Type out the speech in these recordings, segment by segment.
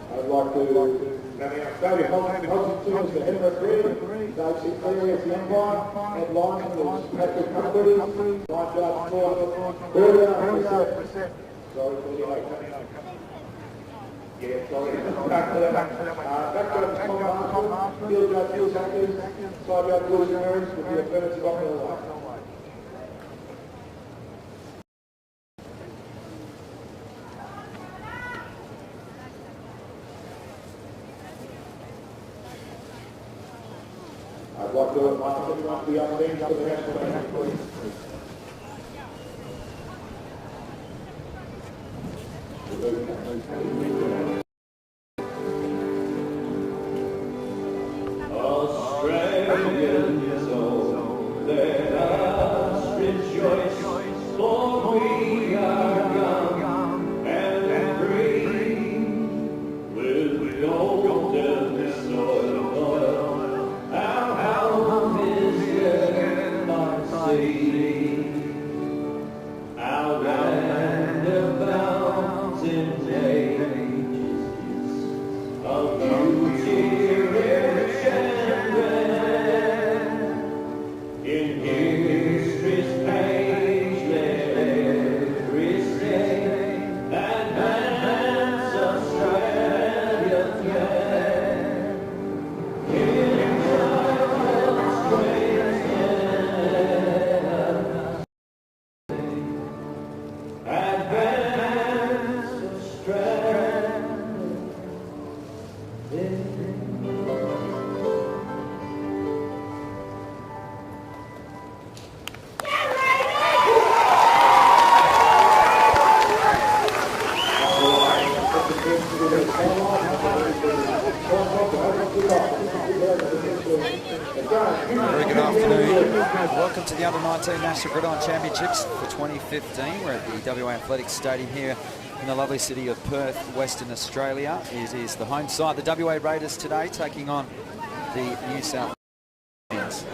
I'd like to David Hodkinson as the head referee, Dave Sinclair as the umpire, Ed Lyman was Patrick Humphrys, line judge Claudia, Mercer. Sorry, Claudia. Yeah, sorry. Back to that. Marshman, field judge Atkins, side judge Merrick with the affirmative off the line. I'd like to invite everyone to the other end for the national anthem, please. Australians, oh, let us rejoice, for we are young and free, with golden soil, our home is yet by sea, our land abounds in days of beauty rich and rare. In history's page let every state advance Australia's flag. In triumph's great advance Australia. Very good afternoon. Welcome to the Under-19 National Gridiron Championships for 2015. We're at the WA Athletics Stadium here in the lovely city of Perth, Western Australia. It is the home side. The WA Raiders today taking on the New South Wales.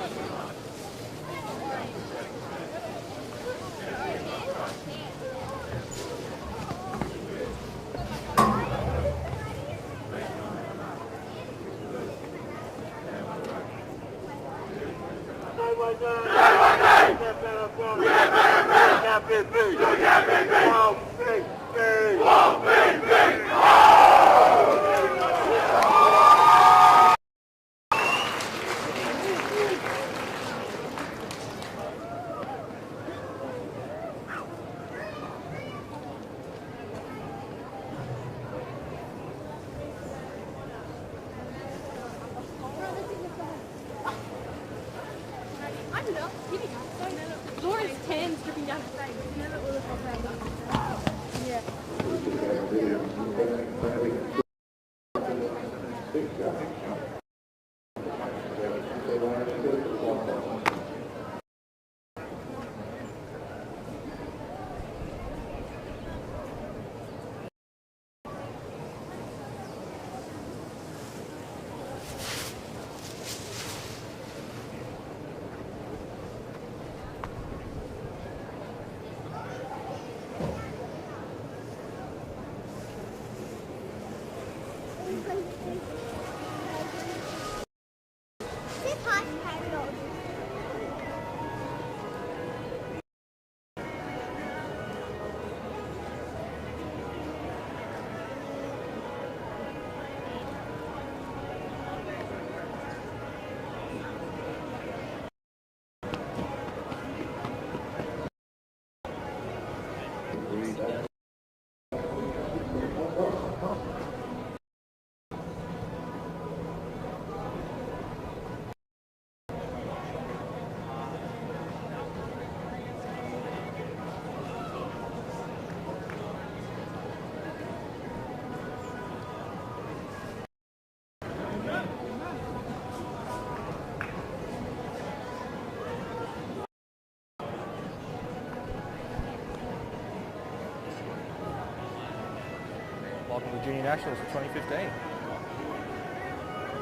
Welcome to the Junior Nationals of 2015.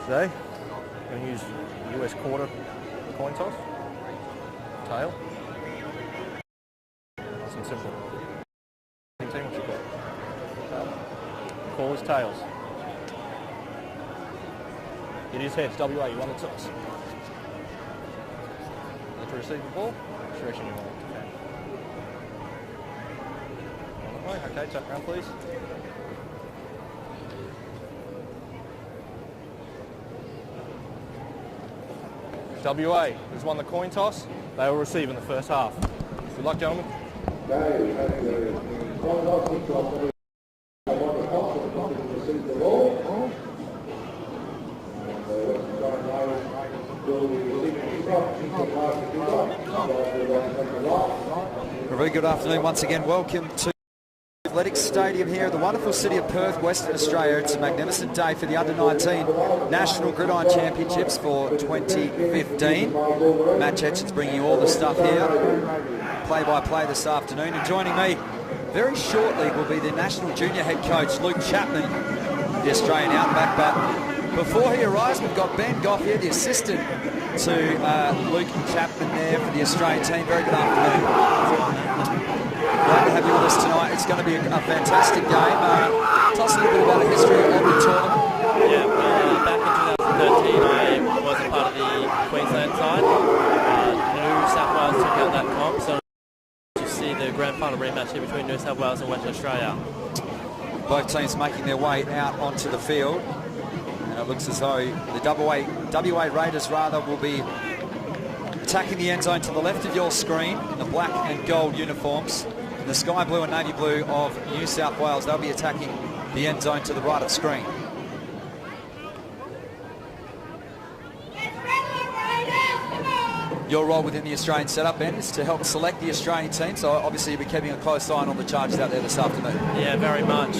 Today, we're going to use US quarter coin toss, tail. Nice and simple. Team, what you call? Tail. Call is tails. It is heads. WA, you won the toss. Like to receive the ball? Direction you want it to catch. Okay, turn around please. WA has won the coin toss. They will receive in the first half. Good luck, gentlemen. A very good afternoon once again. Welcome to Athletic Stadium here in the wonderful city of Perth, Western Australia. It's a magnificent day for the Under-19 National Gridiron Championships for 2015. Matt Chetchen's bringing you all the stuff here, play-by-play this afternoon. And joining me very shortly will be the National Junior Head Coach, Luke Chapman, the Australian outback. But before he arrives, we've got Ben Goff here, the assistant to Luke Chapman there for the Australian team. Very good afternoon. Glad to have you with us tonight. It's going to be a fantastic game. Tell us a little bit about the history of the tournament. Yeah, back in 2013 I was a part of the Queensland side. New South Wales took out that comp, so you see the grand final rematch here between New South Wales and Western Australia. Both teams making their way out onto the field. And it looks as though the WA Raiders will be attacking the end zone to the left of your screen in the black and gold uniforms. In the sky blue and navy blue of New South Wales, they'll be attacking the end zone to the right of screen. Your role within the Australian setup, Ben, is to help select the Australian team, so obviously you'll be keeping a close eye on the charges out there this afternoon. Yeah, very much.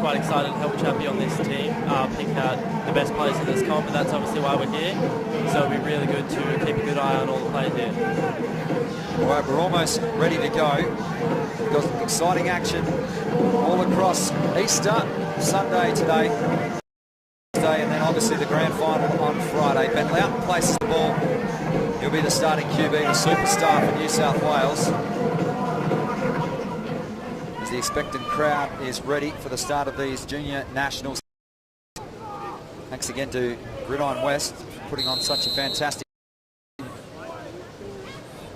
Quite excited to help Chappie on this team, pick out the best players in this comp, and that's obviously why we're here. So it'll be really good to keep a good eye on all the players here. All right, we're almost ready to go. We've got exciting action all across Easter Sunday today, and then obviously the grand final on Friday. Ben Loughton places the ball. He'll be the starting QB, the superstar for New South Wales. As the expectant crowd is ready for the start of these junior nationals. Thanks again to Gridiron West for putting on such a fantastic.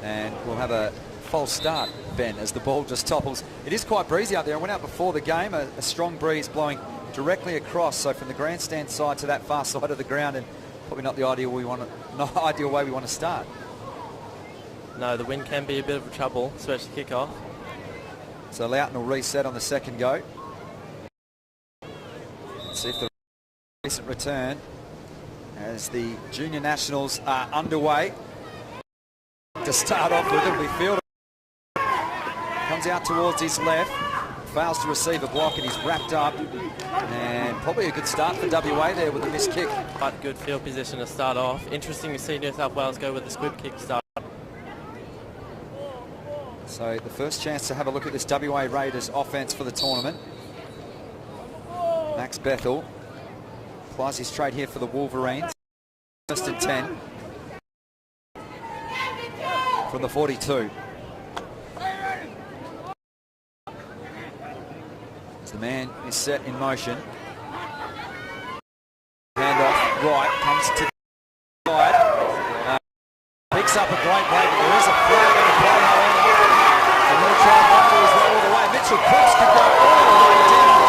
And we'll have a false start, Ben, as the ball just topples. It is quite breezy out there. I went out before the game, a strong breeze blowing directly across, so from the grandstand side to that far side of the ground, and probably not the ideal way we want to start. No, the wind can be a bit of a trouble, especially kickoff. So Loughton will reset on the second go. Let's see if the recent return as the junior nationals are underway. To start off with, it'll be fielder. Comes out towards his left, fails to receive a block, and he's wrapped up. And probably a good start for WA there with a missed kick. But good field position to start off. Interesting to see New South Wales go with the squib kick start. So the first chance to have a look at this WA Raiders offense for the tournament. Max Bethel applies his trade here for the Wolverines. First and 10 from the 42. As the man is set in motion. Handoff right, comes to the side. Picks up a great play, but there is a flag on the play, however. And he'll try and bundle as well all the way. Mitchell Crooks could go all the way down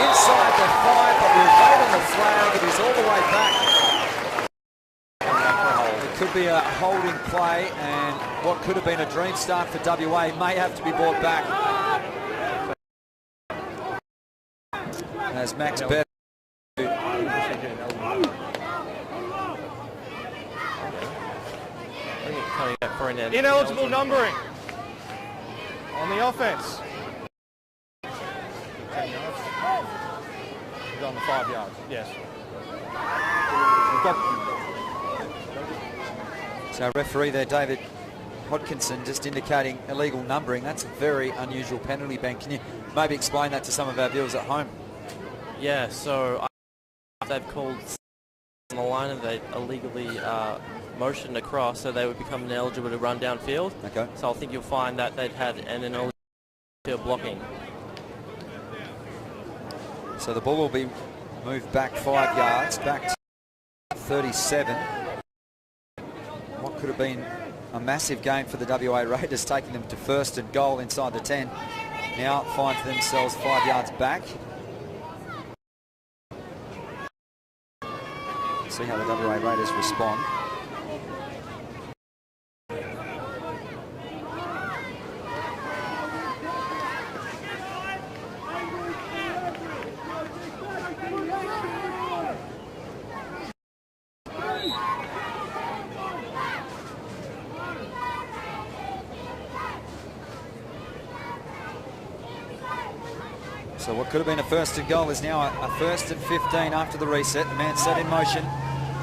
inside the 5, but we'll wait on the flag. It is all the way back. It could be a holding play, and what could have been a dream start for WA may have to be brought back. As Max Beth. Ineligible numbering on the offense. 10 yards. He's on the 5 yards, yes. So referee there, David Hodkinson, just indicating illegal numbering. That's a very unusual penalty, Ben. Can you maybe explain that to some of our viewers at home? Yeah, so they've called on the line and they illegally motioned across, so they would become ineligible to run downfield. Okay. So I think you'll find that they'd had an ineligible field blocking. So the ball will be moved back 5 yards, back to 37. What could have been a massive gain for the WA Raiders, taking them to first and goal inside the 10. Now find themselves 5 yards back. See how the WA Raiders respond. So what could have been a first and goal is now a first and 15 after the reset. The man set in motion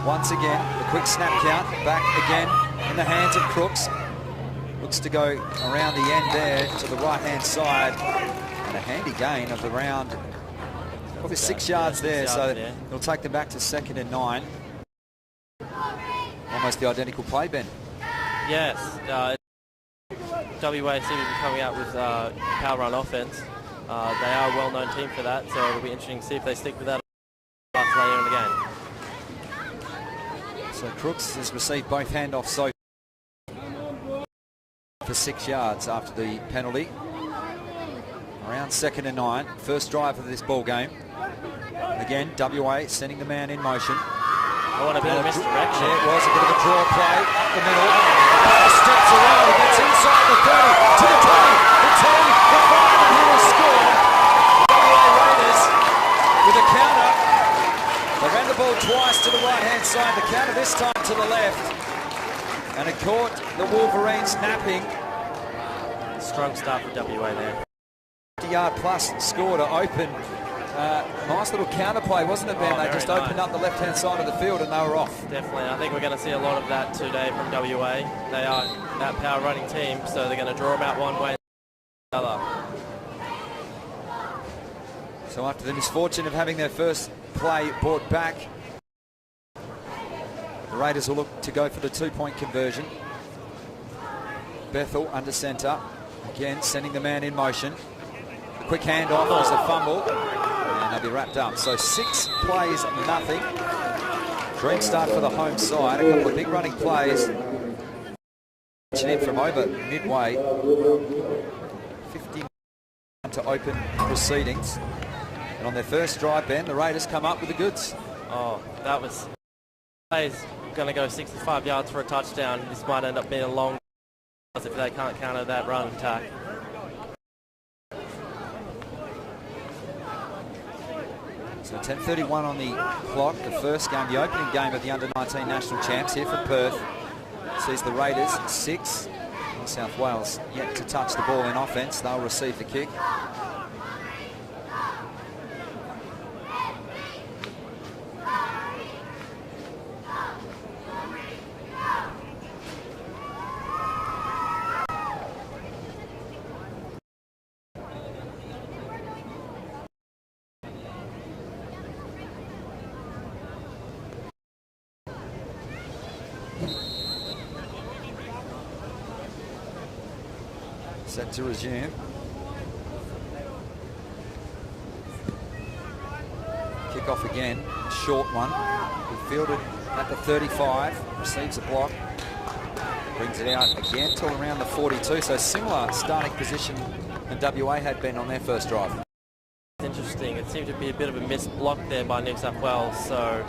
once again. The quick snap count back again in the hands of Crooks. Looks to go around the end there to the right-hand side. And a handy gain of around probably 6 yards there. So it'll take them back to 2nd and 9. Almost the identical play, Ben. Yes. WA seem to be coming out with power run offense. They are a well-known team for that, so it'll be interesting to see if they stick with that later in the game. So Crooks has received both handoffs so for 6 yards after the penalty. Around 2nd and 9. First drive of this ball game. Again, WA sending the man in motion. I want a bit of misdirection. Yeah, it was a bit of a draw play up the middle. Steps around, he gets inside the 30, to the 20, the 10, the 5, and he will score. WA Raiders with a counter. They ran the ball twice to the right-hand side. The counter this time to the left. And it caught the Wolverines napping. Strong start for WA there. 50-yard plus score to open Nice little counter play, wasn't it, Ben? They just opened up the left-hand side of the field and they were off. Definitely. I think we're going to see a lot of that today from WA. They are that power running team, so they're going to draw them out one way and the other. So after the misfortune of having their first play brought back, the Raiders will look to go for the 2-point conversion. Bethel under centre, again sending the man in motion. The quick handoff was a fumble, and they'll be wrapped up. So 6 plays, nothing. Dream start for the home side. A couple of big running plays. In from over midway. 50 to open proceedings. And on their first drive, Ben, the Raiders come up with the goods. Oh, that was... Plays going to go 65 yards for a touchdown. This might end up being a long... if they can't counter that run attack. So 10:31 on the clock. The first game, the opening game of the Under-19 National Champs here from Perth, sees the Raiders 6. New South Wales yet to touch the ball in offence. They'll receive the kick. Set to resume. Kick off again, a short one. He fielded at the 35, receives a block, brings it out again till around the 42. So similar starting position than WA had been on their first drive. Interesting. It seemed to be a bit of a missed block there by New South Wales. So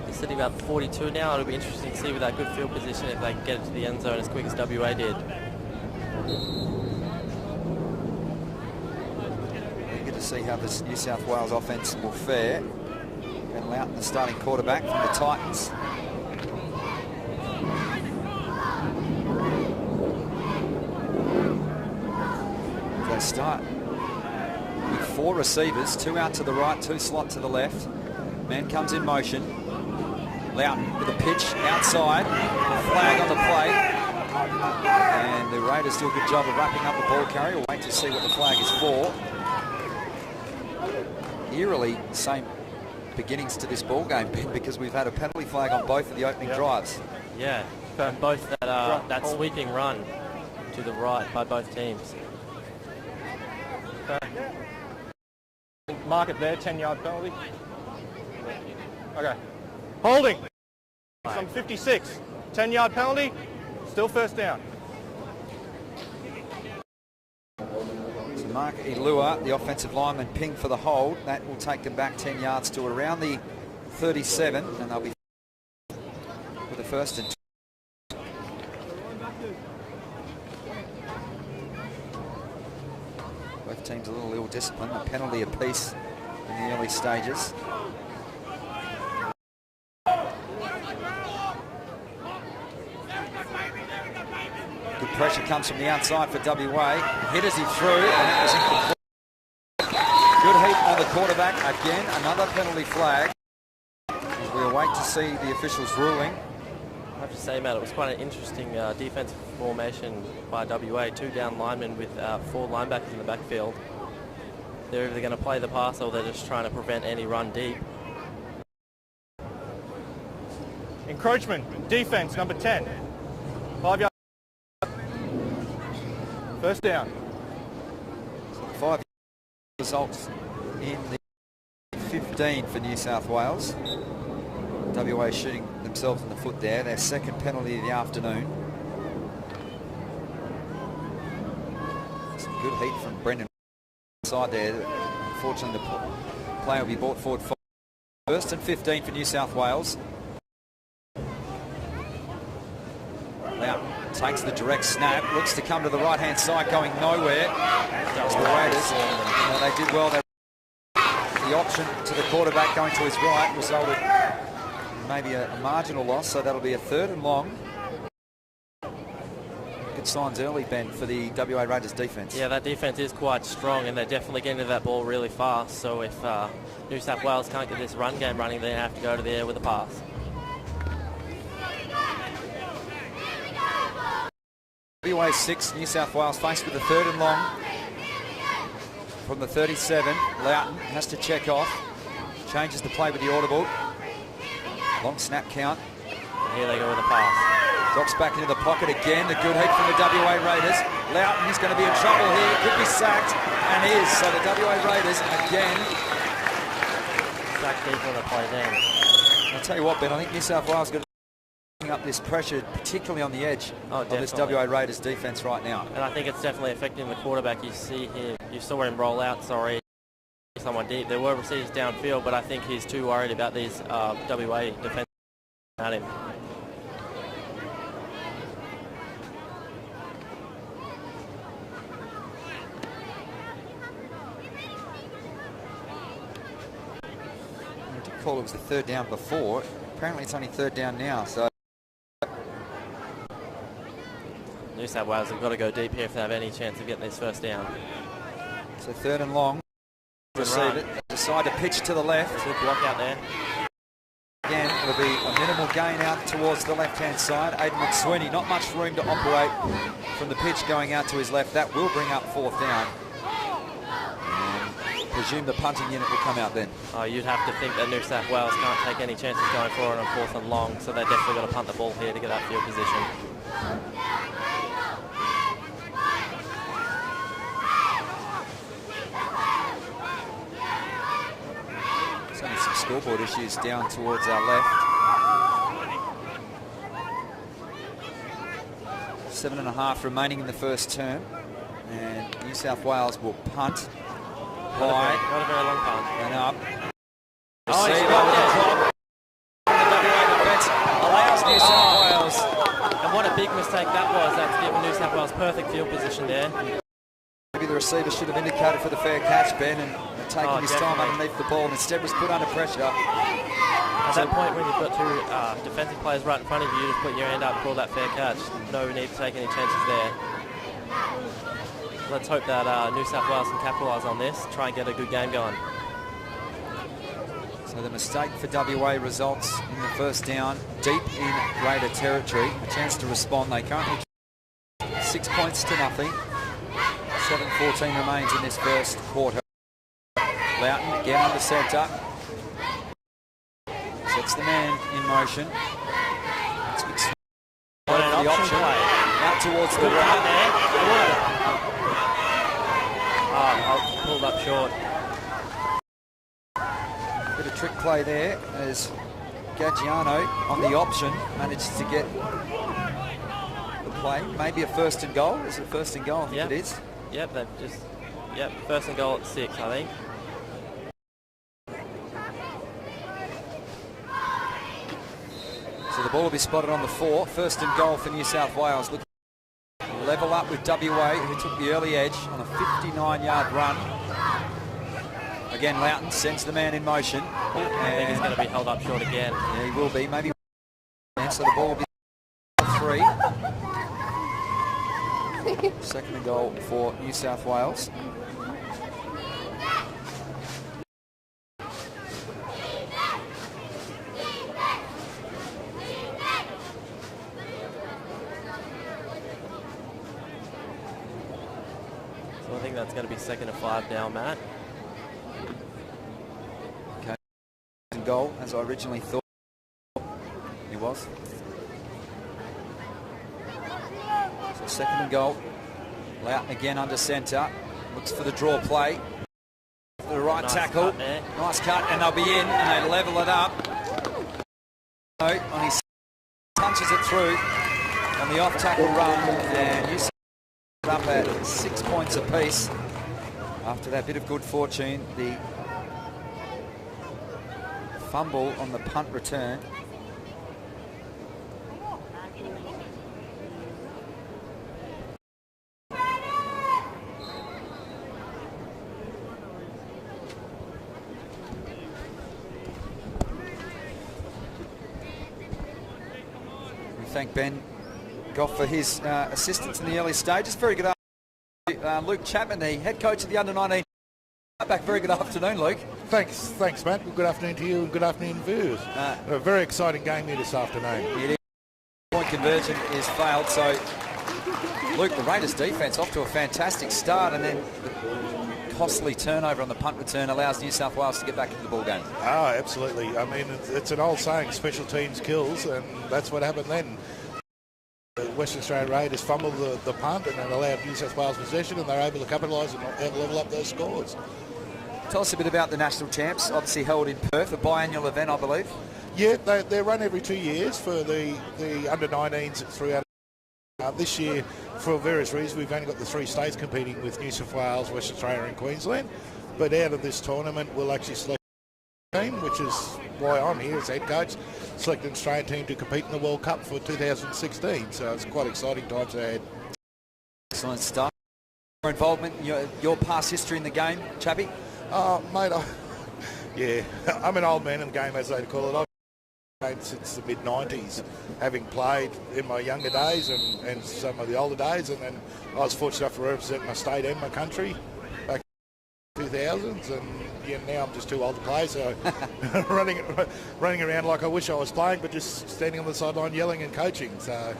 they're sitting about 42 now. It'll be interesting to see with that good field position if they can get it to the end zone as quick as WA did. To see how this New South Wales offence will fare. Ben Loughton, the starting quarterback from the Titans. They start with 4 receivers, 2 out to the right, 2 slot to the left. Man comes in motion. Loughton with a pitch outside, flag on the play. And the Raiders do a good job of wrapping up the ball carrier. We'll wait to see what the flag is for. Eerily same beginnings to this ball game, Ben, because we've had a penalty flag on both of the opening drives. Yeah, both that sweeping run to the right by both teams. Mark it there, 10-yard penalty. Okay. Holding. It's on 56. 10-yard penalty, still first down. Mark Elua, the offensive lineman, ping for the hold. That will take them back 10 yards to around the 37, and they'll be with the first and 2. Both teams a little ill-disciplined, a penalty apiece in the early stages. Good pressure comes from the outside for WA. Hit as he threw, and that was incomplete. Good heat on the quarterback. Again, another penalty flag. We'll wait to see the officials' ruling. I have to say, Matt, it was quite an interesting defensive formation by WA. 2 down linemen with 4 linebackers in the backfield. They're either going to play the pass or they're just trying to prevent any run deep. Encroachment, defense, number 10. 5 yards. First down. 5 results in the 15 for New South Wales. WA shooting themselves in the foot there. Their second penalty of the afternoon. Some good heat from Brendan side there. Unfortunately, the play will be brought forward. First and 15 for New South Wales. Now takes the direct snap, looks to come to the right-hand side, going nowhere. That's the Raiders. They did well. The option to the quarterback going to his right resulted in maybe a marginal loss, so that'll be a 3rd and long. Good good signs early, Ben, for the WA Raiders defence. Yeah, that defence is quite strong, and they're definitely getting to that ball really fast. So if New South Wales can't get this run game running, they have to go to the air with a pass. WA 6, New South Wales faced with a 3rd and long from the 37. Loughton has to check off. Changes the play with the audible. Long snap count. And here they go with a pass. Drops back into the pocket again. The good hit from the WA Raiders. Loughton is going to be in trouble here. Could be sacked, and is. So the WA Raiders again. Sacked deep on the play then. I'll tell you what, Ben, I think New South Wales got up this pressure, particularly on the edge of this WA Raiders defence right now. And I think it's definitely affecting the quarterback. You see here, you saw him roll out, someone deep. There were receivers downfield, but I think he's too worried about these WA defence at him. I did call it was the 3rd down before. Apparently it's only 3rd down now, so New South Wales have got to go deep here if they have any chance of getting this first down. so 3rd and long. Receive it. Decide to pitch to the left. Good block out there. Again, it'll be a minimal gain out towards the left-hand side. Aidan McSweeney, not much room to operate from the pitch going out to his left. That will bring up 4th down. And presume the punting unit will come out then. Oh, you'd have to think that New South Wales can't take any chances going forward on 4th and long, so they've definitely got to punt the ball here to get that field position. There's only some scoreboard issues down towards our left. 7.5 remaining in the first term, and New South Wales will punt. Not a very long punt. And up. Oh, he's Receiver got with a it. drop. The WA defence allows New South Wales. And what a big mistake that was. That's given New South Wales perfect field position there. Maybe the receiver should have indicated for the fair catch, Ben, and taken his time underneath the ball, and instead was put under pressure. At that point, when you've got two defensive players right in front of you, you just put your hand up, call that fair catch. No need to take any chances there. Let's hope that New South Wales can capitalise on this, try and get a good game going. So the mistake for WA results in the first down, deep in Raider territory. A chance to respond. They currently 6 points to nothing. 7:14 remains in this first quarter. Loughton again under centre. Sets the man in motion. What an option play. Out towards the Good right. run there. Oh, pulled up short. Bit of trick play there as Gaggiano on the option manages to get the play. Maybe a 1st and goal. Is it 1st and goal? I think it is. Yep, they've just... Yep, 1st and goal at 6, I think. So the ball will be spotted on the 4. 1st and goal for New South Wales. Looking to level up with WA, who took the early edge on a 59-yard run. Again, Loughton sends the man in motion. I think he's going to be held up short again. Yeah, he will be. Maybe. So the ball will be 3. 2nd and goal for New South Wales. So I think that's going to be 2nd and 5 now, Matt. Okay. And goal, as I originally thought he was. So 2nd and goal. Loughton again under centre. Looks for the draw play. The right Nice tackle. cut there. Nice cut, and they'll be in, and they level it up. On his punches it through on the off-tackle run, and you up at 6 points apiece. After that bit of good fortune, the fumble on the punt return. We thank Ben Goff for his assistance in the early stages. Very good afternoon. Luke Chapman, the head coach of the under-19. Back. Very good afternoon, Luke. Thanks, Matt. Good afternoon to you and good afternoon, viewers. A very exciting game here this afternoon. It is. Point conversion is failed, so Luke, the Raiders defence off to a fantastic start, and then the costly turnover on the punt return allows New South Wales to get back into the ball game. Oh, absolutely. I mean, it's an old saying, special teams kills, and that's what happened then. The Western Australia Raiders fumbled the punt and it allowed New South Wales possession, and they're able to capitalise and level up those scores. Tell us a bit about the national champs, obviously held in Perth, a biannual event, I believe. Yeah, they run every 2 years for the under-19s throughout. This year, for various reasons, we've only got the 3 states competing with New South Wales, Western Australia and Queensland. But out of this tournament, we'll actually select a team, which is why I'm here as head coach, select an Australian team to compete in the World Cup for 2016. So it's quite exciting times ahead. Excellent stuff. Your involvement, your past history in the game, Chappie? Mate, yeah, I'm an old man in the game, as they call it. I've played since the mid-90s, having played in my younger days and some of the older days, and then I was fortunate enough to represent my state and my country back in the 2000s, and now I'm just too old to play, so running around like I wish I was playing, but just standing on the sideline yelling and coaching. So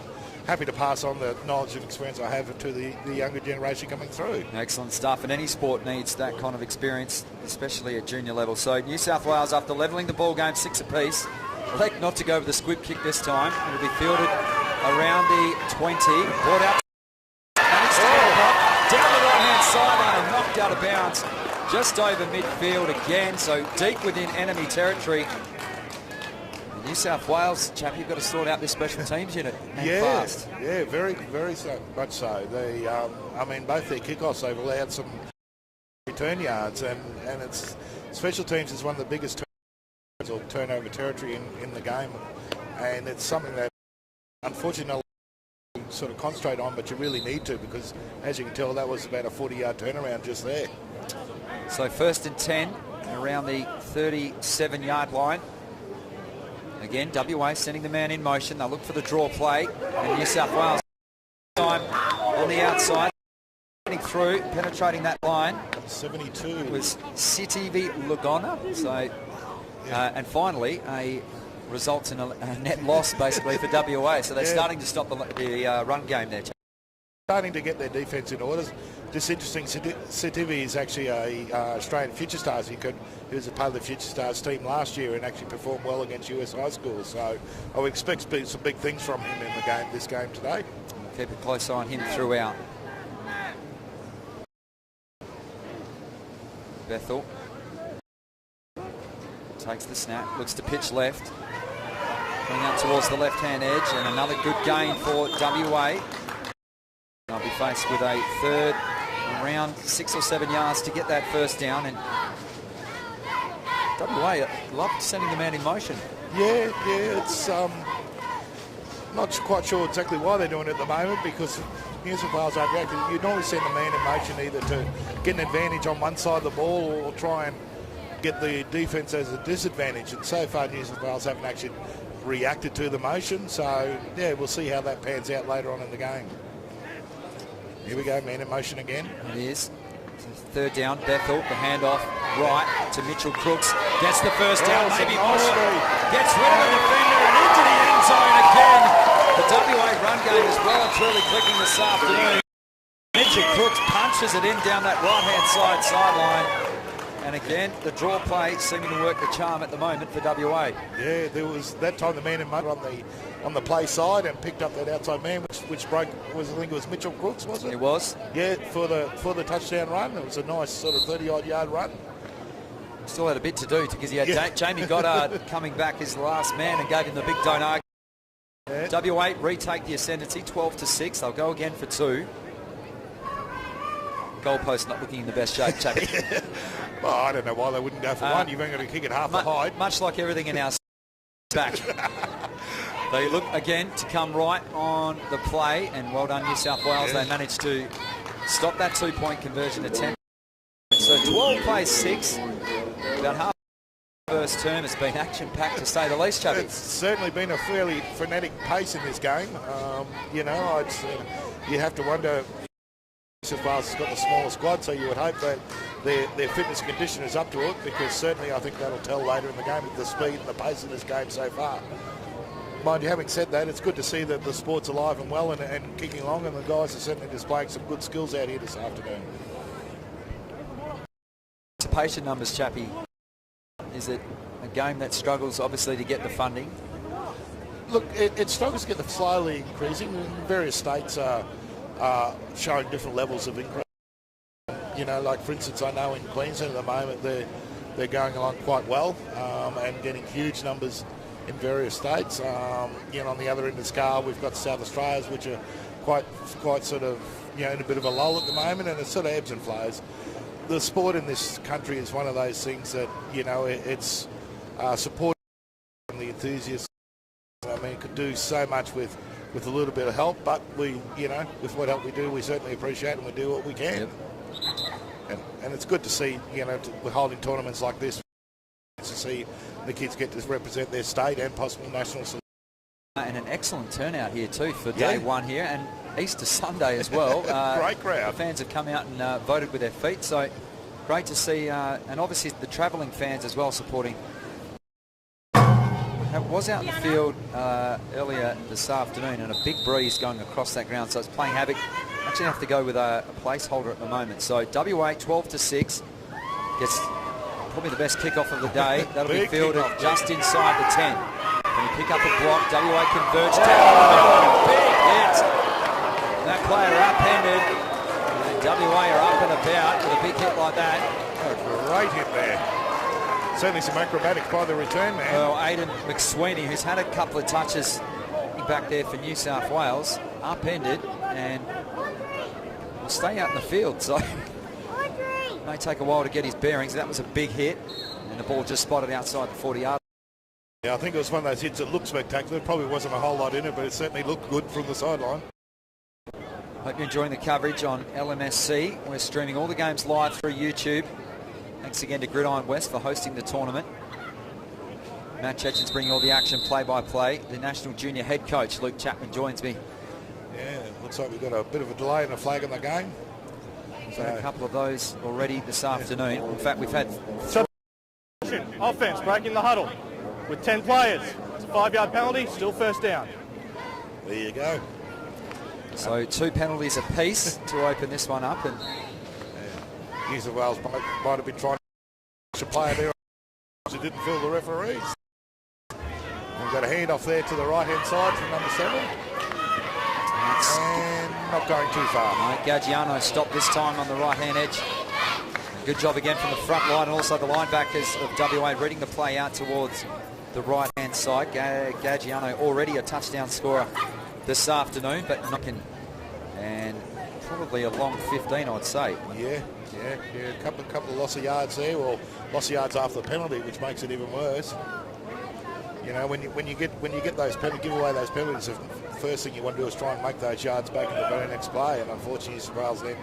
happy to pass on the knowledge and experience I have to the younger generation coming through. Excellent stuff, and any sport needs that kind of experience, especially at junior level. So New South Wales, after levelling the ball game 6 apiece, elect not to go with the squib kick this time. It'll be fielded around the 20, brought out, managed to get it up, down the right-hand sideline and knocked out of bounds just over midfield again, so deep within enemy territory. New South Wales, chap, you've got to sort out this special teams unit and fast. Yeah, very, very much so. They, I mean, both their kickoffs, they've allowed some return yards, and it's special teams is one of the biggest turnover territory in the game, and it's something that unfortunately sort of concentrate on, but you really need to, because as you can tell, that was about a 40-yard turnaround just there. So 1st and 10 around the 37-yard line. Again, WA sending the man in motion. They'll look for the draw play, and New South Wales time on the outside, getting through, penetrating that line. 72 it was City v Lugona. So, and finally, a results in a net loss basically for WA. So they're starting to stop the run game there. Starting to get their defence in order. Just interesting, Sitivi is actually a Australian Future Stars. He was a part of the Future Stars team last year and actually performed well against US high schools. So I would expect some big things from him in the game, this game today. Keep a close eye on him throughout. Bethel takes the snap, looks to pitch left, coming up towards the left-hand edge, and another good gain for WA. They'll be faced with a third around 6 or 7 yards to get that first down, and WA loved sending the man in motion. Yeah, it's not quite sure exactly why they're doing it at the moment, because New South Wales aren't reacting. You normally send the man in motion either to get an advantage on one side of the ball or try and get the defence as a disadvantage, and so far New South Wales haven't actually reacted to the motion, so yeah, we'll see how that pans out later on in the game. Here we go, man in motion again. It is. Third down, Bethel, the handoff right to Mitchell Crooks. Gets the first down, maybe gets rid of the defender and into the end zone again. The WA run game is well and truly clicking this afternoon. Mitchell Crooks punches it in down that right-hand sideline. And again, the draw play seeming to work the charm at the moment for WA. Yeah, there was that time the man in motion on the play side and picked up that outside man, which broke, I think it was Mitchell Crooks, was it? It was. Yeah, for the touchdown run. It was a nice sort of 30-odd yard run. Still had a bit to do because he had Jamie Goddard coming back as the last man and gave him the big donut. Yeah. WA retake the ascendancy, 12-6. They'll go again for 2. Goalpost not looking in the best shape, Chappie. Well, I don't know why they wouldn't go for one. You've only got to kick it half the height. Much like everything in our back. They look again to come right on the play, and well done New South Wales. They managed to stop that 2-point conversion attempt. So 12 plays 6, about half. First term has been action-packed to say the least, Chubby. It's certainly been a fairly frenetic pace in this game. You know, you have to wonder. New South Wales has got the smaller squad, so you would hope that their fitness condition is up to it, because certainly I think that'll tell later in the game with the speed and the pace of this game so far. Mind you, having said that, it's good to see that the sport's alive and well and kicking along, and the guys are certainly displaying some good skills out here this afternoon. Participation numbers, Chappie. Is it a game that struggles, obviously, to get the funding? Look, it struggles to get the slowly increasing. Various states are showing different levels of increase. You know, like for instance, I know in Queensland at the moment they're going along quite well and getting huge numbers in various states. You know, on the other end of the scale, we've got South Australia's, which are quite sort of, you know, in a bit of a lull at the moment, and it sort of ebbs and flows. The sport in this country is one of those things that, you know, it's supported from the enthusiasts. I mean, it could do so much with a little bit of help, but we, you know, with what help we do, we certainly appreciate it and we do what we can. Yep. And it's good to see, you know, we're holding tournaments like this to see the kids get to represent their state and possible national selection. And an excellent turnout here too for day one here, and Easter Sunday as well. Great crowd. The fans have come out and voted with their feet, so great to see, and obviously the travelling fans as well supporting. It was out in the field earlier this afternoon, and a big breeze going across that ground, so it's playing havoc. Actually have to go with a placeholder at the moment. So WA 12-6 gets probably the best kickoff of the day. That'll be fielded just inside the 10. When you pick up a block, WA converts down. Big hit. That player upended. And WA are up and about with a big hit like that. A great hit there. Certainly some acrobatics by the return man. Well, Aidan McSweeney, who's had a couple of touches back there for New South Wales, upended and will stay out in the field. So it may take a while to get his bearings. That was a big hit, and the ball just spotted outside the 40-yard. Yeah, I think it was one of those hits that looked spectacular. Probably wasn't a whole lot in it, but it certainly looked good from the sideline. Hope you're enjoying the coverage on LMSC. We're streaming all the games live through YouTube. Thanks again to Gridiron West for hosting the tournament. Matt Chetchin's bringing all the action play-by-play. The National Junior head coach, Luke Chapman, joins me. Yeah, looks like we've got a bit of a delay in the flag in the game. We've had a couple of those already this afternoon. In fact, we've had... Offense, breaking the huddle with 10 players. It's a 5-yard penalty, still first down. There you go. So 2 penalties apiece to open this one up. And New South Wales might have been trying to play there who didn't feel the referees. We've got a handoff there to the right-hand side from number 7. And not going too far. No, Gaggiano stopped this time on the right-hand edge. Good job again from the front line, and also the linebackers of WA reading the play out towards the right-hand side. Gaggiano already a touchdown scorer this afternoon, but knocking, and probably a long 15, I'd say. Yeah. A couple of loss of yards there, or loss of yards after the penalty, which makes it even worse. You know, when you get those penalties, give away those penalties, the first thing you want to do is try and make those yards back in the very next play, and unfortunately, New South Wales then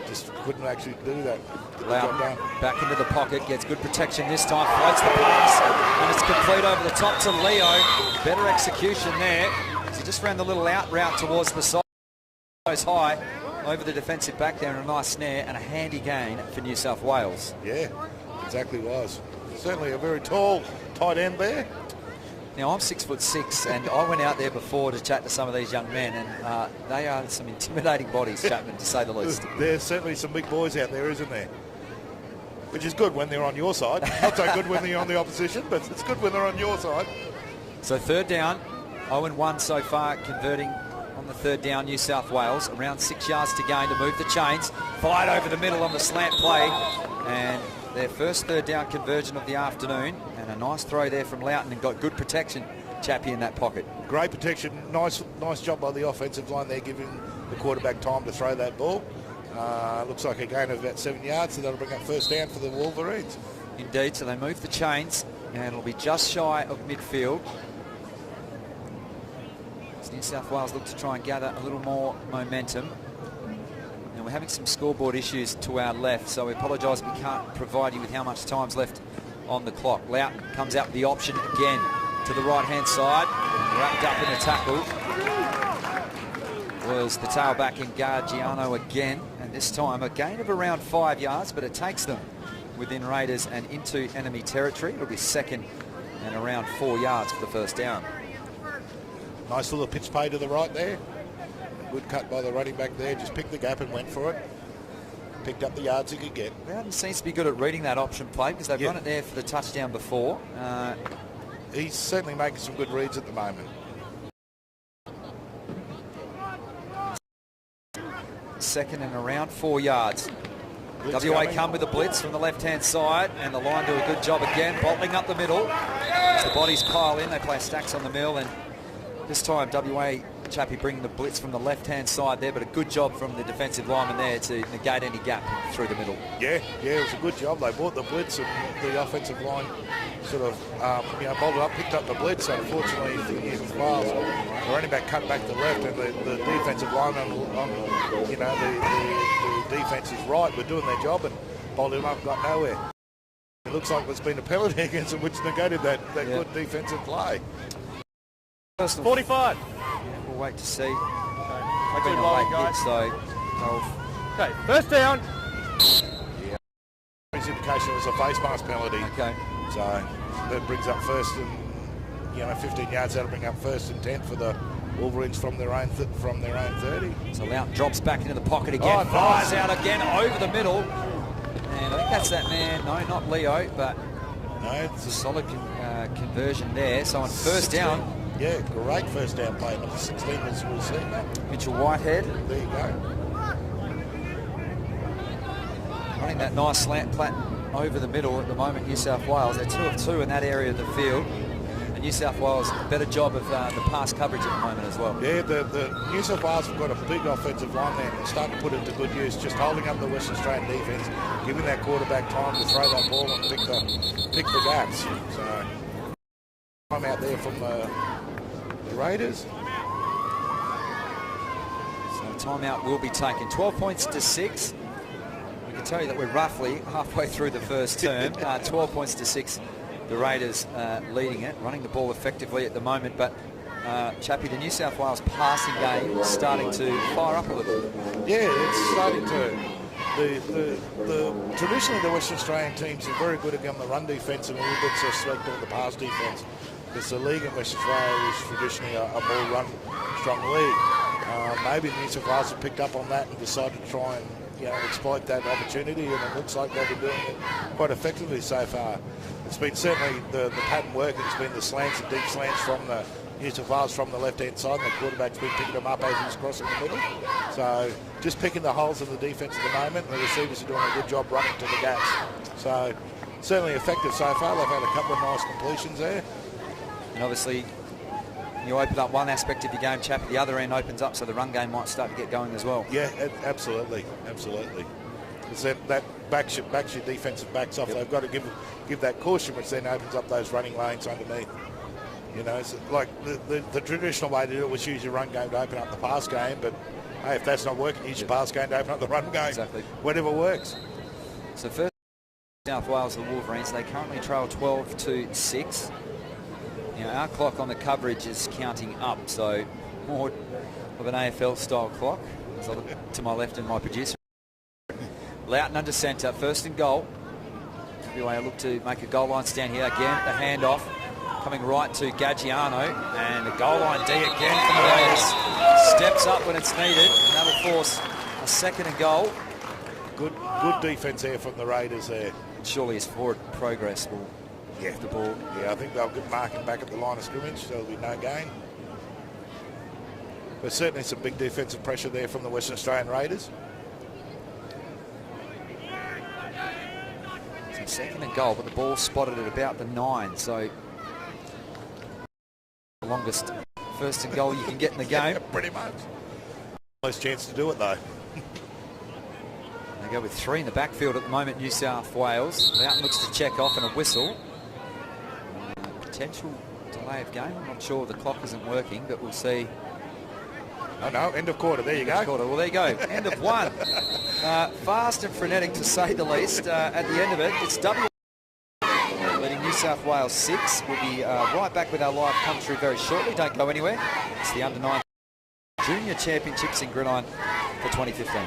just couldn't actually do that. Loudon back into the pocket, gets good protection this time, floats the pass, and it's complete over the top to Leo. Better execution there. He just ran the little out route towards the side, goes high over the defensive back there, and a nice snare and a handy gain for New South Wales. Yeah, exactly was. Certainly a very tall tight end there. Now, I'm 6'6", and I went out there before to chat to some of these young men, and they are some intimidating bodies, Chapman, to say the least. There's certainly some big boys out there, isn't there? Which is good when they're on your side. Not so good when they're on the opposition, but it's good when they're on your side. So 3rd down, 0-1 so far, converting on the 3rd down, New South Wales. Around 6 yards to gain to move the chains. Fired over the middle on the slant play, and their first 3rd down conversion of the afternoon, and a nice throw there from Loughton, and got good protection, Chappie, in that pocket. Great protection. Nice job by the offensive line there, giving the quarterback time to throw that ball. Looks like a gain of about 7 yards, so that'll bring up first down for the Wolverines. Indeed, so they move the chains, and it'll be just shy of midfield. As New South Wales look to try and gather a little more momentum. Now, we're having some scoreboard issues to our left, so we apologise if we can't provide you with how much time's left on the clock. Loughton comes out with the option again to the right-hand side. Wrapped up in a tackle was the tailback in Gargiano again, and this time a gain of around 5 yards, but it takes them within Raiders and into enemy territory. It'll be second and around 4 yards for the first down. Nice little pitch play to the right there. Good cut by the running back there. Just picked the gap and went for it. Picked up the yards he could get. Rowden seems to be good at reading that option play because they've run it there for the touchdown before. He's certainly making some good reads at the moment. Second and around 4 yards. Blitz WA coming. come with the blitz from the left-hand side, and the line do a good job again, bottling up the middle. As the bodies pile in, they play stacks on the mill, and this time WA Chappie bringing the blitz from the left-hand side there, but a good job from the defensive lineman there to negate any gap through the middle. Yeah, it was a good job. They bought the blitz, and the offensive line sort of, bolted up, picked up the blitz. Unfortunately for New South Wales, the running back cut back to the left, and the defensive lineman on the defense's right were doing their job and bolted him up and got nowhere. It looks like there's been a penalty against them, which negated that good defensive play. 45. We'll wait to see. They've Been a late hit, so Okay, first down. Yeah. His indication was a face mask penalty. okay. So that brings up first and 15 yards. That'll bring up first and 10 for the Wolverines from their own 30. So Loughton drops back into the pocket again, fires out again over the middle, and I think that's that man. No, not Leo, but No, it's a solid conversion there. So on first down, yeah, great first down play. Number 16 was receiver. Mitchell Whitehead There you go. running that nice slant plat over the middle at the moment. New South Wales, they're 2 of 2 in that area of the field. And New South Wales, a better job of the pass coverage at the moment as well. Yeah, the New South Wales have got a big offensive line there and starting to put it to good use, just holding up the Western Australian defence, giving that quarterback time to throw that ball and pick the gaps. So, time out there from the Raiders. So timeout will be taken. 12 points to 6. We can tell you that we're roughly halfway through the first term. 12 points to 6. The Raiders leading it, running the ball effectively at the moment, but Chappie, the New South Wales passing game is starting to fire up a little. Yeah, it's starting to. Traditionally, the Western Australian teams are very good against the run defence and a little bit suspect of the pass defence. Because the league in Western Australia is traditionally a more run-strong league. Maybe the New South Wales have picked up on that and decided to try and exploit that opportunity, and it looks like they've been doing it quite effectively so far. It's been certainly the pattern working. It's been the slants and deep slants from the New South Wales from the left-hand side, and the quarterback's been picking them up as he's crossing the middle. So just picking the holes in the defence at the moment, and the receivers are doing a good job running to the gaps. So certainly effective so far. They've had a couple of nice completions there. And obviously, you open up one aspect of your game, Chappie, the other end opens up, so the run game might start to get going as well. Yeah, absolutely. Because that backs your defensive backs off. Yep. They've got to give that caution, which then opens up those running lanes underneath. It's like the traditional way to do it was use your run game to open up the pass game, but hey, if that's not working, use your pass game to open up the run game. Exactly. Whatever works. So first, South Wales, the Wolverines, they currently trail 12 to 6. Our clock on the coverage is counting up, so more of an AFL-style clock. As I look to my left and my producer. Loughton under centre, first and goal. WA look to make a goal line stand here again. The handoff coming right to Gaggiano, and the goal line D again from Medeiros. Steps up when it's needed, and that'll force a second and goal. Good defence there from the Raiders there. Surely his forward progress will get the ball. Yeah, I think they'll get marking back at the line of scrimmage, so there'll be no gain. But certainly some big defensive pressure there from the Western Australian Raiders. It's second and goal, but the ball spotted at about the 9, so the longest first and goal you can get in the game. Yeah, pretty much. Most chance to do it though. They go with 3 in the backfield at the moment, New South Wales. Loughton looks to check off and a whistle. Potential delay of game. I'm not sure the clock isn't working, but we'll see. Oh no, end of quarter, there you go. Quarter. Well, there you go, end of 1. Fast and frenetic to say the least. At the end of it, it's WA South Wales 6. We'll be right back with our live commentary very shortly. Don't go anywhere. It's the Under-9 Junior Championships in Gridiron for 2015.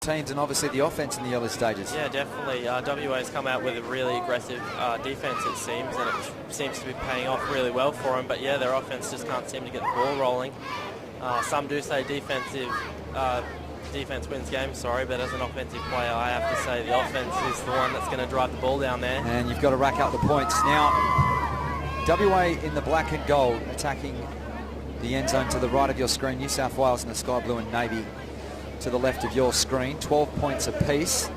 Teams and obviously the offense in the early stages. Yeah, definitely. WA's come out with a really aggressive defense, it seems, and it seems to be paying off really well for them. But yeah, their offense just can't seem to get the ball rolling. Some do say defense wins games, sorry, but as an offensive player, I have to say the offense is the one that's going to drive the ball down there. And you've got to rack up the points. Now, WA in the black and gold attacking the end zone to the right of your screen. New South Wales in the sky blue and navy to the left of your screen. 12 points apiece.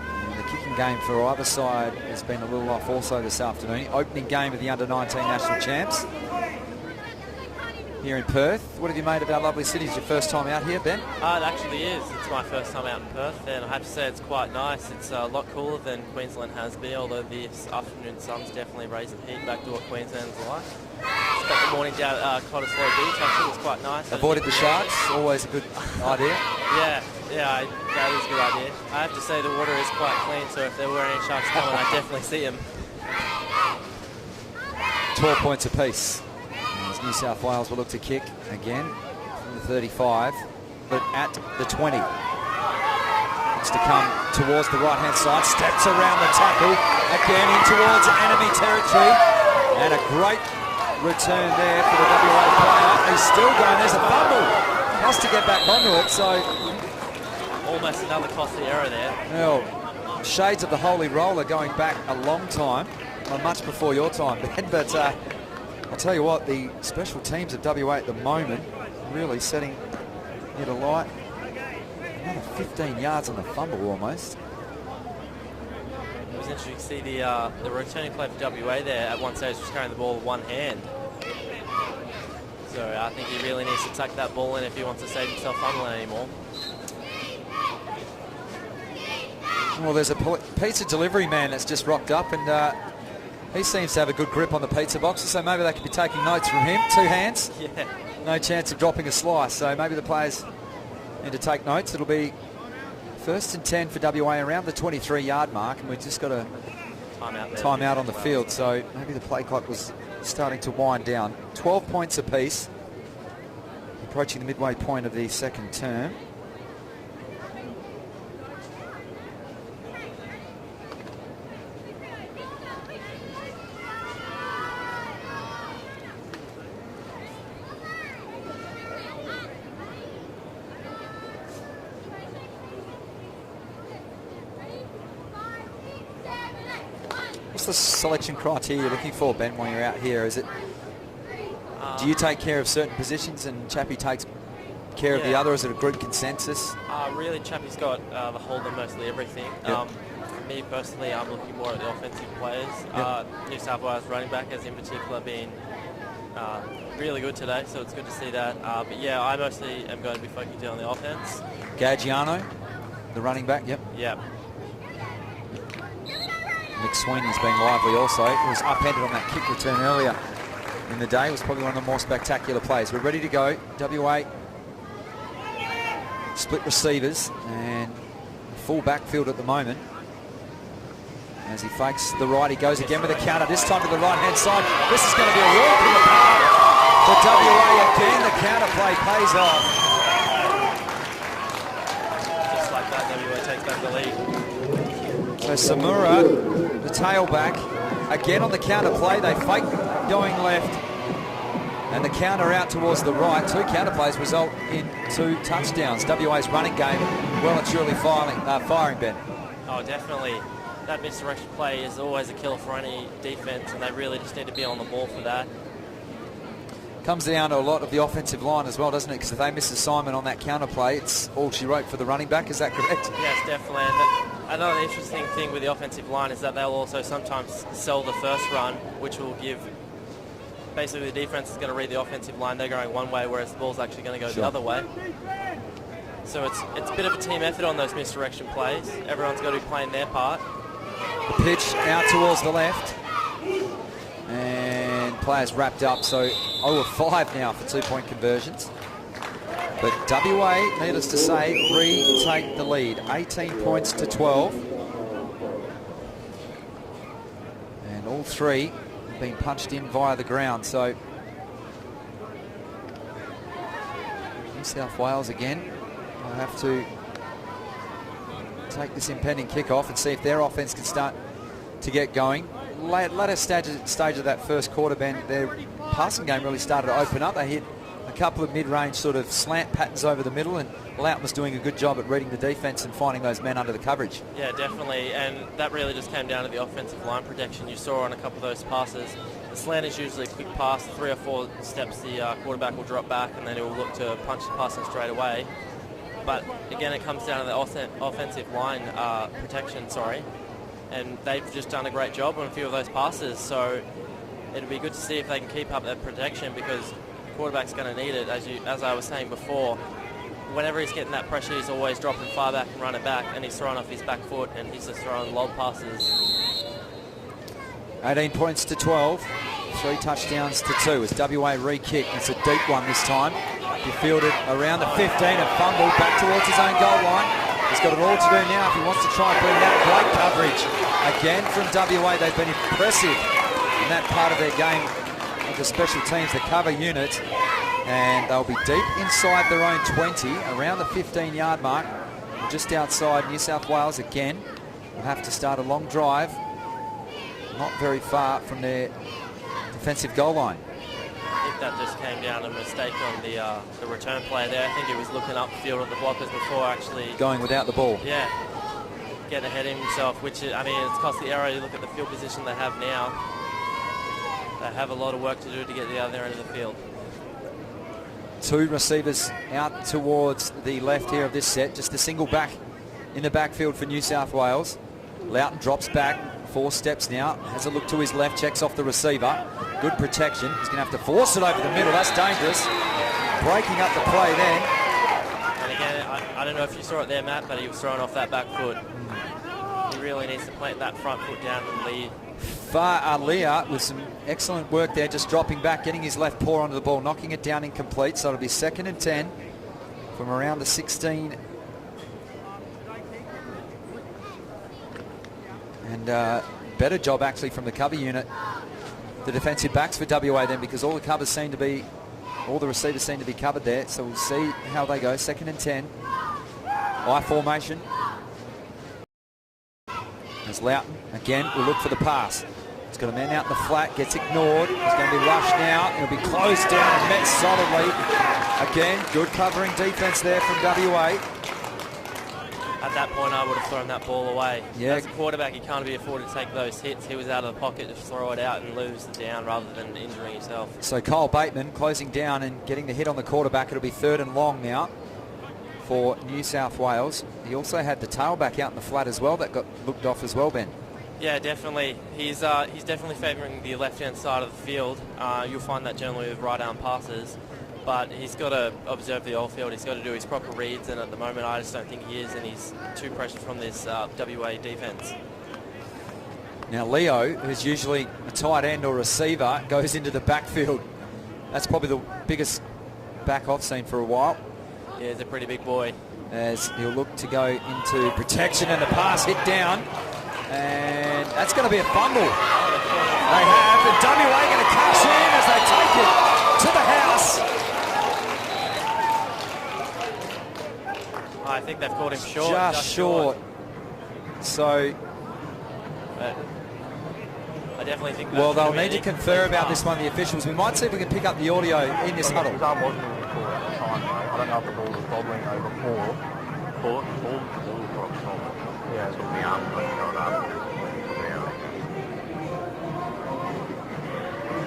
And the kicking kicking game for either side has been a little off also this afternoon. Opening game of the Under-19 National Champs here in Perth. What have you made of our lovely city? Is your first time out here, Ben? It actually is. It's my first time out in Perth, and I have to say it's quite nice. It's a lot cooler than Queensland has been, although this afternoon sun's definitely raised the heat back to what Queensland's like. Spent the morning down at Cottesloe Beach. Actually, it's quite nice. Avoided the sharks. Always a good idea. Yeah, that is a good idea. I have to say the water is quite clean, so if there were any sharks coming, I'd definitely see them. 12 points apiece. As New South Wales will look to kick again from the 35, but at the 20. Looks to come towards the right-hand side, steps around the tackle, again in towards enemy territory, and a great return there for the WA player. He's still going, there's a fumble. Has to get back onto it, so... Almost another costly error there. Well, shades of the holy roller going back a long time, much before your time, Ben, but I'll tell you what, the special teams of WA at the moment really setting it alight. Another 15 yards on the fumble almost. It was interesting to see the returning play for WA there at one stage was carrying the ball with one hand. So I think he really needs to tuck that ball in if he wants to save himself fumbling anymore. Well, there's a pizza delivery man that's just rocked up, and he seems to have a good grip on the pizza boxes, so maybe they could be taking notes from him. 2 hands. Yeah. No chance of dropping a slice, so maybe the players need to take notes. It'll be 1st and 10 for WA around the 23-yard mark, and we've just got a time out on the field, so maybe the play clock was starting to wind down. 12 points apiece, approaching the midway point of the second term. What's the selection criteria you're looking for, Ben, when you're out here? Is it, do you take care of certain positions and Chappie takes care of the other? Is it a group consensus? Really, Chappie's got the hold on mostly everything. Yep. For me personally, I'm looking more at the offensive players. Yep. New South Wales running back has in particular been really good today, so it's good to see that. But yeah, I mostly am going to be focusing on the offense. Gaggiano, the running back, yep. Yeah. Mick Sweeney's been lively also. He was upended on that kick return earlier in the day. It was probably one of the more spectacular plays. We're ready to go. WA split receivers and full backfield at the moment. As he fakes the right, he goes again with a counter, this time to the right-hand side. This is going to be a walk in the park for WA again. The counter play pays off. Just like that, WA takes back the lead. So Samura, the tailback, again on the counter play. They fake going left, and the counter out towards the right. 2 counter plays result in 2 touchdowns. WA's running game well and truly firing, Ben. Oh, definitely. That misdirection play is always a killer for any defense, and they really just need to be on the ball for that. Comes down to a lot of the offensive line as well, doesn't it? Because if they miss assignment on that counter play, it's all she wrote for the running back. Is that correct? Yes, definitely. And another interesting thing with the offensive line is that they'll also sometimes sell the first run, which will give... Basically, the defense is going to read the offensive line. They're going one way, whereas the ball's actually going to go the other way. So it's a bit of a team effort on those misdirection plays. Everyone's got to be playing their part. The pitch out towards the left. And players wrapped up, so 0 of 5 now for 2-point conversions. But WA, needless to say, retake the lead. 18 points to 12. And all 3 have been punched in via the ground. So New South Wales again will have to take this impending kickoff and see if their offense can start to get going. Later stage of that first quarter, Ben, their passing game really started to open up. They hit a couple of mid-range sort of slant patterns over the middle, and Loughton was doing a good job at reading the defence and finding those men under the coverage. Yeah, definitely, and that really just came down to the offensive line protection. You saw on a couple of those passes, the slant is usually a quick pass, 3 or 4 steps the quarterback will drop back, and then he will look to punch the pass in straight away. But again, it comes down to the offensive line protection, and they've just done a great job on a few of those passes. So it'll be good to see if they can keep up that protection, because the quarterback's going to need it. As I was saying before, whenever he's getting that pressure, he's always dropping far back and running back, and he's throwing off his back foot, and he's just throwing lob passes. 18 points to 12, 3 touchdowns to 2 as WA re-kick. It's a deep one this time. He fielded around the 15 and fumbled back towards his own goal line. He's got it all to do now if he wants to try and bring that. Great coverage again from WA. They've been impressive in that part of their game of the special teams, the cover unit. And they'll be deep inside their own 20, around the 15-yard mark, just outside New South Wales again. Will have to start a long drive, not very far from their defensive goal line. I think that just came down to a mistake on the return play there. I think he was looking upfield at the blockers before actually going without the ball. Yeah, getting ahead of himself, which is, I mean, it's cost the error. You look at the field position they have now. They have a lot of work to do to get the other end of the field. 2 receivers out towards the left here of this set. Just a single back in the backfield for New South Wales. Loughton drops back 4 steps now. Has a look to his left, checks off the receiver. Good protection. He's going to have to force it over the middle. That's dangerous. Breaking up the play then. And again, I don't know if you saw it there, Matt, but he was throwing off that back foot. He really needs to plant that front foot down and lead. Leah with some excellent work there, just dropping back, getting his left paw onto the ball, knocking it down incomplete. So it'll be 2nd and 10 from around the 16. And better job actually from the cover unit, the defensive backs for WA then, because all the receivers seem to be covered there. So we'll see how they go. 2nd and 10. I formation. As Loughton again will look for the pass. He's got a man out in the flat, gets ignored. He's going to be rushed now. It'll be closed down and met solidly. Again, good covering defense there from WA. At that point, I would have thrown that ball away. Yeah. As a quarterback, you can't be afforded to take those hits. He was out of the pocket to throw it out and lose the down rather than injuring himself. So Kyle Bateman closing down and getting the hit on the quarterback. It'll be 3rd and long now for New South Wales. He also had the tailback out in the flat as well. That got looked off as well, Ben. Yeah, definitely. He's definitely favouring the left-hand side of the field. You'll find that generally with right-arm passes. But he's got to observe the old field. He's got to do his proper reads, and at the moment I just don't think he is, and he's too pressured from this WA defence. Now Leo, who's usually a tight end or receiver, goes into the backfield. That's probably the biggest back I've seen for a while. Yeah, he's a pretty big boy. As he'll look to go into protection, and the pass hit down. And that's going to be a fumble. They have the WA going to cash in as they take it to the house. I think they've caught him short. Just short. So, I definitely think. Well, they'll need to confer about this one, the officials. We might see if we can pick up the audio in this huddle. His arm wasn't in the call at the time, though. I don't know if the ball was bobbling over four. The ball dropped off. Yeah, so the arm got shot up.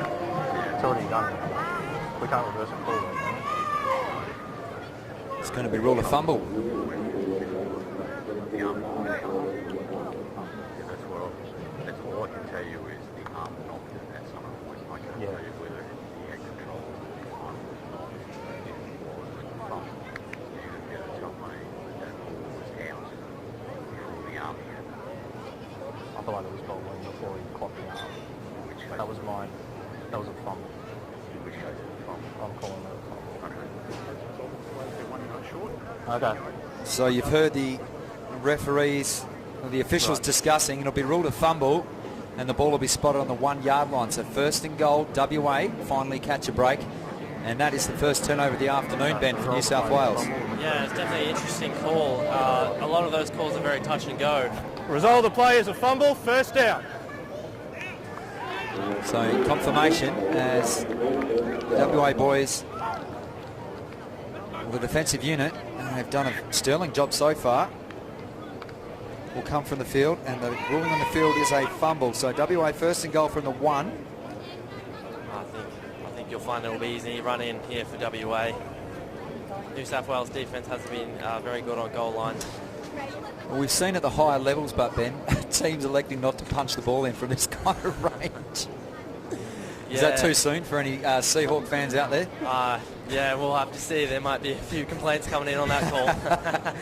Yeah, it's already done. We can't reverse it forward. It's going to be ruled a fumble. That's all I can tell you is the arm knocked it at some point. I can't tell you whether he had control of the arm or not. If he was with the thumb, you can get a tell me that ball was out before the arm hit. I feel like it was bobbling before he caught the arm. That was mine. That was a fumble. Which case it was a fumble? I'm calling that a fumble. Okay. So you've heard the referees, the officials discussing. It'll be ruled a fumble, and the ball will be spotted on the 1-yard line. So 1st and goal, WA finally catch a break, and that is the first turnover of the afternoon, Ben, for New South Wales. Yeah, it's definitely an interesting call. A lot of those calls are very touch and go. Result of the play is a fumble, 1st down. So confirmation as the WA boys, the defensive unit, have done a sterling job so far, will come from the field, and the ruling on the field is a fumble. So WA 1st and goal from the 1. I think you'll find it'll be easy run in here for WA. New South Wales defence has been very good on goal line. Well, we've seen at the higher levels, but Ben, teams electing not to punch the ball in from this kind of range. Is that too soon for any Seahawk fans out there? Yeah, we'll have to see. There might be a few complaints coming in on that call.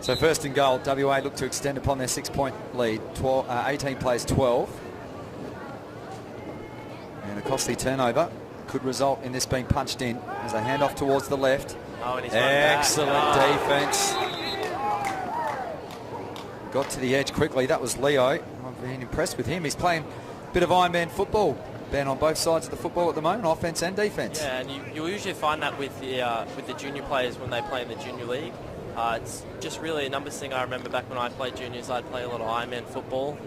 So first and goal, WA look to extend upon their 6-point lead. 18 plays 12. And a costly turnover could result in this being punched in as they hand off towards the left. Oh, and he's excellent defence. Got to the edge quickly. That was Leo. I've been impressed with him. He's playing a bit of Ironman football. Ben on both sides of the football at the moment, offence and defence. Yeah, and you usually find that with the junior players when they play in the junior league. It's just really a numbers thing. I remember back when I played juniors, I'd play a lot of Ironman football.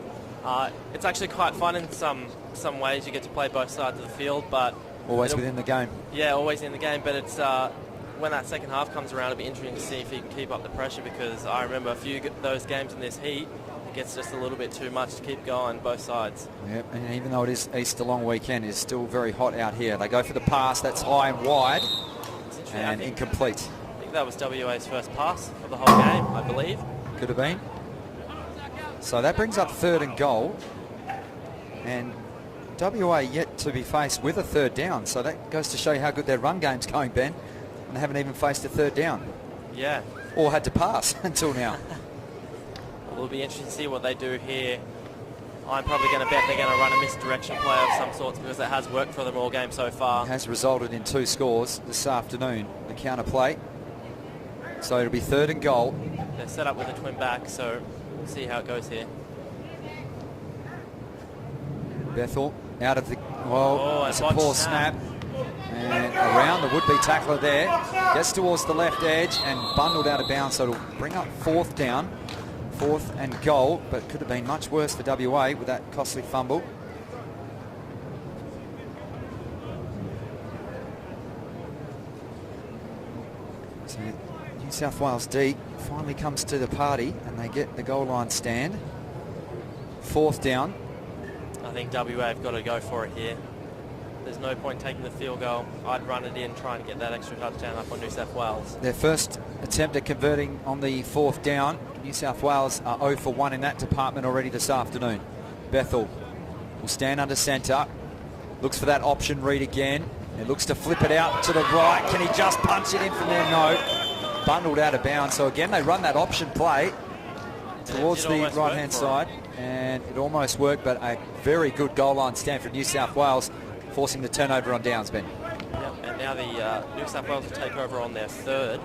It's actually quite fun in some ways. You get to play both sides of the field, but always within the game. Yeah, always in the game. But it's when that second half comes around, it'll be interesting to see if he can keep up the pressure, because I remember a few of those games in this heat, it gets just a little bit too much to keep going both sides. Yep, and even though it is Easter long weekend, it's still very hot out here. They go for the pass. That's high and wide and incomplete. I think that was WA's first pass of the whole game, I believe. Could have been. So that brings up third and goal. And WA yet to be faced with a third down. So that goes to show you how good their run game's going, Ben. And they haven't even faced a third down. Yeah. Or had to pass until now. Well, it'll be interesting to see what they do here. I'm probably going to bet they're going to run a misdirection play of some sorts, because it has worked for them all game so far. It has resulted in 2 scores this afternoon, the counter play. So it'll be third and goal. They're set up with a twin back, so we'll see how it goes here. Bethel out of the... Well, it's a poor snap. And around the would-be tackler there. Gets towards the left edge and bundled out of bounds, so it'll bring up fourth down. Fourth and goal, but could have been much worse for WA with that costly fumble. So New South Wales D finally comes to the party and they get the goal line stand. Fourth down. I think WA have got to go for it here. There's no point taking the field goal. I'd run it in, trying to get that extra touchdown up on New South Wales. Their first attempt at converting on the fourth down. New South Wales are 0 for 1 in that department already this afternoon. Bethel will stand under centre. Looks for that option read again. It looks to flip it out to the right. Can he just punch it in from there? No. Bundled out of bounds. So again, they run that option play towards the right-hand side. And it almost worked, but a very good goal line stand for New South Wales, forcing the turnover on downs, Ben. Yep, and now the New South Wales will take over on their third.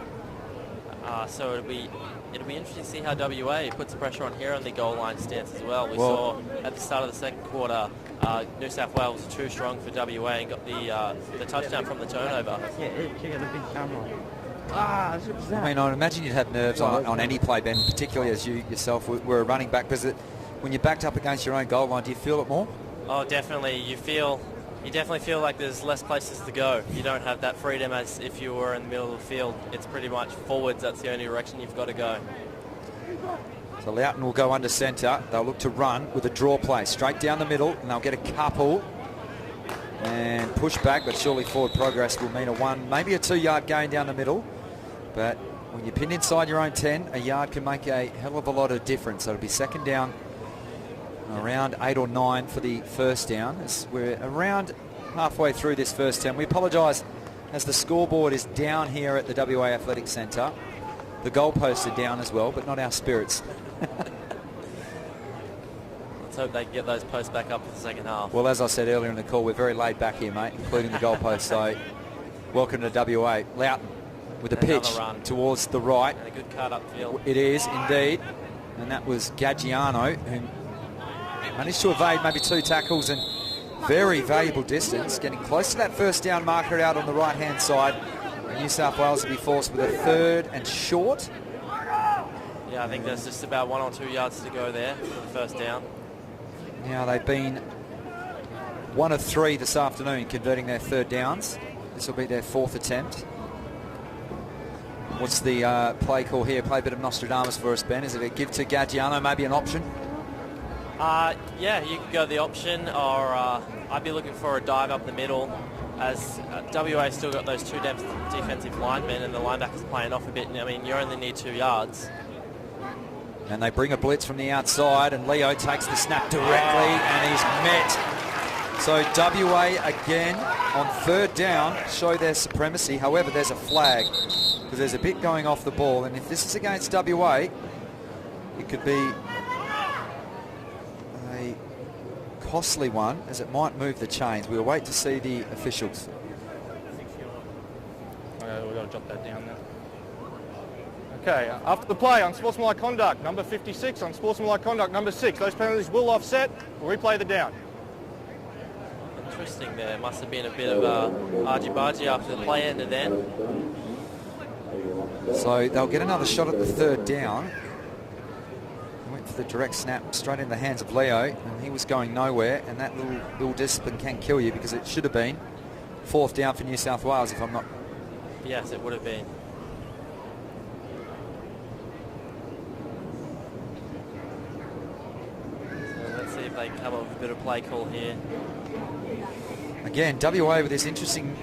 So it'll be interesting to see how WA puts the pressure on here on the goal line stance as well. We saw at the start of the second quarter, New South Wales was too strong for WA and got the touchdown from the turnover. Yeah, check out the big camera. I mean, I'd imagine you'd have nerves on any play, Ben, particularly as you yourself were a running back, because when you're backed up against your own goal line, do you feel it more? Oh, definitely. You definitely feel like there's less places to go. You don't have that freedom as if you were in the middle of the field. It's pretty much forwards. That's the only direction you've got to go. So Loughton will go under centre. They'll look to run with a draw play straight down the middle, and they'll get a couple and push back, but surely forward progress will mean a 1, maybe a 2-yard gain down the middle. But when you're pinned inside your own 10, a yard can make a hell of a lot of difference. So it'll be second down, around 8 or 9 for the first down, as we're around halfway through this first 10. We apologise as the scoreboard is down here at the WA Athletic Centre. The goalposts are down as well, but not our spirits. Let's hope they can get those posts back up for the second half. Well, as I said earlier in the call, we're very laid back here, mate, including the goalposts. So welcome to WA. Loughton with a pitch towards the right. And a good cut upfield. It is indeed. And that was Gaggiano, who managed to evade maybe 2 tackles and very valuable distance, getting close to that first down marker out on the right-hand side. And New South Wales will be forced with a third and short. Yeah, I think there's just about 1 or 2 yards to go there for the first down. Now they've been 1 of 3 this afternoon converting their third downs. This will be their 4th attempt. What's the play call here? Play a bit of Nostradamus for us, Ben. Is it a give to Gaggiano, maybe an option? Yeah, you could go the option, or I'd be looking for a dive up the middle, as WA still got those 2 defensive linemen and the linebackers playing off a bit. I mean, you only need 2 yards. And they bring a blitz from the outside, and Leo takes the snap directly, and he's met. So WA again on third down show their supremacy. However, there's a flag because there's a bit going off the ball, and if this is against WA, it could be a costly one, as it might move the chains. We'll wait to see the officials. Okay, we've got to jot that down now. Okay, after the play, unsportsmanlike conduct, number 56, unsportsmanlike conduct, number 6. Those penalties will offset. We'll replay the down. Interesting there. Must have been a bit of argy-bargy after the play ended then. So they'll get another shot at the third down. Went for the direct snap straight in the hands of Leo, and he was going nowhere, and that little discipline can kill you, because it should have been fourth down for New South Wales, if I'm not... Yes, it would have been. If they come up with a bit of play call here. Again, WA with this interesting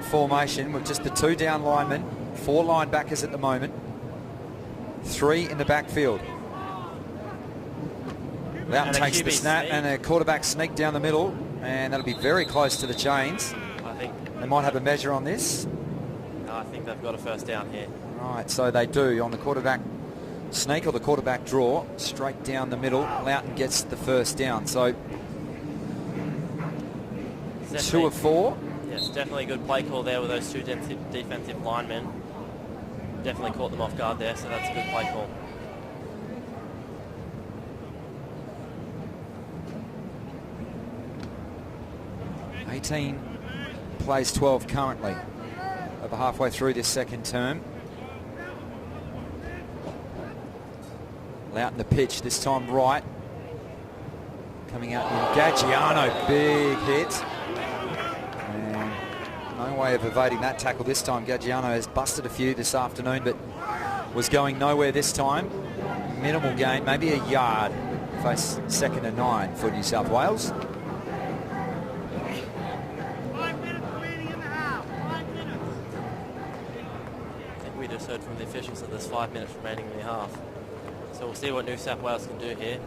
formation with just the 2 down linemen, 4 linebackers at the moment, 3 in the backfield. Loudon takes the snap and a quarterback sneak down the middle, and that'll be very close to the chains. I think they might have a measure on this. No, I think they've got a first down here. Right, so they do on the quarterback sneak or the quarterback draw, straight down the middle. Loudon gets the first down. So 2 of 4. Yes, definitely a good play call there with those 2 defensive linemen. Definitely caught them off guard there, so that's a good play call. $18 plays 12 currently, over halfway through this second term. Out in the pitch, this time right. Coming out in Gaggiano, big hit. And no way of evading that tackle this time. Gaggiano has busted a few this afternoon, but was going nowhere this time. Minimal gain, maybe a yard. Face 2nd and 9 for New South Wales. I think we just heard from the officials that there's 5 minutes remaining in the half. So we'll see what New South Wales can do here.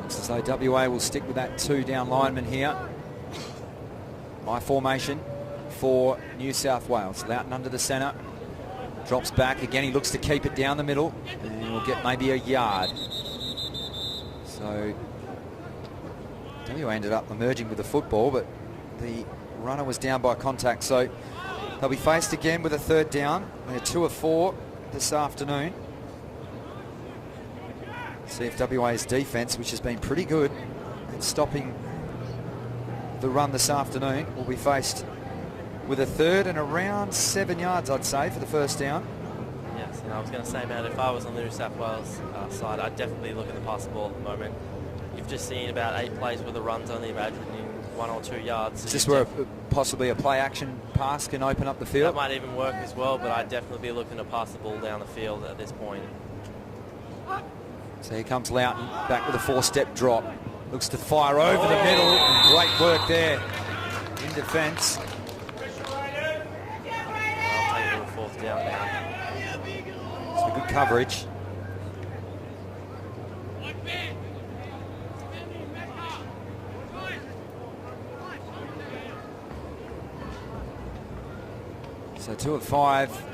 Looks as though WA will stick with that 2 down lineman here. My formation for New South Wales. Loudon under the centre. Drops back. Again, he looks to keep it down the middle. And we'll get maybe a yard. So WA ended up emerging with the football, but the runner was down by contact, so they'll be faced again with a 3rd down. They're 2 of 4 this afternoon. See if WA's defence, which has been pretty good at stopping the run this afternoon, will be faced with a 3rd and around 7 yards, I'd say, for the first down. Yes, and I was going to say, Matt, if I was on the New South Wales side, I'd definitely look at the pass ball at the moment. You've just seen about 8 plays where the run's only averaging 1 or 2 yards. Is this where possibly a play-action pass can open up the field? That might even work as well, but I'd definitely be looking to pass the ball down the field at this point. So here comes Loudon, back with a 4-step drop. Looks to fire over the middle, and great work there in defence. I'll take it to a 4th down now. So good coverage. So 2 of 5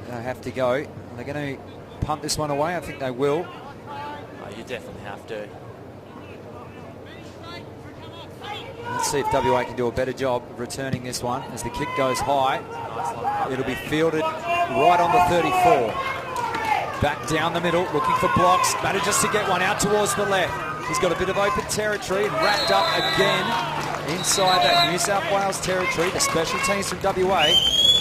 have to go. Are they going to punt this one away? I think they will. Oh, you definitely have to. Let's see if WA can do a better job of returning this one as the kick goes high. It'll be fielded right on the 34. Back down the middle, looking for blocks. Manages to get one out towards the left. He's got a bit of open territory and wrapped up again inside that New South Wales territory. The special teams from WA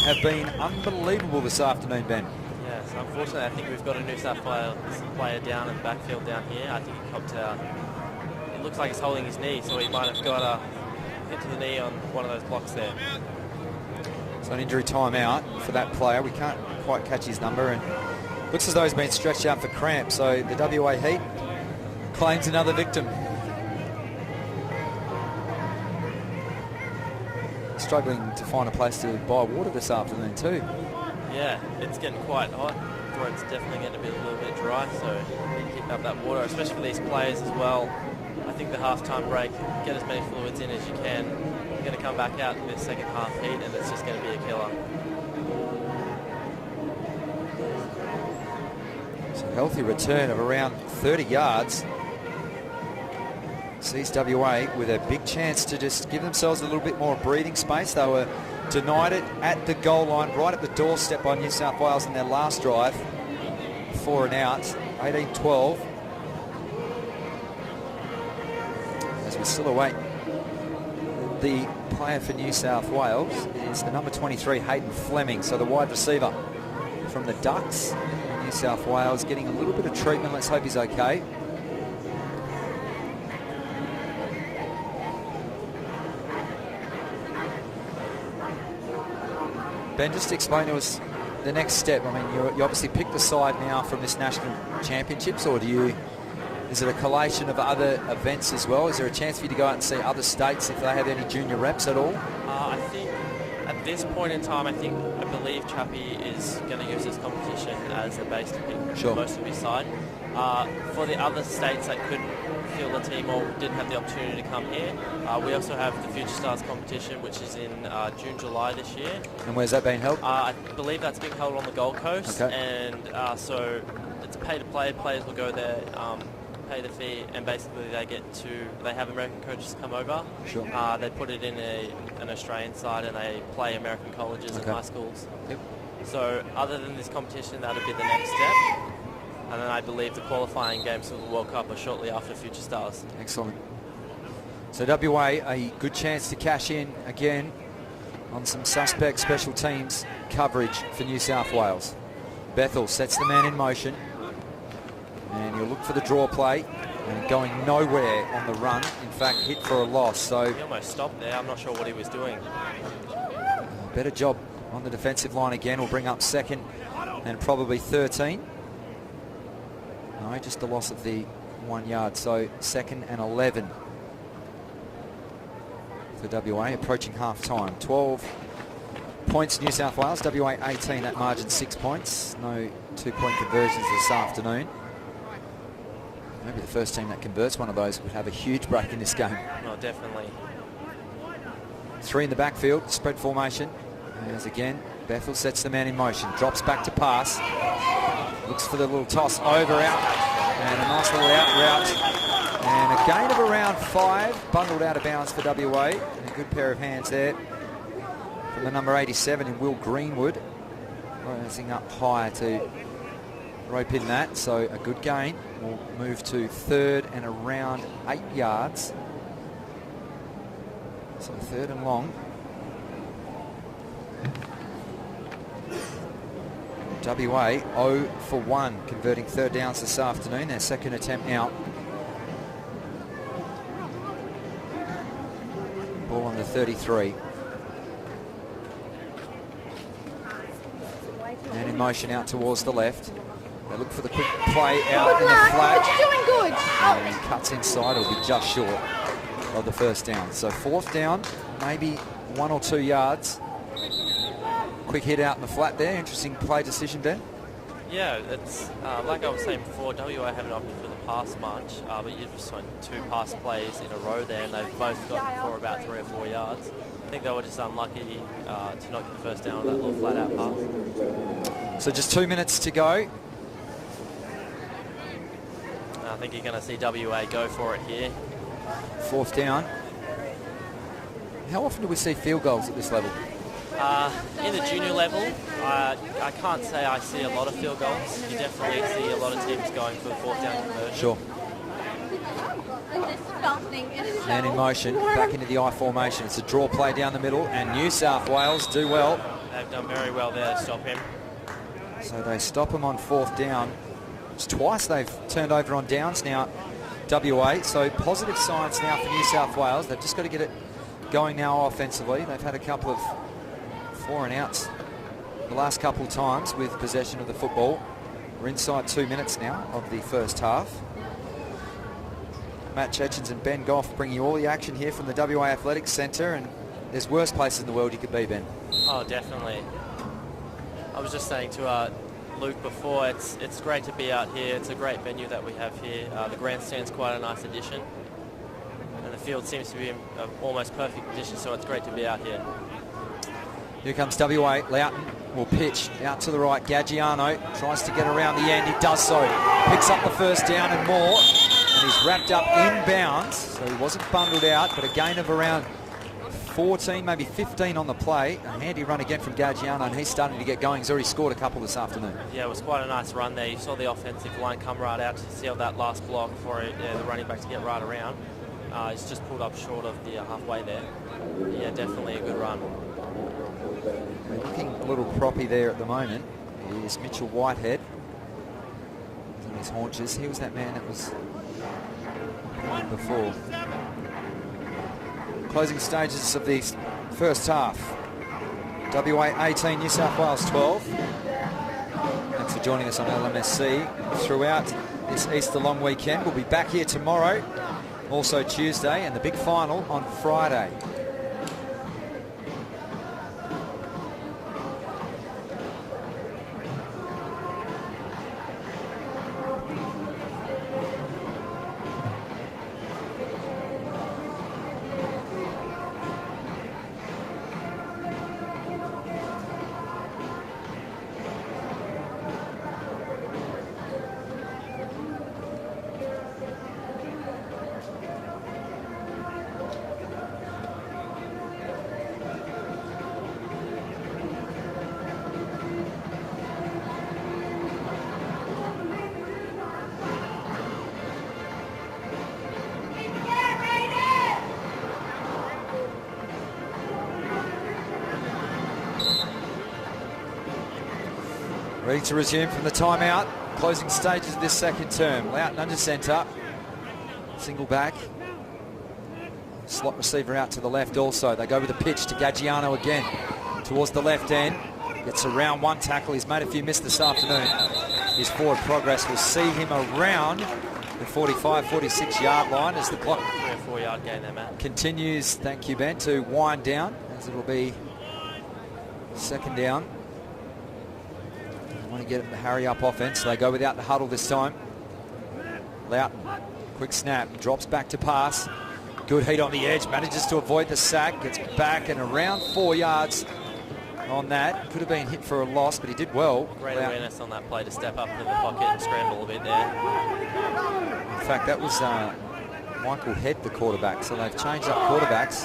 have been unbelievable this afternoon, Ben. Yes, unfortunately, I think we've got a New South Wales player down in the backfield down here. I think he copped out. It looks like he's holding his knee, so he might have got a hit to the knee on one of those blocks there. So an injury timeout for that player. We can't quite catch his number, and looks as though he's been stretched out for cramp. So the WA Heat claims another victim. struggling to find a place to buy water this afternoon too. Yeah, it's getting quite hot. The road's definitely going to be a little bit dry, so you need to keep up that water, especially for these players as well. I think the half-time break, get as many fluids in as you can. You're going to come back out in this second half heat, and it's just going to be a killer. So a healthy return of around 30 yards. Sees WA with a big chance to just give themselves a little bit more breathing space. They were denied it at the goal line, right at the doorstep by New South Wales in their last drive. 4 and out, 18-12. As we still await the player for New South Wales is the number 23, Hayden Fleming. So the wide receiver from the Ducks, New South Wales, getting a little bit of treatment. Let's hope he's okay. Ben, just explain to us the next step. I mean, you obviously picked a side now from this national championships, or is it a collation of other events as well? Is there a chance for you to go out and see other states if they have any junior reps at all? I think at this point in time, I believe Chappie is going to use this competition as a base to pick most of his side. For the other states that couldn't field a team or didn't have the opportunity to come here, we also have the Future Stars competition, which is in June, July this year. And where's that being held? I believe that's being held on the Gold Coast. Okay. And so it's pay to play. Players will go there, pay the fee, and basically they have American coaches come over. Sure. They put it in an Australian side, and they play American colleges and high schools. Yep. So other than this competition, that would be the next step. And then I believe the qualifying games for the World Cup are shortly after Future Stars. Excellent. So WA, a good chance to cash in again on some suspect special teams coverage for New South Wales. Bethel sets the man in motion. And he'll look for the draw play. And going nowhere on the run. In fact, hit for a loss. So he almost stopped there. I'm not sure what he was doing. Better job on the defensive line again. Will bring up second and probably 13. No, just the loss of the 1 yard. So second and 11 for WA, approaching half time. 12 points New South Wales, WA 18, that margin 6 points. No 2-point conversions this afternoon. Maybe the first team that converts one of those would have a huge break in this game. No, definitely. 3 in the backfield, spread formation. As again, Bethel sets the man in motion, drops back to pass. Looks for the little toss over out, and a nice little out route. And a gain of around 5, bundled out of bounds for WA. And a good pair of hands there from the number 87 in Will Greenwood. Rising up high to rope in that, so a good gain. We'll move to third and around 8 yards. So third and long. WA 0 for 1, converting third downs this afternoon. Their second attempt now. Ball on the 33. And in motion out towards the left. They look for the quick play out in the flat. Doing good. And cuts inside. It'll be just short of the first down. So fourth down, maybe 1 or 2 yards. Quick hit out in the flat there. Interesting play decision, Ben. Yeah, it's like I was saying before, WA haven't opted for the pass much, but you've just seen 2 pass plays in a row there, and they've both got for about 3 or 4 yards. I think they were just unlucky to not get the first down on that little flat out pass. So just 2 minutes to go. I think you're going to see WA go for it here. Fourth down. How often do we see field goals at this level? In the junior level, I can't say I see a lot of field goals. You definitely see a lot of teams going for the fourth down conversion. Sure. Man in motion, back into the I formation. It's a draw play down the middle, and New South Wales do well. They've done very well there to stop him. So they stop him on fourth down. It's twice they've turned over on downs now, WA. So positive signs now for New South Wales. They've just got to get it going now offensively. They've had a couple of 4 and outs the last couple of times with possession of the football. We're inside 2 minutes now of the first half. Matt Chechens and Ben Goff bringing you all the action here from the WA Athletics Centre, and there's worse places in the world you could be, Ben. Oh, definitely. I was just saying to Luke before, it's great to be out here. It's a great venue that we have here. The grandstand's quite a nice addition. And the field seems to be in almost perfect condition, so it's great to be out here. Here comes WA. Loughton will pitch out to the right. Gaggiano tries to get around the end. He does so. Picks up the first down and more. And he's wrapped up inbounds. So he wasn't bundled out, but a gain of around 14, maybe 15 on the play. A handy run again from Gaggiano, and he's starting to get going. He's already scored a couple this afternoon. Yeah, it was quite a nice run there. You saw the offensive line come right out to seal that last block for the running back to get right around. He's just pulled up short of the halfway there. Yeah, definitely a good run. Looking a little proppy there at the moment is Mitchell Whitehead. He's on his haunches. He was that man that was before. Closing stages of the first half. WA 18, New South Wales 12. Thanks for joining us on LMSC throughout this Easter long weekend. We'll be back here tomorrow, also Tuesday, and the big final on Friday. Ready to resume from the timeout. Closing stages of this second term. Loughton under centre. Single back. Slot receiver out to the left also. They go with a pitch to Gaggiano again. Towards the left end. Gets around one tackle. He's made a few misses this afternoon. His forward progress will see him around the 45, 46 yard line as the clock 3 or 4 yard gain there, Matt. Continues, thank you, Ben, to wind down as it'll be second down. Want to get him to hurry up offense. They go without the huddle this time. Loughton, quick snap, drops back to pass. Good heat on the edge, manages to avoid the sack, gets back and around 4 yards on that. Could have been hit for a loss, but he did well. Great awareness on that play to step up into the pocket and scramble a bit there. In fact, that was Michael Head, the quarterback, so they've changed up quarterbacks.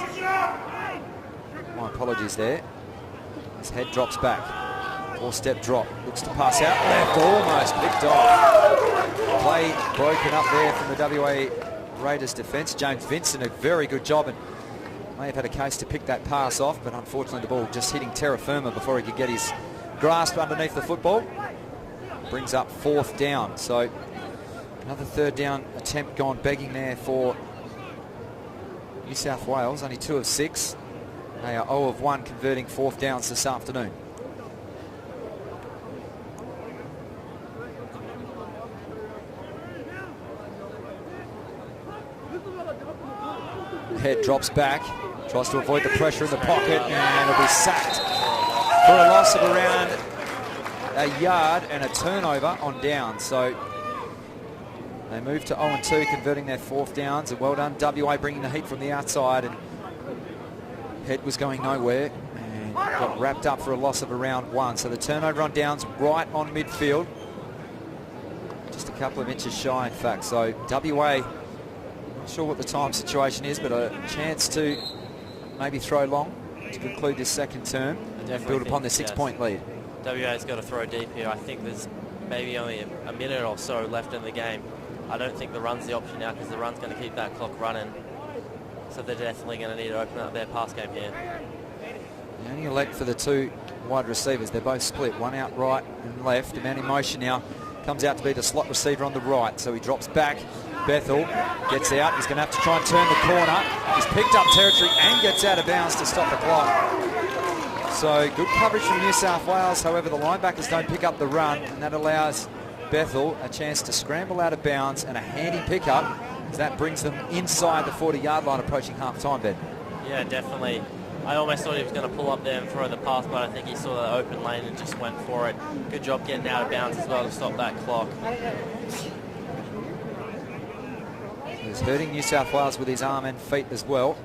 My apologies there. His Head drops back. 4-step drop, looks to pass out left, almost picked off. Play broken up there from the WA Raiders defence. James Vincent, a very good job, and may have had a case to pick that pass off, but unfortunately the ball just hitting terra firma before he could get his grasp underneath the football. Brings up 4th down, so another 3rd down attempt gone begging there for New South Wales. Only 2 of 6. They are 0 of 1 converting 4th downs this afternoon. Head drops back, tries to avoid the pressure in the pocket, and it'll be sacked for a loss of around a yard and a turnover on down. So they move to 0-2, converting their 4th downs, and well done WA bringing the heat from the outside. And Head was going nowhere and got wrapped up for a loss of around 1. So the turnover on downs right on midfield, just a couple of inches shy in fact. So WA, not sure what the time situation is, but a chance to maybe throw long to conclude this second term and build upon their 6-point lead. WA's got to throw deep here. I think there's maybe only a minute or so left in the game. I don't think the run's the option now because the run's going to keep that clock running. So they're definitely going to need to open up their pass game here. The only elect for the 2 wide receivers. They're both split, one out right and left. The man in motion now comes out to be the slot receiver on the right. So he drops back. Bethel gets out. He's going to have to try and turn the corner. He's picked up territory and gets out of bounds to stop the clock. So good coverage from New South Wales. However, the linebackers don't pick up the run, and that allows Bethel a chance to scramble out of bounds and a handy pickup, as that brings them inside the 40-yard line approaching half-time, Ben. Yeah, definitely. I almost thought he was going to pull up there and throw the pass, but I think he saw the open lane and just went for it. Good job getting out of bounds as well to stop that clock. He's hurting New South Wales with his arm and feet as well.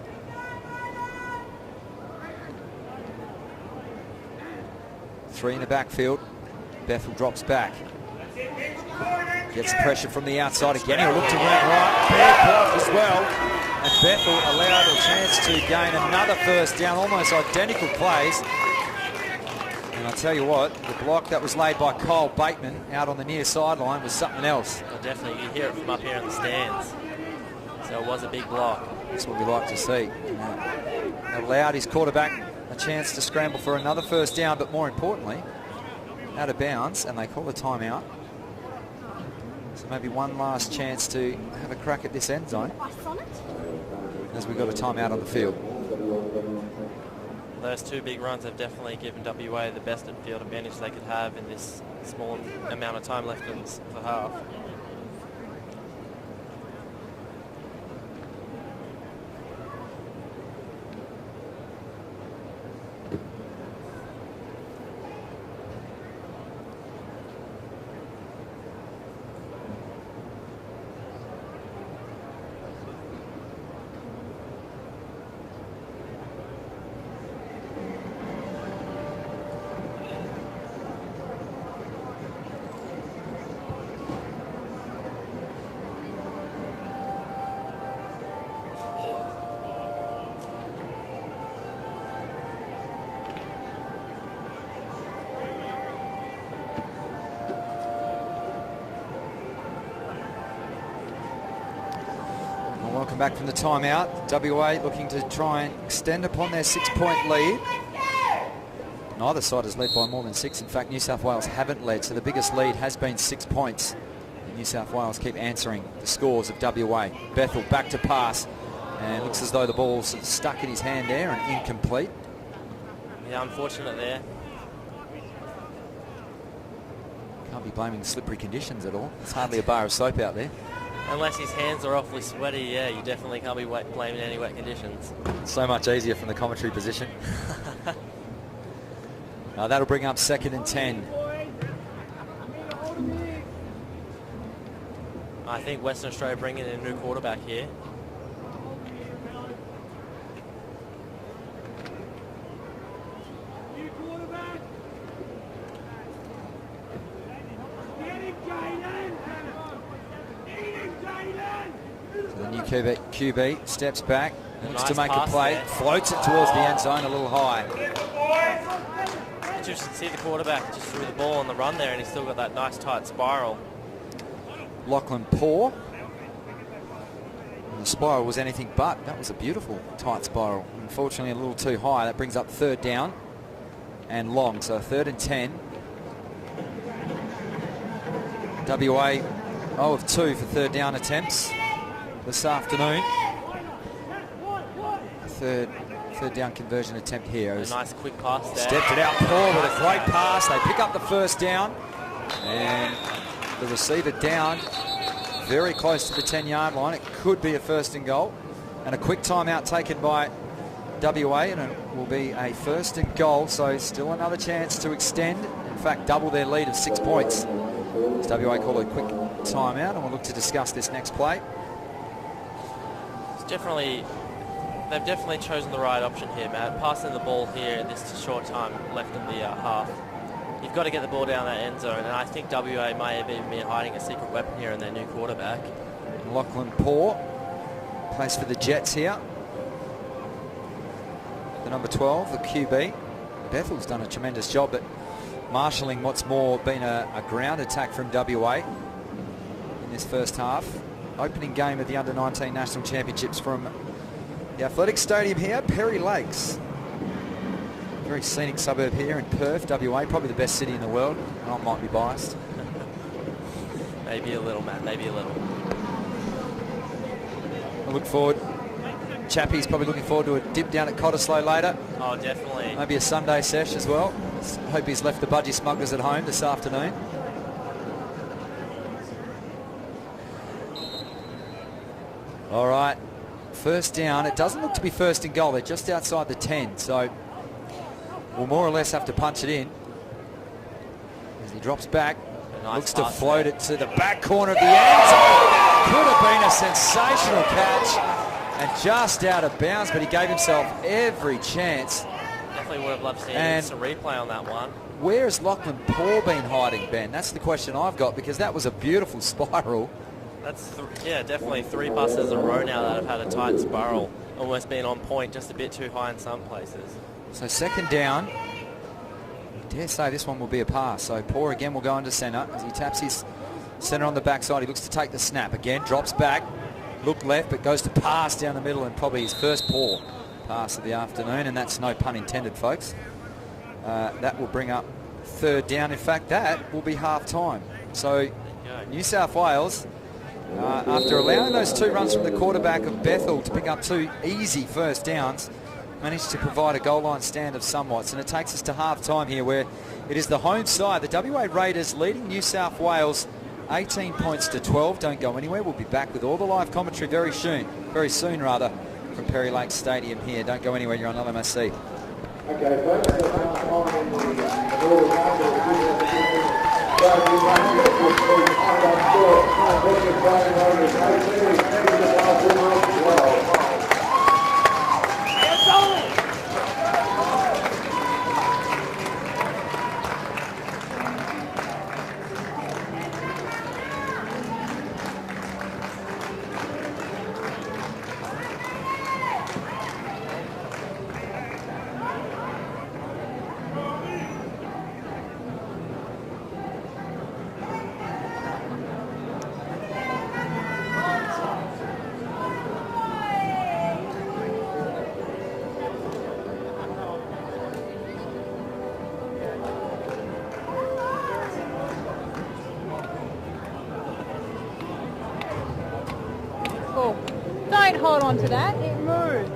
Three in the backfield. Bethel drops back. Gets pressure from the outside again. He'll look to run right. Bad block as well. And Bethel allowed a chance to gain another first down. Almost identical plays. And I tell you what, the block that was laid by Kyle Bateman out on the near sideline was something else. Well, definitely, you hear it from up here in the stands. So it was a big block. That's what we like to see. Allowed his quarterback a chance to scramble for another first down, but more importantly, out of bounds, and they call a timeout. So maybe one last chance to have a crack at this end zone as we've got a timeout on the field. Those two big runs have definitely given WA the best field advantage they could have in this small amount of time left in the half. Back from the timeout. WA looking to try and extend upon their 6-point lead. Neither side has led by more than 6. In fact, New South Wales haven't led, so the biggest lead has been 6 points. And New South Wales keep answering the scores of WA. Bethel back to pass, and looks as though the ball's stuck in his hand there and incomplete. Yeah, unfortunate there. Can't be blaming the slippery conditions at all. It's hardly a bar of soap out there. Unless his hands are awfully sweaty, yeah, you definitely can't be blaming any wet conditions. So much easier from the commentary position. That'll bring up 2nd and 10. I think Western Australia bringing in a new quarterback here. QB steps back, looks to make a play, floats it towards the end zone a little high. Interesting to see the quarterback just threw the ball on the run there, and he's still got that nice tight spiral. Lachlan Poor. And the spiral was anything but. That was a beautiful tight spiral. Unfortunately, a little too high. That brings up 3rd down and long. So 3rd and 10. WA 0 of 2 for 3rd down attempts this afternoon. Third down conversion attempt here. A nice quick pass there. Stepped it out Paul with a great pass. They pick up the first down, and the receiver down very close to the 10-yard line. It could be a 1st and goal, and a quick timeout taken by WA, and it will be a 1st and goal. So still another chance to extend, in fact double their lead of 6 points. As WA call a quick timeout, and we'll look to discuss this next play. They've definitely chosen the right option here, Matt. Passing the ball here in this short time left in the half. You've got to get the ball down that end zone, and I think WA may have even been hiding a secret weapon here in their new quarterback. Lachlan Poor plays for the Jets here. The number 12, the QB. Bethel's done a tremendous job at marshalling what's more been a ground attack from WA in this first half. Opening game of the Under-19 National Championships from the Athletic Stadium here, Perry Lakes. Very scenic suburb here in Perth, WA, probably the best city in the world. I might be biased. Maybe a little, Matt, maybe a little. I look forward. Chappie's probably looking forward to a dip down at Cottesloe later. Oh, definitely. Maybe a Sunday sesh as well. Hope he's left the budgie smugglers at home this afternoon. All right, first down. It doesn't look to be first and goal. They're just outside the 10, so we'll more or less have to punch it in. As he drops back, looks to float it to the back corner of the end zone. Could have been a sensational catch and just out of bounds, but he gave himself every chance. Definitely would have loved seeing some replay on that one. Where's Lachlan Paul been hiding, Ben? That's the question I've got, because that was a beautiful spiral. That's, yeah, definitely 3 passes in a row now that have had a tight spiral. Almost been on point, just a bit too high in some places. So second down. I dare say this one will be a pass. So Paul again will go into centre as he taps his centre on the backside. He looks to take the snap again, drops back, look left, but goes to pass down the middle, and probably his first Paul pass of the afternoon, and that's no pun intended, folks. That will bring up third down. In fact, that will be half time. So New South Wales, after allowing those 2 runs from the quarterback of Bethel to pick up 2 easy first downs, managed to provide a goal line stand of somewhat. And it takes us to half time here, where it is the home side, the WA Raiders, leading New South Wales 18 points to 12. Don't go anywhere. We'll be back with all the live commentary very soon, from Perry Lake Stadium here. Don't go anywhere. You're on LMSC. Okay, folks, Don't hold on to that, it moves.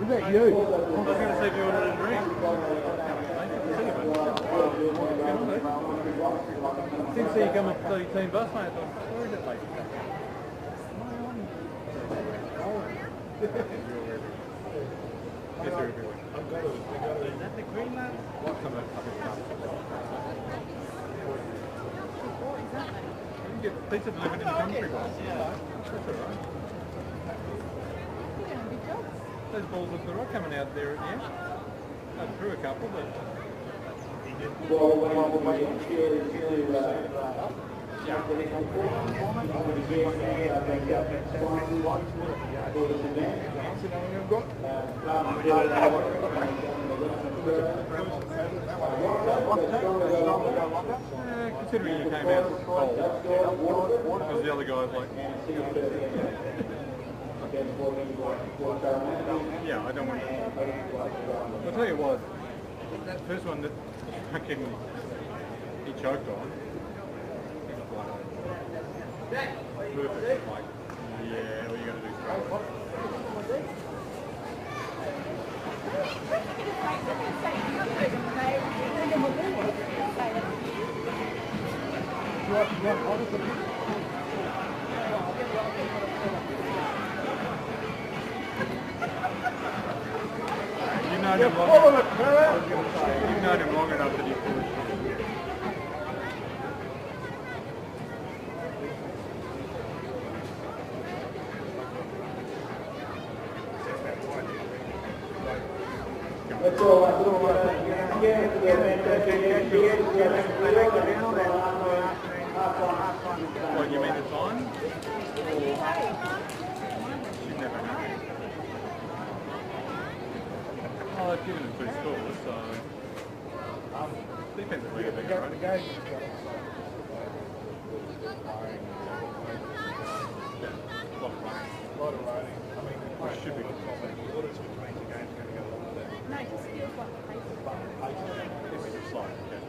Is that you? I was going to see if you wanted a drink. I didn't see you come up to the team bus, mate. I thought, where is it, mate? Is that the green man? You get pizza delivered in the country. Yeah. That's all right. Those balls look all right coming out there at the end. I threw a couple, but... Considering you came out cold, because the other guys like... Yeah, I don't want to... I'll tell you what, that first one that fucking he choked on, perfect. Like, yeah, all you got to do is throw it. You've known him long enough that he could. That's all. What, you mean the time? She'd never know. Oh, they've given him 2 scores, so... defensively, they're going to right? A lot of running. I mean, it should be good. What it's which means the game's going to go along with that. No, it just feels like the pace. This is slightly, okay.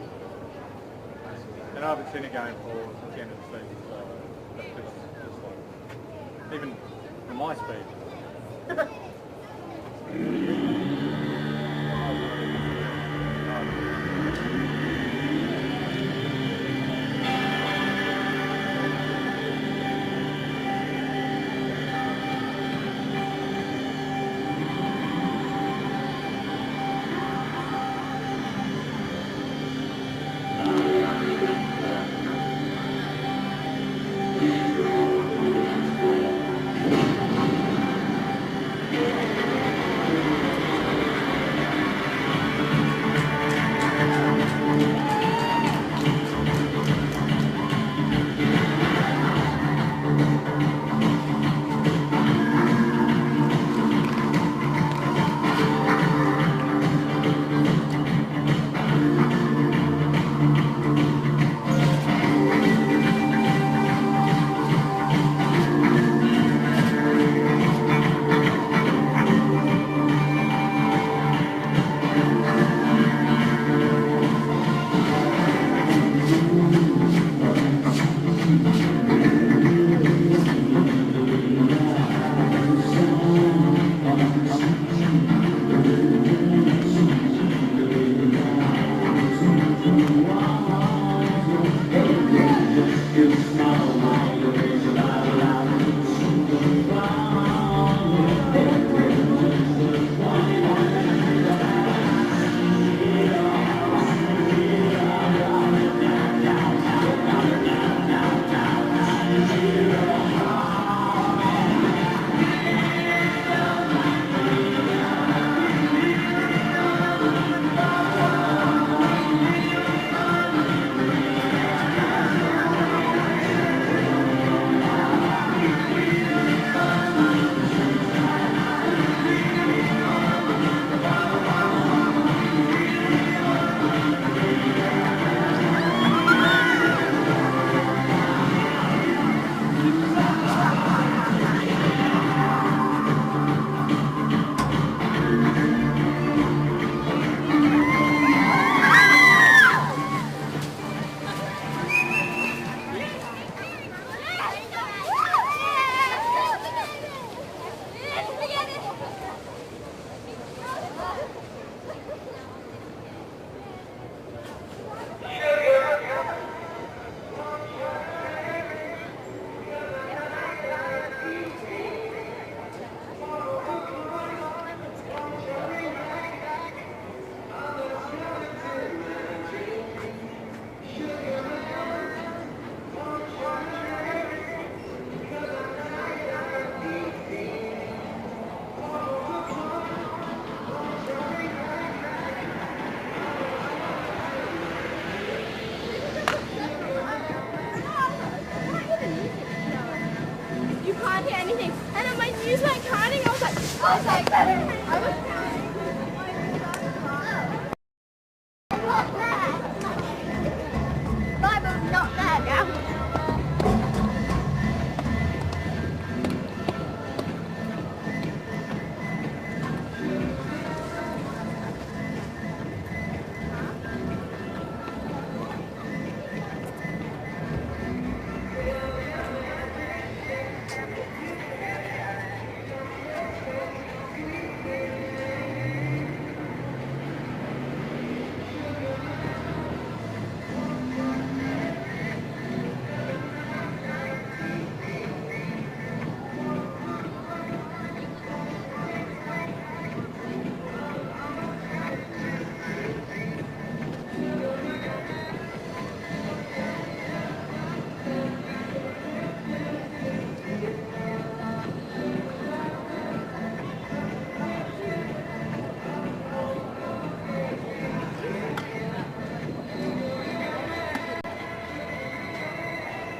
And I haven't seen a game for the end of the season, so that's just like... even for my speed.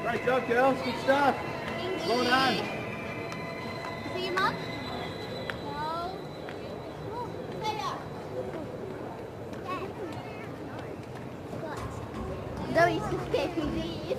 Great job, girls. Good stuff. Well done. See you, Mum? No. Oh, there. What? No, he's just taking these.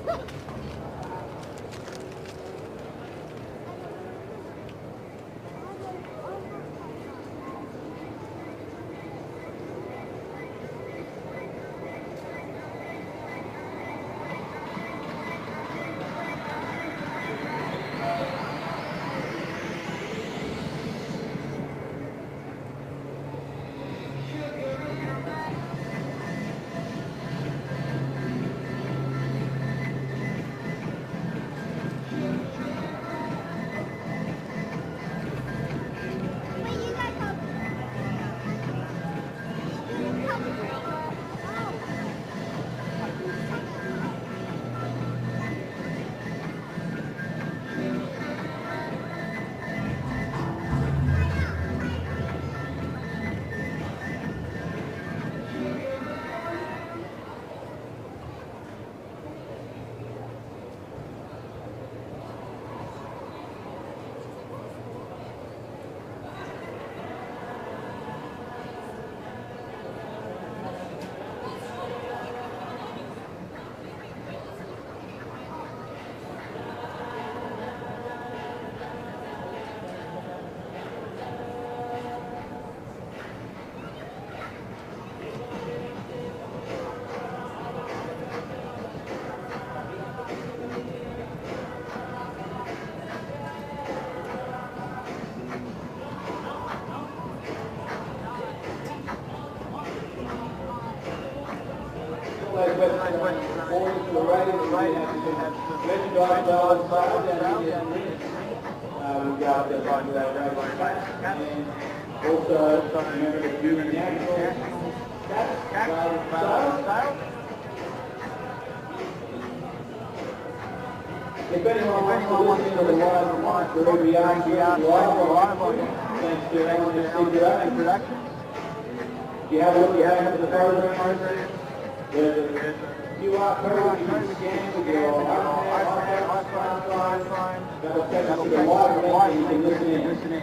If anyone wants to listen to the live remarks for every thanks to NSW production. If you have a look, you have at the program. There's a QR code you can scan with your iPhone. That'll take you to the live event and you can listen in.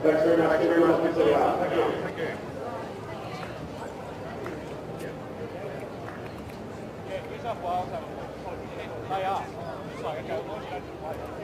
Thanks very much. Thank you very much. Thank you. South Wales have a They are. It's like, okay, well, you don't play.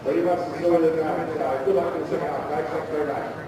Pretty much the sort of the game, so good luck in the second half, guys. Thanks very much.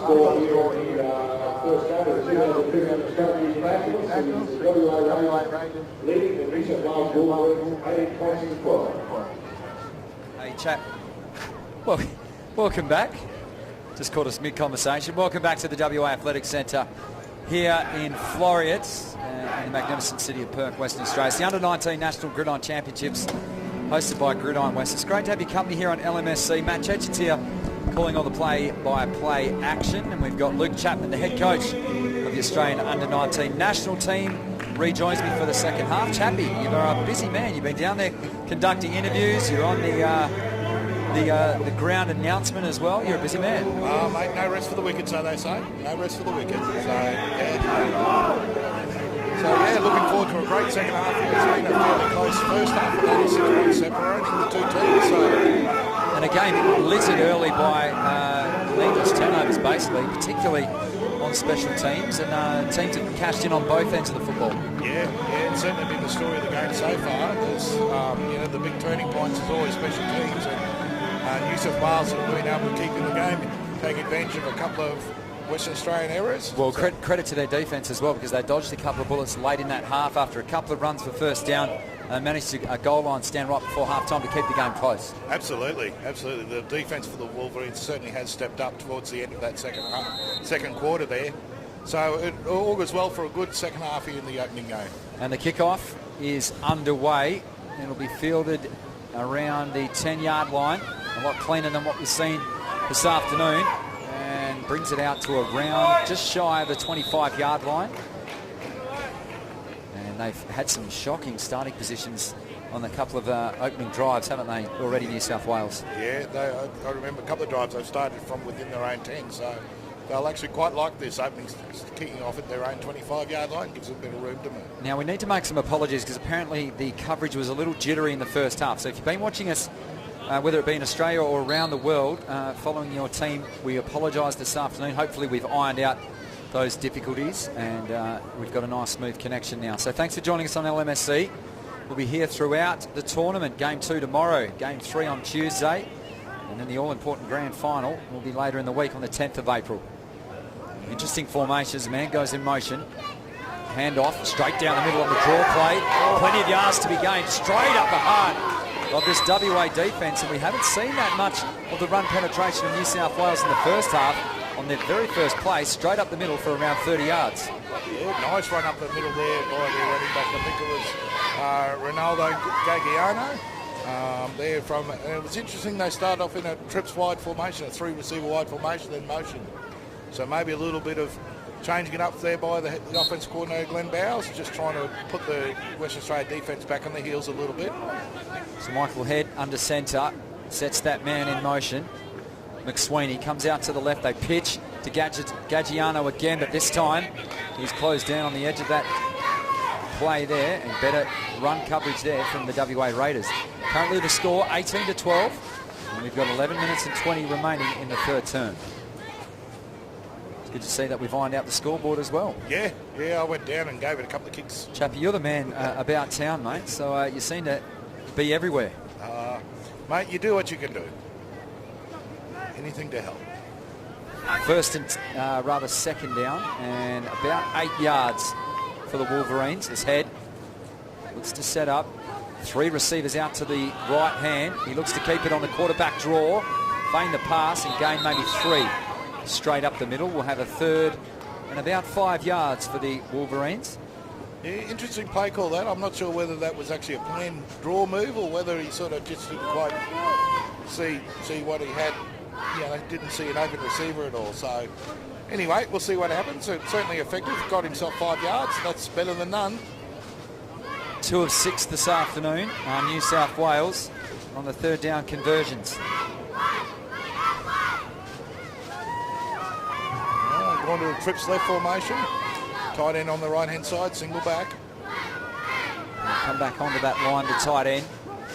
score here in the first game of the 2002 Strategies Nationals. The WA Rangers leading the New South Wales Wolverines 18 points to 12. Hey, chap. Well, welcome back. Just caught us mid-conversation. Welcome back to the WA Athletics Centre here in Floreat, in the magnificent city of Perth, Western Australia. It's the Under-19 National Gridiron Championships, hosted by Gridiron West. It's great to have your company here on LMSC. Matt Chechet's here, calling all the play-by-play action. And we've got Luke Chapman, the head coach of the Australian Under-19 national team, rejoins me for the second half. Chappy, you're a busy man. You've been down there conducting interviews. You're on the ground announcement as well. You're a busy man. Mate, no rest for the wicked, so they say. No rest for the wicked. So yeah, looking forward to a great second half. It's been a fairly close first half, with only 6 points separating the two teams. And a game littered early by needless turnovers, basically, particularly on special teams, and teams have cashed in on both ends of the football. Yeah, it's certainly been the story of the game so far. There's, the big turning points is always special teams, and New South Wales have been able to keep in the game, take advantage of a couple of Western Australian errors. Well, credit to their defence as well, because they dodged a couple of bullets late in that half after a couple of runs for first down and managed to a goal line stand right before half-time to keep the game close. Absolutely. The defence for the Wolverines certainly has stepped up towards the end of that second quarter there. So it augurs well for a good second half here in the opening game. And the kickoff is underway. It'll be fielded around the 10-yard line, a lot cleaner than what we've seen this afternoon, and brings it out to around just shy of the 25-yard line. And they've had some shocking starting positions on a couple of opening drives, haven't they, already, New South Wales? Yeah, I remember a couple of drives they've started from within their own 10, so they'll actually quite like this opening, kicking off at their own 25-yard line, gives them a bit of room to move. Now, we need to make some apologies because apparently the coverage was a little jittery in the first half. So if you've been watching us, whether it be in Australia or around the world, following your team, we apologise this afternoon. Hopefully we've ironed out those difficulties and we've got a nice smooth connection now. So thanks for joining us on LMSC. We'll be here throughout the tournament. Game 2 tomorrow, Game 3 on Tuesday, and then the all-important grand final will be later in the week on the 10th of April. Interesting formation as the man goes in motion. Hand off, straight down the middle of the draw play. Plenty of yards to be gained, straight up the heart of this WA defence, and we haven't seen that much of the run penetration of New South Wales in the first half. On their very first play, straight up the middle for around 30 yards. Yeah, nice run up the middle there by their running back. I think it was Ronaldo Gagliano. It was interesting, they started off in a trips wide formation, a 3-receiver wide formation, then motion. So maybe a little bit of changing it up there by the offense coordinator Glenn Bowles, just trying to put the Western Australia defence back on the heels a little bit. So Michael Head under centre, sets that man in motion. McSweeney comes out to the left, they pitch to Gagliano again, but this time he's closed down on the edge of that play there, and better run coverage there from the WA Raiders. Currently the score 18-12, and we've got 11 minutes and 20 remaining in the third term. It's good to see that we've ironed out the scoreboard as well. Yeah, I went down and gave it a couple of kicks. Chappie, you're the man about town, mate, so you seem to be everywhere. Mate, you do what you can do. Anything to help. First and second down, and about 8 yards for the Wolverines. This Head looks to set up. 3 receivers out to the right hand. He looks to keep it on the quarterback draw, feign the pass and gain maybe 3. Straight up the middle. We'll have a third and about 5 yards for the Wolverines. Yeah, interesting play call that. I'm not sure whether that was actually a planned draw move or whether he sort of just didn't quite see what he had. Didn't see an open receiver at all. So anyway, we'll see what happens. It's certainly effective. Got himself 5 yards. That's better than none. 2 of 6 this afternoon on New South Wales on the third down conversions. Going to a trips left formation. Tight end on the right hand side, single back. Come back onto that line to tight end.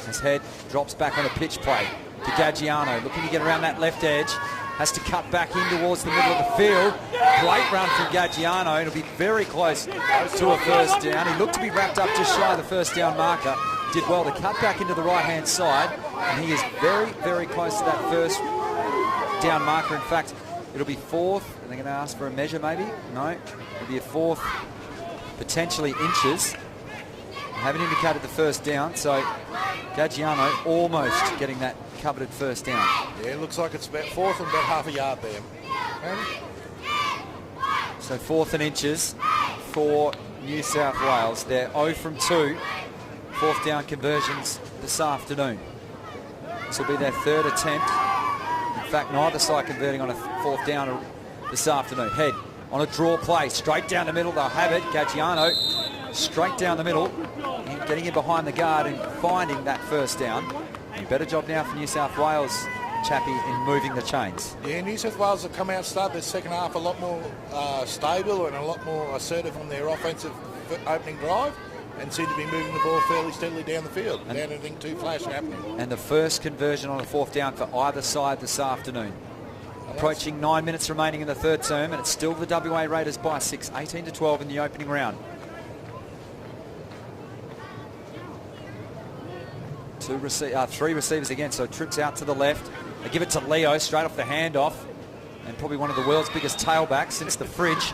His Head drops back on a pitch play to Gagliano, looking to get around that left edge. Has to cut back in towards the middle of the field. Great run from Gagliano. It'll be very close to a first down. He looked to be wrapped up just shy of the first down marker. Did well to cut back into the right-hand side. And he is very, very close to that first down marker. In fact, It'll be fourth. Are they going to ask for a measure maybe? No. It'll be a fourth, potentially inches. I haven't indicated the first down, so Gaggiano almost getting that coveted first down. Yeah, it looks like it's about fourth and about half a yard there. So fourth and inches for New South Wales. They're 0 from 2 fourth down conversions this afternoon. This will be their third attempt. In fact, neither side converting on a fourth down this afternoon. Head on a draw play, straight down the middle. They'll have it. Gaggiano straight down the middle, and getting in behind the guard and finding that first down. A better job now for New South Wales, Chappie, in moving the chains. Yeah, New South Wales have come out, started the second half a lot more stable and a lot more assertive on their offensive opening drive, and seem to be moving the ball fairly steadily down the field. And anything too flash happening. And the first conversion on a fourth down for either side this afternoon. Approaching 9 minutes remaining in the third term, and it's still the WA Raiders by 6, 18-12 in the opening round. Three receivers again, so trips out to the left. They give it to Leo straight off the handoff, and probably one of the world's biggest tailbacks since the fridge.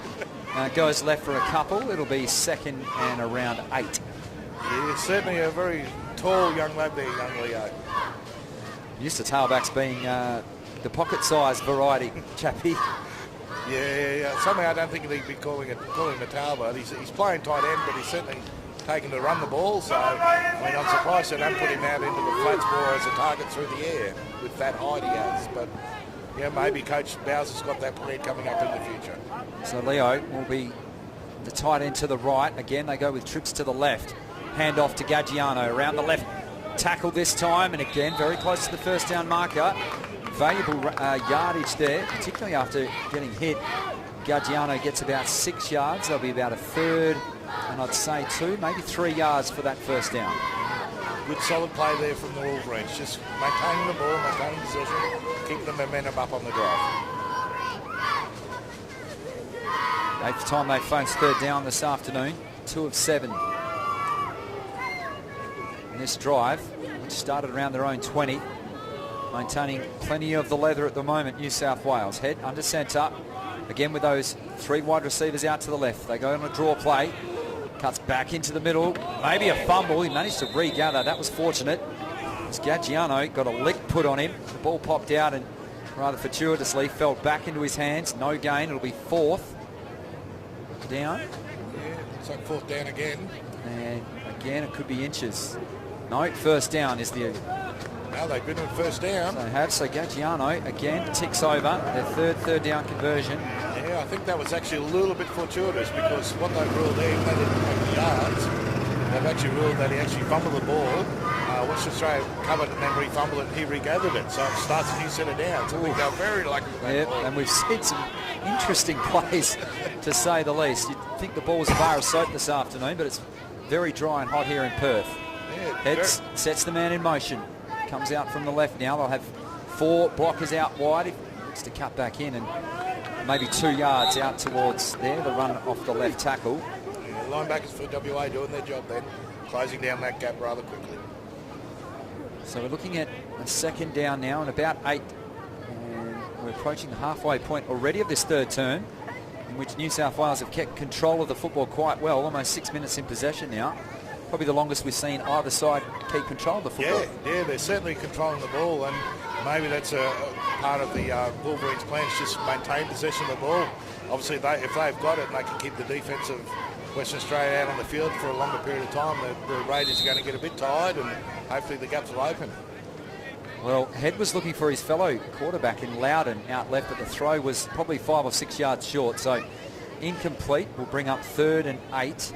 Goes left for a couple. It'll be second and around 8. Yeah, certainly a very tall young lad there, young Leo. Used to tailbacks being the pocket-sized variety, Chappie. Yeah. Somehow I don't think he'd be calling him a tailback. He's playing tight end, but he's certainly taken to run the ball. So, I mean, I'm surprised they don't put him out into the flats more as a target through the air with that height he has. But, yeah, maybe Coach Bowser's got that plan coming up in the future. So Leo will be the tight end to the right. Again, they go with trips to the left. Hand off to Gaggiano around the left tackle this time. And again, very close to the first down marker. Valuable yardage there, particularly after getting hit. Gaggiano gets about 6 yards. There'll be about a third, and I'd say 2, maybe 3 yards for that first down. Good solid play there from the Wolverines. Just maintaining the ball, maintaining possession, keeping the momentum up on the drive. 8th time they face third down this afternoon. 2 of 7. In this drive, which started around their own 20. Maintaining plenty of the leather at the moment, New South Wales. Head under centre. Again with those 3 wide receivers out to the left. They go on a draw play. Cuts back into the middle. Maybe a fumble. He managed to regather. That was fortunate. As Gaggiano got a lick put on him. The ball popped out and rather fortuitously fell back into his hands. No gain. It'll be 4th down. Yeah, looks like 4th down again. And again, it could be inches. No, first down is the... Now they've been on first down. So they have. So Gaggiano again ticks over their third down conversion. Yeah, I think that was actually a little bit fortuitous because what they've ruled there, even though they didn't have the yards, they've actually ruled that he actually fumbled the ball. Western Australia covered and then refumbled it and he regathered it. So it starts a new set of downs. I think they're very lucky with that yep, ball. and we've seen some interesting plays, to say the least. You'd think the ball was a bar of soap this afternoon, but it's very dry and hot here in Perth. Yeah, Heads, sets the man in motion. Comes out from the left now. They'll have 4 blockers out wide. He looks to cut back in and maybe 2 yards out towards there. The run off the left tackle. Yeah, linebackers for WA doing their job then, closing down that gap rather quickly. So we're looking at a second down now and about 8. And we're approaching the halfway point already of this third term, in which New South Wales have kept control of the football quite well. Almost 6 minutes in possession now. Probably the longest we've seen either side keep control of the football. Yeah, they're certainly controlling the ball, and maybe that's a part of the Wolverines' plans, just maintain possession of the ball. Obviously, if they've got it and they can keep the defence of Western Australia out on the field for a longer period of time, the Raiders are going to get a bit tired, and hopefully the gaps will open. Well, Head was looking for his fellow quarterback in Loudon out left, but the throw was probably 5 or 6 yards short, so incomplete. Will bring up 3rd and 8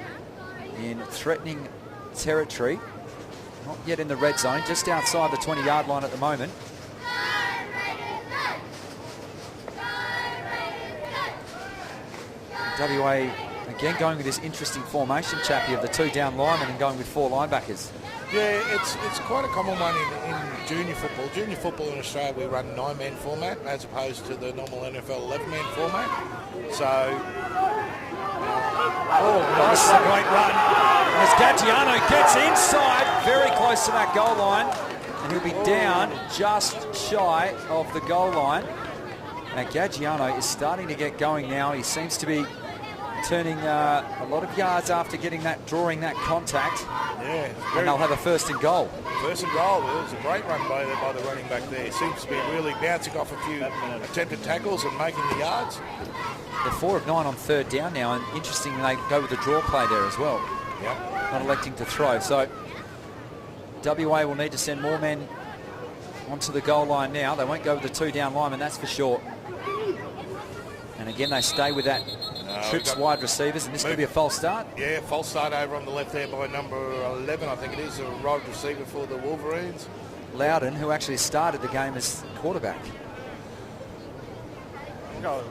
in threatening territory. Not yet in the red zone, just outside the 20-yard line at the moment. WA again going with this interesting formation, Chappie, of the 2 down linemen and going with 4 linebackers. Yeah, it's quite a common one in junior football. Junior football in Australia, we run 9-man format as opposed to the normal NFL 11-man format. So... this is a great run. As Gaggiano gets inside, very close to that goal line, and he'll be down just shy of the goal line. Now Gaggiano is starting to get going now. He seems to be turning a lot of yards after drawing that contact. Yeah. And they'll have a first and goal. First and goal. It was a great run by the running back there. Seems to be really bouncing off a few attempted tackles and making the yards. They're 4 of 9 on third down now, and interesting they go with the draw play there as well. Yeah. Not electing to throw. So WA will need to send more men onto the goal line now. They won't go with the 2 down lineman, that's for sure. And again, they stay with that trips wide receivers, and this could be a false start. Yeah, false start over on the left there by number 11, I think it is, a wide receiver for the Wolverines. Loudon, who actually started the game as quarterback. Go.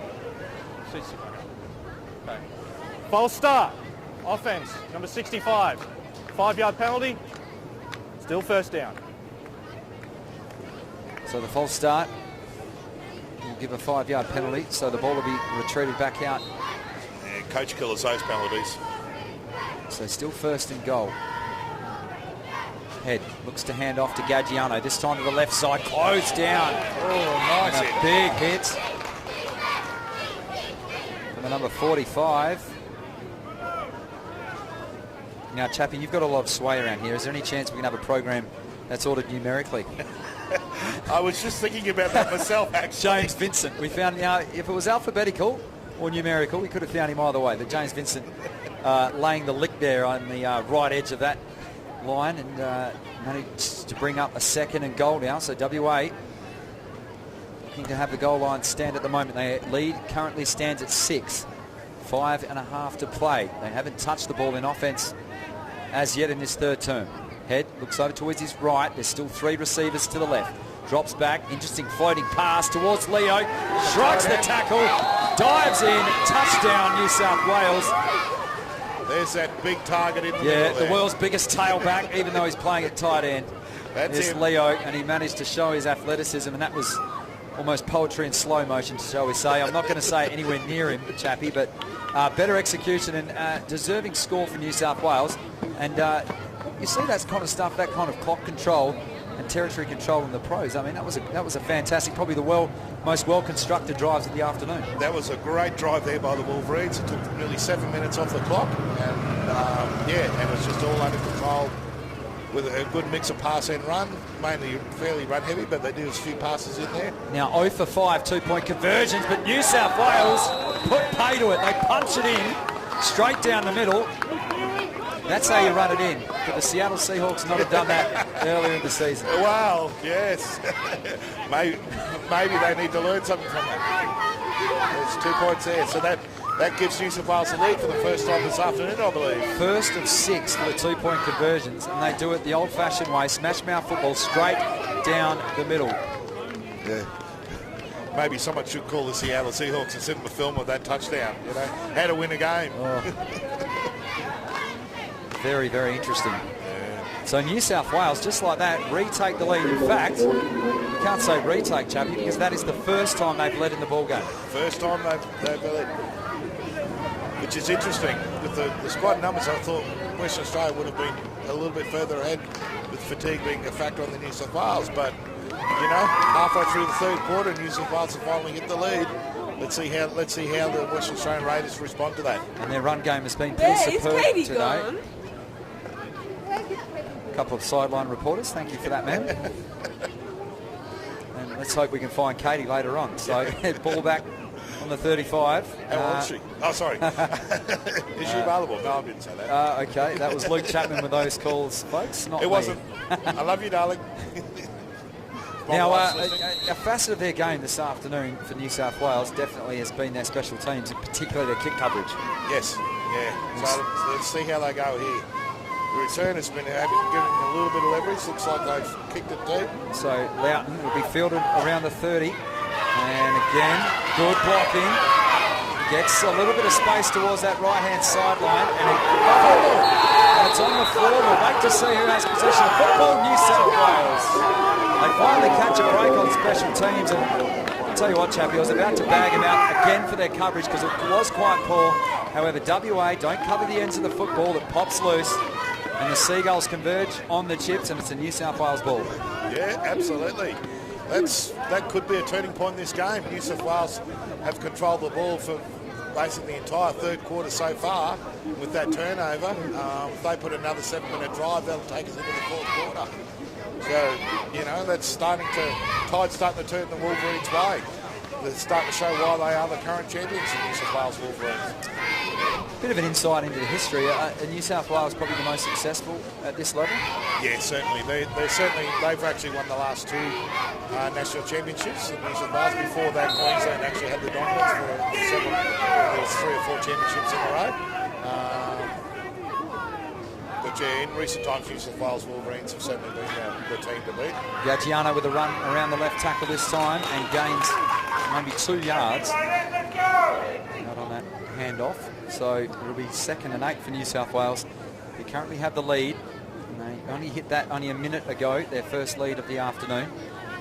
Okay. False start. Offense, number 65. 5-yard penalty. Still first down. So the false start will give a 5-yard penalty, so the ball will be retreated back out. Yeah, coach killers those penalties. So still first and goal. Head looks to hand off to Gaggiano, this time to the left side, closed down. Oh, nice hit. Big hit. From the number 45. Now, Chappie, you've got a lot of sway around here. Is there any chance we can have a program that's ordered numerically? I was just thinking about that myself, actually. James Vincent. We found, now, if it was alphabetical or numerical, we could have found him either way. But James Vincent laying the lick there on the right edge of that line and managed to bring up a second and goal now. So WA looking to have the goal line stand at the moment. Their lead currently stands at 6. 5.5 to play. They haven't touched the ball in offense as yet in this third term. Head looks over towards his right. There's still 3 receivers to the left. Drops back. Interesting floating pass towards Leo. Shrugs the tackle. Dives in. Touchdown, New South Wales. There's that big target in the middle Yeah, there. the world's biggest tailback, even though he's playing at tight end. That's him. Leo, and he managed to show his athleticism, and that was almost poetry in slow motion, shall we say. I'm not going to say anywhere near him, Chappie, but better execution and deserving score for New South Wales. And you see that kind of stuff, that kind of clock control and territory control in the pros. I mean, that was a fantastic, probably the most well-constructed drives of the afternoon. That was a great drive there by the Wolverines. It took nearly 7 minutes off the clock, and it was just all under control with a good mix of pass and run, mainly fairly run heavy, but they did a few passes in there. Now 0 for 5 2-point conversions, but New South Wales put pay to it. They punch it in straight down the middle. That's how you run it in. Could the Seattle Seahawks not have done that earlier in the season? Well, yes. maybe they need to learn something from that. There's 2 points there, so that gives New South Wales the lead for the first time this afternoon, I believe. First of 6 for the 2-point conversions, and they do it the old-fashioned way, smash mouth football straight down the middle. Yeah. Maybe someone should call the Seattle Seahawks and send them a film of that touchdown, how to win a game. Very, very interesting. Yeah. So New South Wales, just like that, retake the lead. In fact, you can't say retake, Chappie, because that is the first time they've led in the ball game. First time they've led. Which is interesting. With the squad numbers, I thought Western Australia would have been a little bit further ahead, with fatigue being a factor on the New South Wales. But, halfway through the third quarter, New South Wales have finally hit the lead. Let's see how the Western Australian Raiders respond to that. And their run game has been pretty superb today. Gone? A couple of sideline reporters, thank you for that, man. And let's hope we can find Katie later on. So ball back on the 35. How old is she? Oh, sorry. Is she available? No, I didn't say that. Okay, that was Luke Chapman with those calls, folks. Not it me. wasn't. I love you, darling. Now, a facet of their game this afternoon for New South Wales definitely has been their special teams, and particularly their kick coverage. Yes, yeah. So let's see how they go here. The return has been getting a little bit of leverage. Looks like they've kicked it deep. So Loughton will be fielded around the 30. And again, good blocking. Gets a little bit of space towards that right-hand sideline. And it's on the floor. We'll wait to see who has possession of football. New South Wales. They finally catch a break on special teams. And I'll tell you what, Chappie, I was about to bag him out again for their coverage because it was quite poor. However, WA don't cover the ends of the football that pops loose. And the Seagulls converge on the chips, and it's a New South Wales ball. Yeah, absolutely. that could be a turning point in this game. New South Wales have controlled the ball for basically the entire third quarter so far with that turnover. If they put another 7-minute drive, that'll take us into the fourth quarter. So, you know, tide's starting to turn the Wolverines' way. They're starting to show why they are the current champions of New South Wales Wolverines. Bit of an insight into the history. New South Wales probably the most successful at this level? Yeah, certainly. They've actually won the last 2 national championships in New South Wales. Before that, Queensland actually had the dominance for several, there was 3 or 4 championships in a row. But yeah, in recent times, New South Wales Wolverines have certainly been the team to beat. Gaggiano with a run around the left tackle this time and gains maybe 2 yards. Not on that handoff. So it'll be 2nd and 8 for New South Wales. They currently have the lead. And they only hit that only a minute ago, their first lead of the afternoon.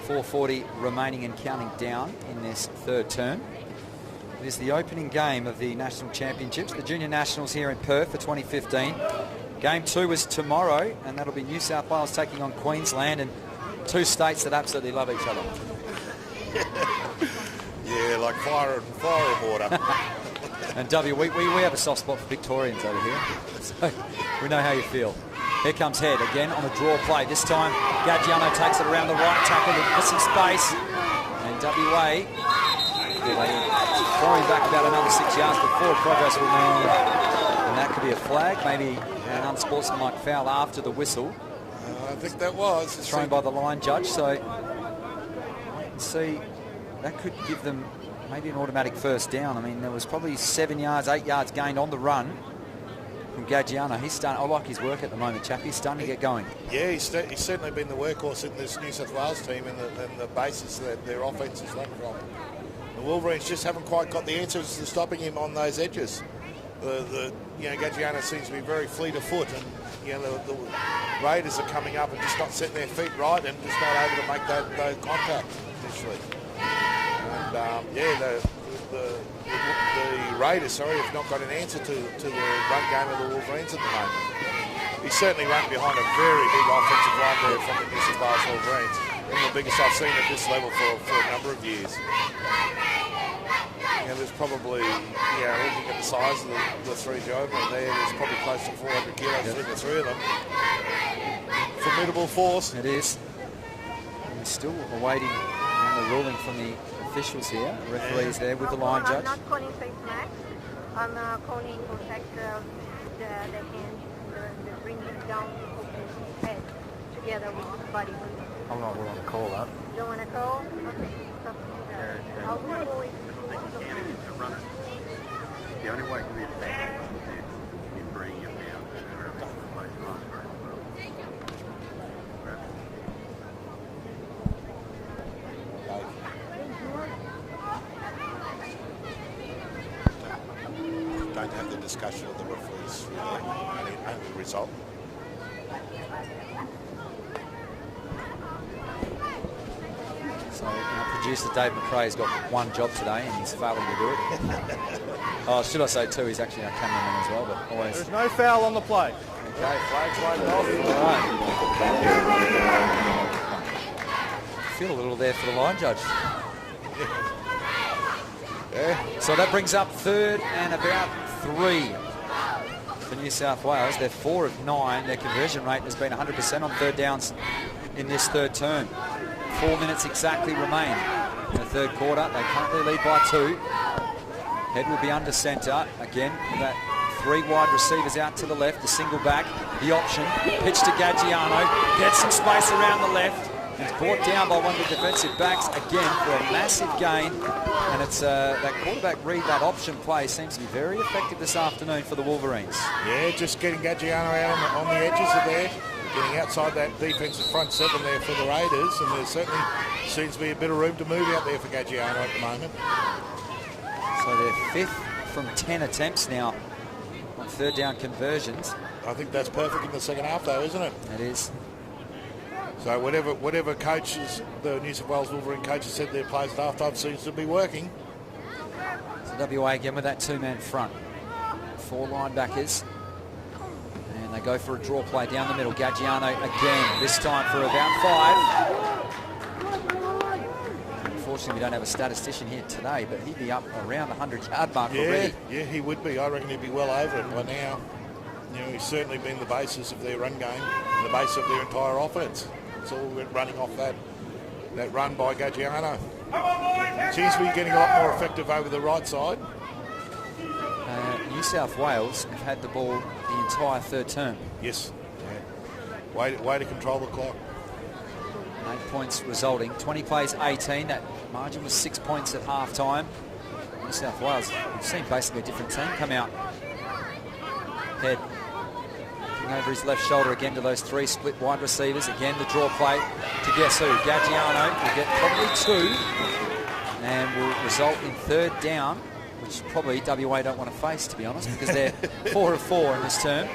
4:40 remaining and counting down in this third term. It is the opening game of the National Championships, the Junior Nationals here in Perth for 2015. Game 2 is tomorrow, and that'll be New South Wales taking on Queensland, and 2 states that absolutely love each other. Yeah, like fire and water. And we have a soft spot for Victorians over here, so we know how you feel. Here comes Head again on a draw play. This time, Gaggiano takes it around the right tackle for some space. And WA, throwing back about another 6 yards before progress will mean, and that could be a flag, maybe an unsportsmanlike foul after the whistle. I think that was. Thrown by the line judge, so you can see that could give them maybe an automatic first down. I mean, there was probably 7 yards, 8 yards gained on the run from Gaggiano. He's starting. I like his work at the moment, chap. He's starting to get going. Yeah, he's certainly been the workhorse in this New South Wales team and the basis that their offense is run from. The Wolverines just haven't quite got the answers to stopping him on those edges. Gaggiano seems to be very fleet of foot, and the Raiders are coming up and just not setting their feet right and just not able to make that contact initially. And the Raiders, have not got an answer to the run game of the Wolverines at the moment. He's certainly run behind a very big offensive line there from the New South Wales Wolverines, one of the biggest I've seen at this level for a number of years. There's probably, looking at the size of the 3 gentlemen there, there's probably close to 400 kilos between the 3 of them. Formidable force. It is. And we're still awaiting the ruling from the officials here. The referees there with the line judge. I'm not calling face max. I'm calling protect the hand, the bringing down the head together with the body. I'm not willing to call that. You don't want to call? Okay. I'll call it. The only way to be effective is in bringing him down to the place Don't have the discussion of the referees and the result. So our producer Dave McRae's got one job today and he's failing to do it. Oh, should I say 2? He's actually our cameraman as well, but always. There's no foul on the play. Okay, flag's loaded off. All right. Feel a little there for the line judge. Yeah. So that brings up 3rd and about 3 for New South Wales. They're 4 of 9. Their conversion rate has been 100% on 3rd downs in this third term. 4 minutes exactly remain in the third quarter. They currently lead by 2. Head will be under centre again. That 3 wide receivers out to the left. The single back, the option. Pitch to Gaggiano. Gets some space around the left. It's brought down by one of the defensive backs again for a massive gain. And it's that quarterback read, that option play seems to be very effective this afternoon for the Wolverines. Yeah, just getting Gaggiano out on the edges of there. Getting outside that defensive front 7 there for the Raiders, and there certainly seems to be a bit of room to move out there for Gaggiano at the moment. So they're 5th from 10 attempts now on 3rd down conversions. I think that's perfect in the second half though, isn't it? It is. So whatever coaches, the New South Wales Wolverine coaches said their plays at half-time seems to be working. So WA again with that 2-man front. 4 linebackers. And they go for a draw play down the middle. Gaggiano again, this time for about 5. Unfortunately, we don't have a statistician here today, but he'd be up around the 100-yard mark already. Yeah, he would be. I reckon he'd be well over it by now. You know, he's certainly been the basis of their run game, and the base of their entire offense. It's all running off that run by Gaggiano. Seems to be getting a lot more effective over the right side. New South Wales have had the ball the entire third term. Yes. Yeah. Way to control the clock. 8 points resulting. 20 plays 18. That margin was 6 points at half-time. New South Wales, we've seen basically a different team come out. Head looking over his left shoulder again to those three split wide receivers. Again, the draw play to guess who? Gaggiano will get probably 2 and will result in third down, which probably WA don't want to face, to be honest, because they're 4 of 4 in this term.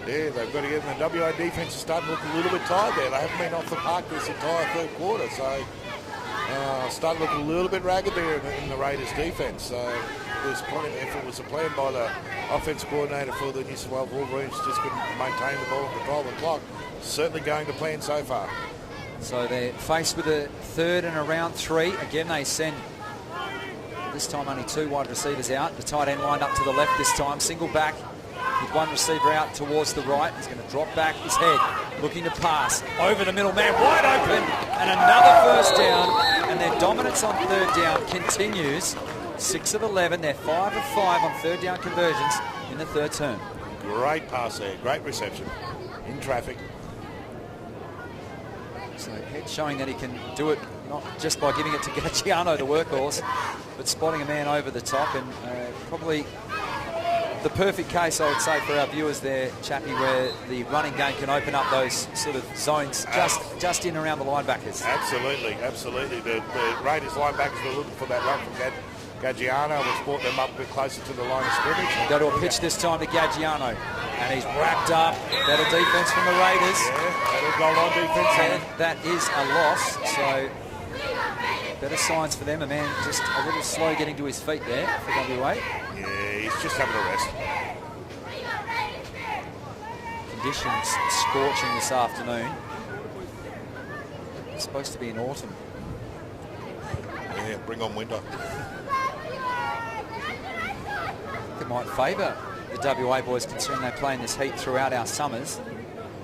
Yeah, they've got to get in. The WA defence is starting to look a little bit tired there. They haven't been off the park this entire third quarter, so starting to look a little bit ragged there in the Raiders defence. So there's plenty. If it was a plan by the offense coordinator for the New South Wales Wolverines, just couldn't maintain the ball and control the clock. Certainly going to plan so far. So they're faced with a third and around 3. Again, they send this time only 2 wide receivers out. The tight end lined up to the left this time. Single back with 1 receiver out towards the right. He's going to drop back his head, looking to pass over the middle, man wide open, and another first down. And their dominance on third down continues. 6 of 11. They're 5 of 5 on third down conversions in the third term. Great pass there. Great reception in traffic. So Head showing that he can do it not just by giving it to Gaggiano, the workhorse, but spotting a man over the top, and probably the perfect case, I would say, for our viewers there, Chappie, where the running game can open up those sort of zones just in around the linebackers. Absolutely, absolutely. The Raiders linebackers were looking for that run from Gaggiano, which brought them up a bit closer to the line of scrimmage. Go to a pitch this time to Gaggiano, and he's wrapped up. Better defence from the Raiders. Yeah, better goal line defence. And that is a loss, so better signs for them. A man just a little slow getting to his feet there for WA. Yeah, he's just having a rest. Conditions scorching this afternoon. It's supposed to be in autumn. Yeah, bring on winter. It might favour the WA boys, considering they play in this heat throughout our summers.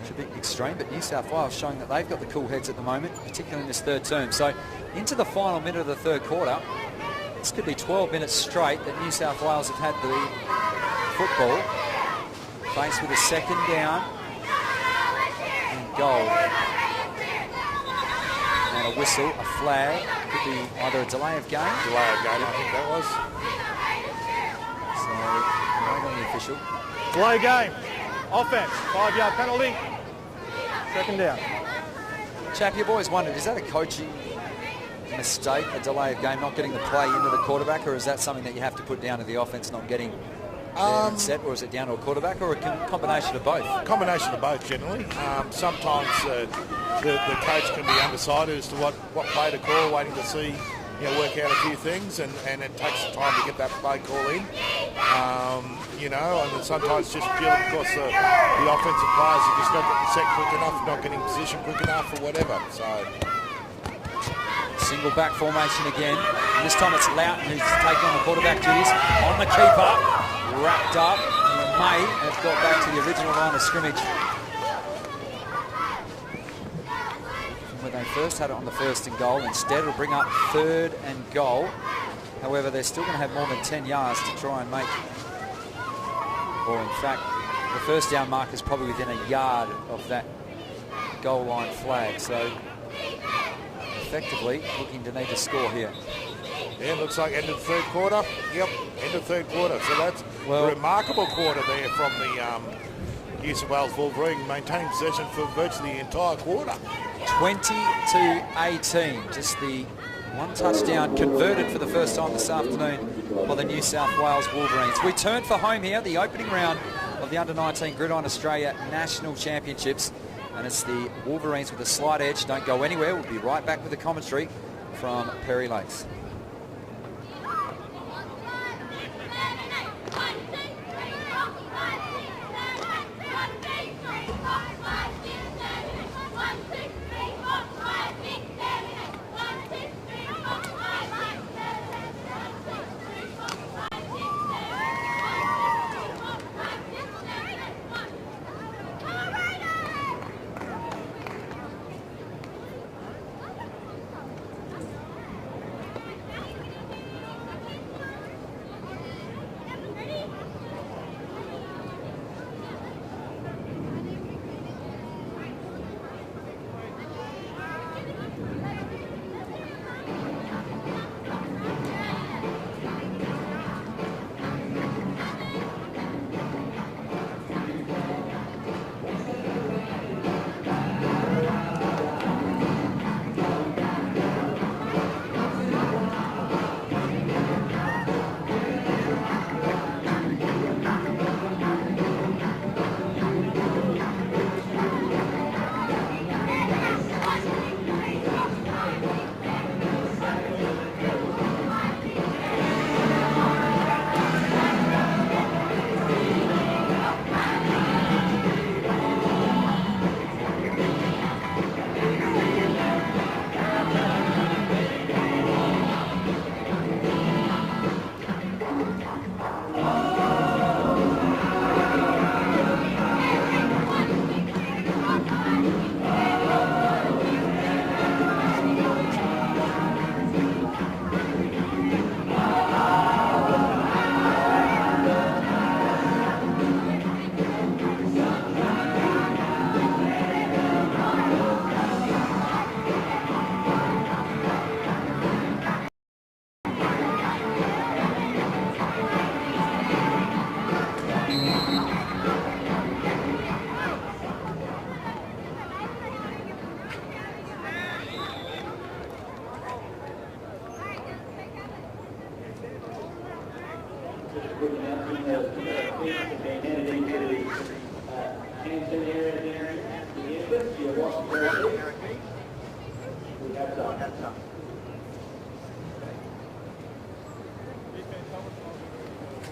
It's a bit extreme, but New South Wales showing that they've got the cool heads at the moment, particularly in this third term. So into the final minute of the third quarter, this could be 12 minutes straight that New South Wales have had the football, faced with a second down and goal. And a whistle, a flag, could be either a delay of game. Delay of game, I think that was. So, right on the official. Delay game. Offense. 5-yard penalty. Second down. Chap, you've always wondered, is that a coaching mistake, a delay of game, not getting the play into the quarterback, or is that something that you have to put down to the offense not getting set, or is it down to a quarterback, or a combination of both? Combination of both, generally. Sometimes the coach can be undecided as to what play to call, waiting to see, work out a few things, and it takes time to get that play call in. And sometimes just purely because the offensive players are just not getting set quick enough, not getting position quick enough, or whatever. So single back formation again. And this time it's Loughton who's taking on the quarterback duties. On the keeper, wrapped up. May has got back to the original line of scrimmage where they first had it on the first and goal. Instead, it'll bring up third and goal. However, they're still going to have more than 10 yards to try and make. Or in fact, the first down mark is probably within a yard of that goal line flag. So effectively looking to need to score here. Yeah, looks like end of the third quarter. Yep, end of third quarter. So that's a remarkable quarter there from the New South Wales Wolverines, maintaining possession for virtually the entire quarter. 20-18, just the one touchdown converted for the first time this afternoon by the New South Wales Wolverines. We turn for home here, the opening round of the Under-19 Gridiron Australia National Championships. And it's the Wolverines with a slight edge. Don't go anywhere. We'll be right back with the commentary from Perry Lakes.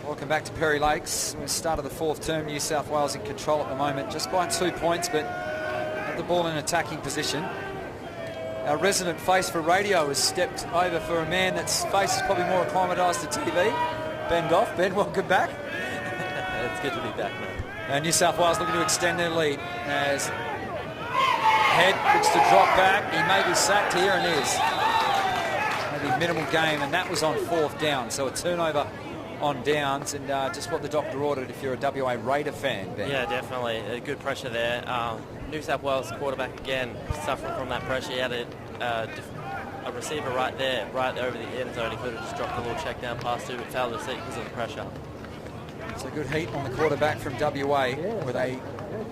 Welcome back to Perry Lakes. We're start of the fourth term. New South Wales in control at the moment, just by 2 points, but have the ball in attacking position. Our resident face for radio has stepped over for a man that's face is probably more acclimatised to TV. Ben Goff. Ben, welcome back. It's good to be back, man. New South Wales looking to extend their lead as Head looks to drop back. He may be sacked here and is. Maybe minimal game, and that was on fourth down, so a turnover on downs, and just what the doctor ordered if you're a WA Raider fan, Ben. Yeah, definitely. Good pressure there. New South Wales quarterback again suffering from that pressure. He had a receiver right there, right over the end zone. He could have just dropped a little check down pass to, but failed to see because of the pressure. It's a good heat on the quarterback from WA, where they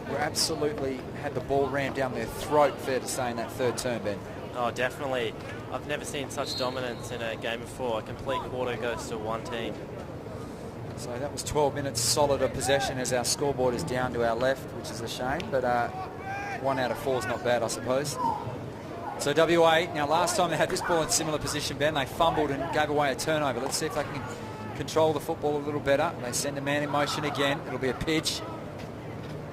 were absolutely had the ball rammed down their throat, fair to say, in that third term, Ben. Oh, definitely. I've never seen such dominance in a game before. A complete quarter goes to one team. So that was 12 minutes solid of possession as our scoreboard is down to our left, which is a shame, but 1 out of 4 is not bad, I suppose. So WA, now last time they had this ball in similar position, Ben, they fumbled and gave away a turnover. Let's see if they can control the football a little better. They send a man in motion again. It'll be a pitch.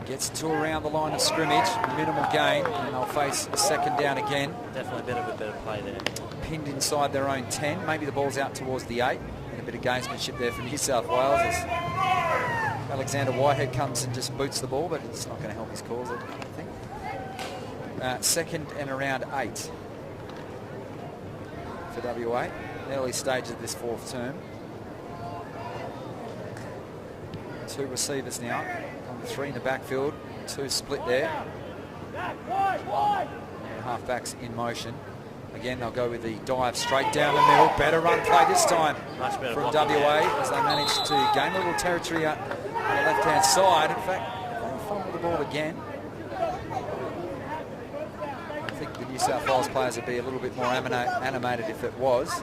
Gets to around the line of scrimmage, minimal gain, and they'll face a second down again. Definitely a bit of a better play there. Pinned inside their own 10. Maybe the ball's out towards the 8. And a bit of gamesmanship there for New South Wales as Alexander Whitehead comes and just boots the ball, but it's not going to help his cause, I think. Second and around 8 for WA. Early stage of this fourth term. 2 receivers now. 3 in the backfield. 2 split there. And half-backs in motion. Again, they'll go with the dive straight down the middle. Better run play this time from WA as they manage to gain a little territory on the left-hand side. In fact, they fumble the ball again. I think the New South Wales players would be a little bit more animated if it was.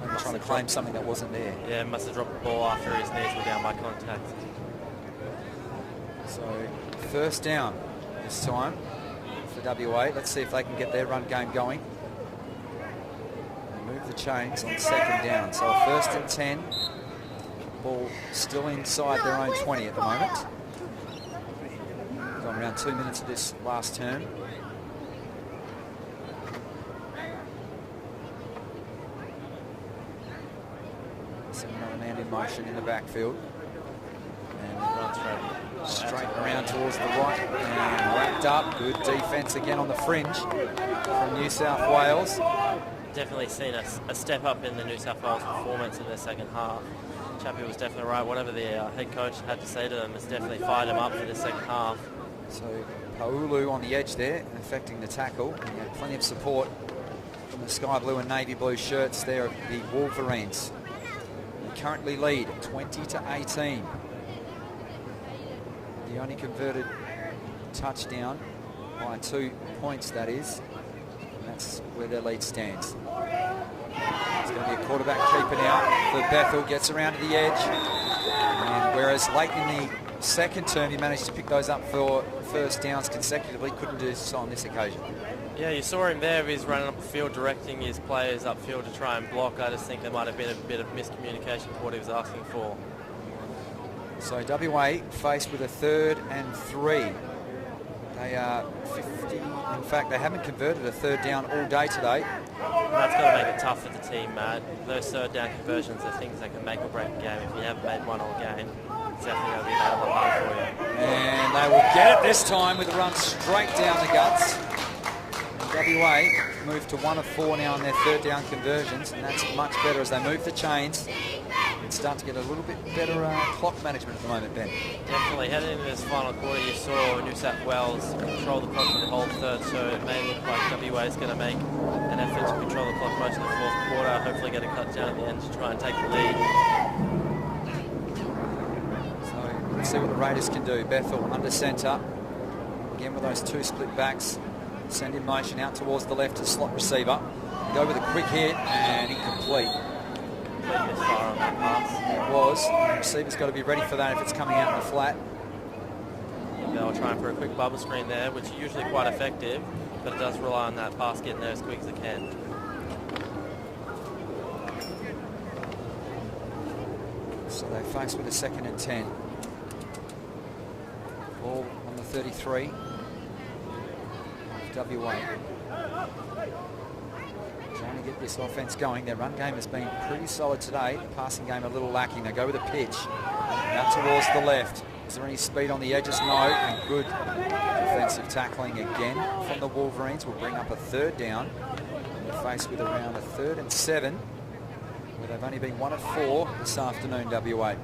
I'm trying to claim something that wasn't there. Yeah, must have dropped the ball after his knees were down by contact. So, first down this time for WA. Let's see if they can get their run game going. Move the chains on second down. So, a first and 10. Ball still inside their own 20 at the moment. Gone around 2 minutes of this last term. So another man in motion in the backfield. And runs straight around towards the right and wrapped up. Good defence again on the fringe from New South Wales. Definitely seen a step up in the New South Wales performance in their second half. Chappie was definitely right. Whatever the head coach had to say to them has definitely fired them up for the second half. So Paulu on the edge there, affecting the tackle. And he had plenty of support from the sky blue and navy blue shirts there of the Wolverines. They currently lead 20-18. The only converted touchdown by 2 points, that is. And that's where their lead stands. It's going to be a quarterback keeper now for Bethel. Gets around to the edge. And whereas late in the second term he managed to pick those up for first downs consecutively, couldn't do so on this occasion. Yeah, you saw him there. He's running up the field, directing his players upfield to try and block. I just think there might have been a bit of miscommunication for what he was asking for. So WA faced with a 3rd and 3. They are 50. In fact, they haven't converted a third down all day today. And that's got to make it tough for the team, Matt. Those third down conversions are things that can make or break a game. If you haven't made one all game, it's definitely going to be a lot harder for you. And they will get it this time with a run straight down the guts. WA move to 1 of 4 now on their third down conversions, and that's much better as they move the chains and start to get a little bit better clock management at the moment, Ben. Definitely. Heading into this final quarter, you saw New South Wales control the clock for the whole third, so it may look like WA is going to make an effort to control the clock most of the fourth quarter, hopefully get a cut down at the end to try and take the lead. So let's see what the Raiders can do. Bethel under centre, again with those 2 split backs. Send in motion out towards the left to slot receiver. Go with a quick hit and incomplete. Complete misfire on that pass. was. The receiver's got to be ready for that if it's coming out in the flat. They were trying for a quick bubble screen there, which is usually quite effective, but it does rely on that pass getting there as quick as it can. So they're faced with a 2nd and 10. Ball on the 33. WA. Trying to get this offense going. Their run game has been pretty solid today. The passing game a little lacking. They go with a pitch. Out towards the left. Is there any speed on the edges? No. And good defensive tackling again from the Wolverines will bring up a 3rd down. They're faced with around a 3rd and 7, where they've only been 1 of 4 this afternoon, WA.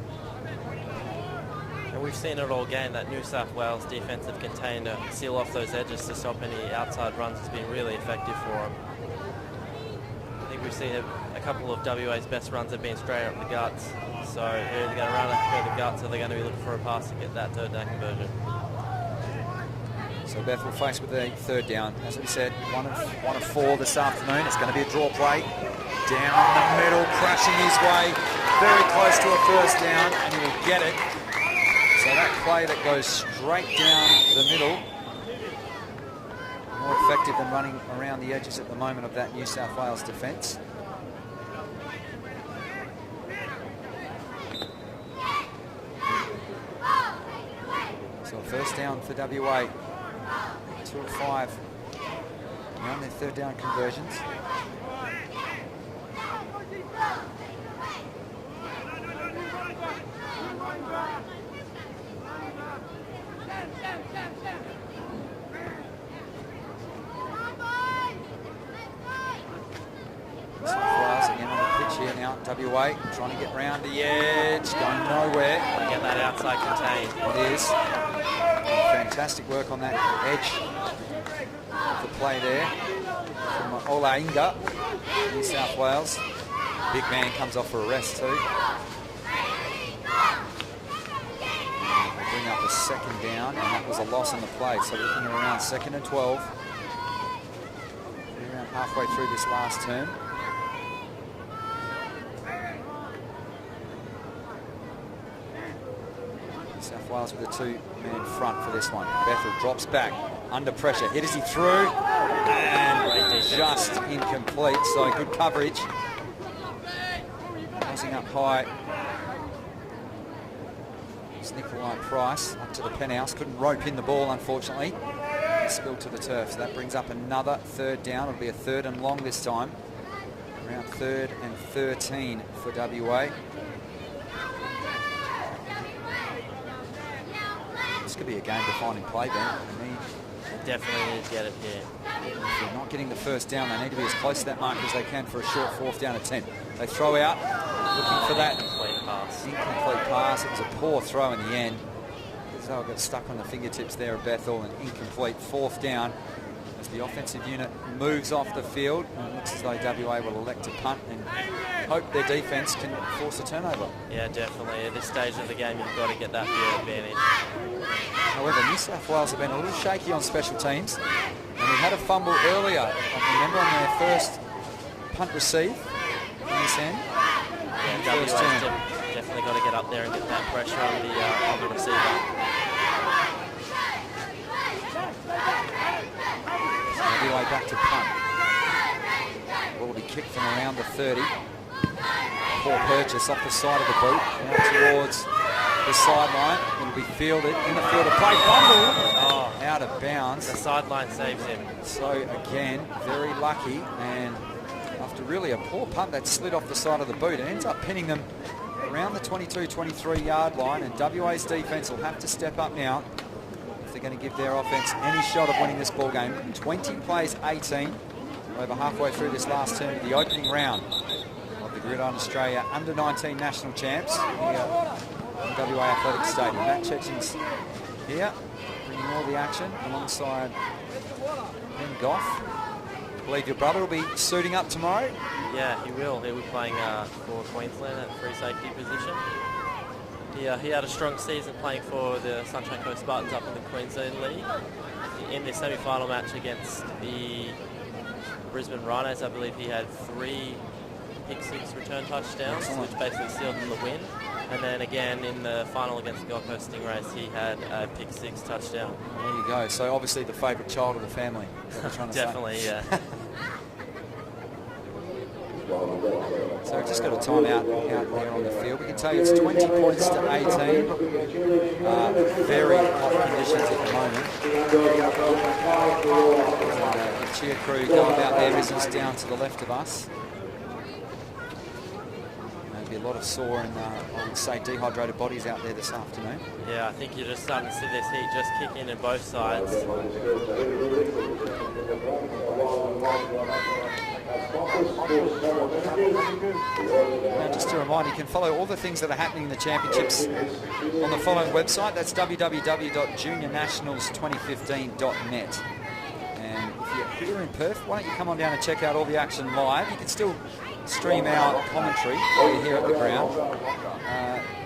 And we've seen it all game, that New South Wales defensive container seal off those edges to stop any outside runs has been really effective for them. I think we've seen a couple of WA's best runs have been straight up the guts. So they're either going to run it through the guts or they're going to be looking for a pass to get that 3rd down conversion. So Bethel faced with the 3rd down. As we said, 1 of 4 this afternoon. It's going to be a draw play. Down the middle, crashing his way very close to a 1st down, and he will get it. So that play that goes straight down the middle, more effective than running around the edges at the moment of that New South Wales defence. So a 1st down for WA. 2 of 5 on their 3rd down conversions. Again on the pitch here now. WA trying to get round the edge, going nowhere. Get that outside contained. It is. Fantastic work on that edge of the play there from Ola Inga, New South Wales. Big man comes off for a rest too. We'll bring up a 2nd down, and that was a loss in the play. So looking at around 2nd and 12. Around halfway through this last term. South Wales with a 2-man front for this one. Bethel drops back under pressure. Hit as he threw, and just incomplete. So good coverage. Rising up high. It's Nikolai Price up to the penthouse. Couldn't rope in the ball, unfortunately. Spilled to the turf. So that brings up another 3rd down. It'll be a 3rd and long this time. Around 3rd and 13 for WA. This could be a game-defining play, Ben. They definitely need to get it here. If they're not getting the 1st down, they need to be as close to that mark as they can for a short 4th down at 10. They throw out, looking for that incomplete pass. It was a poor throw in the end. They'll get stuck on the fingertips there of Bethel, and incomplete 4th down as the offensive unit moves off the field. And it looks as though WA will elect to punt and hope their defence can force a turnover. Yeah, definitely. At this stage of the game, you've got to get that field advantage. However, New South Wales have been a little shaky on special teams, and we had a fumble earlier. I remember on their first punt receive in this end. Yeah, WA's definitely got to get up there and get that pressure on the receiver. WA back to punt. Ball will be kicked from around the 30. Poor purchase off the side of the boot, out towards the sideline. It'll be fielded in the field of play. Fumble out of bounds. The sideline saves him. So again, very lucky, and after really a poor punt that slid off the side of the boot, it ends up pinning them around the 22-23 yard line, and WA's defence will have to step up now if they're going to give their offence any shot of winning this ball game. 20 plays 18, over halfway through this last term of the opening round of the Gridiron Australia Under-19 National Champs here in WA Athletic Stadium. Matt Chechen's here, bringing all the action alongside Ben Goff. I believe your brother will be suiting up tomorrow. Yeah, he will. He'll be playing for Queensland at free safety position. He had a strong season playing for the Sunshine Coast Spartans up in the Queensland League. In the semi-final match against the Brisbane Rhinos, I believe he had 3 pick six return touchdowns, which basically sealed him the win. And then again in the final against the Gold Coast Stingrays, he had a pick six touchdown. There you go. So obviously the favourite child of the family. Is what we're trying to Definitely, say. yeah. So we've just got a timeout out there on the field. We can tell you it's 20 points to 18. Very hot conditions at the moment. The cheer crew go about their business down to the left of us. There'll be a lot of sore and I would say dehydrated bodies out there this afternoon. Yeah, I think you're just starting to see this heat just kick in both sides. Now, just a reminder, you can follow all the things that are happening in the championships on the following website. That's www.juniornationals2015.net. And if you're here in Perth, why don't you come on down and check out all the action live. You can still stream our commentary while you're here at the ground.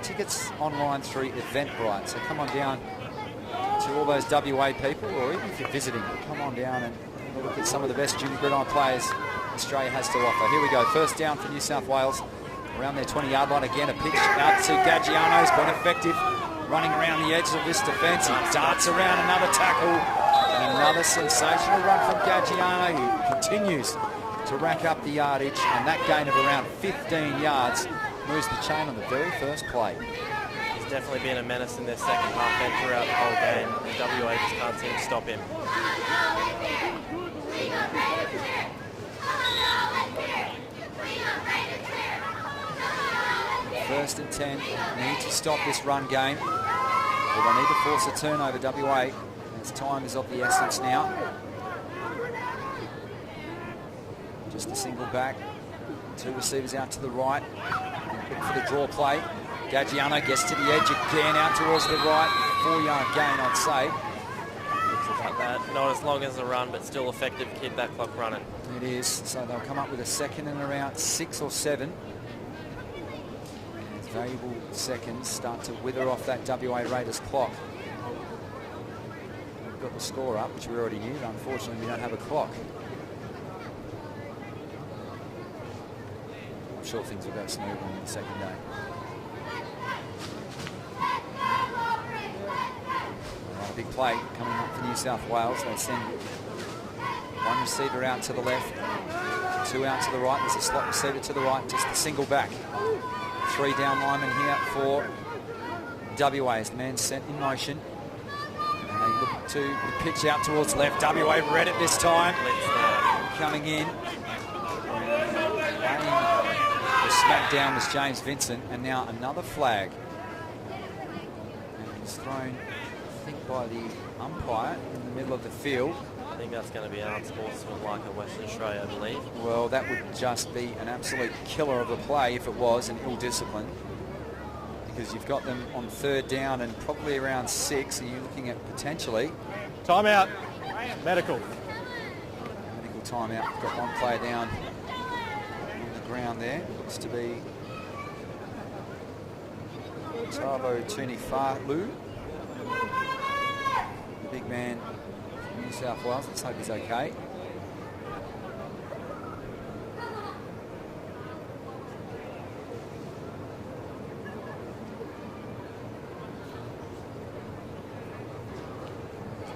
Tickets online through Eventbrite. So come on down to all those WA people, or even if you're visiting, come on down and look at some of the best junior gridiron players Australia has to offer. Here we go, first down for New South Wales. Around their 20-yard line again, a pitch out to Gaggiano. He's been effective running around the edges of this defence. He darts around, another tackle, and another sensational run from Gaggiano, who continues to rack up the yardage, and that gain of around 15 yards moves the chain on the very first play. He's definitely been a menace in their second half and throughout the whole game, and WA just can't seem to stop him. First and 10, need to stop this run game. But they need to force a turnover, WA, as time is of the essence now. Just a single back, two receivers out to the right, looking for the draw play. Gaggiano gets to the edge again, out towards the right, 4-yard gain, I'd say. Looks like that, not as long as a run, but still effective to keep that clock running. It is, so they'll come up with a second and around 6 or 7. As valuable seconds start to wither off that WA Raiders clock. We've got the score up, which we already knew, but unfortunately we don't have a clock. I'm sure things will go smoothly in the second day. A big play coming up for New South Wales. They send one receiver out to the left, two out to the right. There's a slot receiver to the right, just a single back. 3 down linemen here for WA as the man sent in motion. And they look to the pitch out towards left. WA read it this time. Coming in. The smack down was James Vincent, and now another flag. And it's thrown, I think, by the umpire in the middle of the field. I think that's going to be an unsportsmanlike of Western Australia, I believe. Well, that would just be an absolute killer of a play if it was, an ill discipline. Because you've got them on 3rd down and probably around 6, and you're looking at potentially... Timeout. Medical. Medical timeout. Got one player down on the ground there. Looks to be Tavo Tunifalu. The big man from New South Wales. Let's hope he's okay.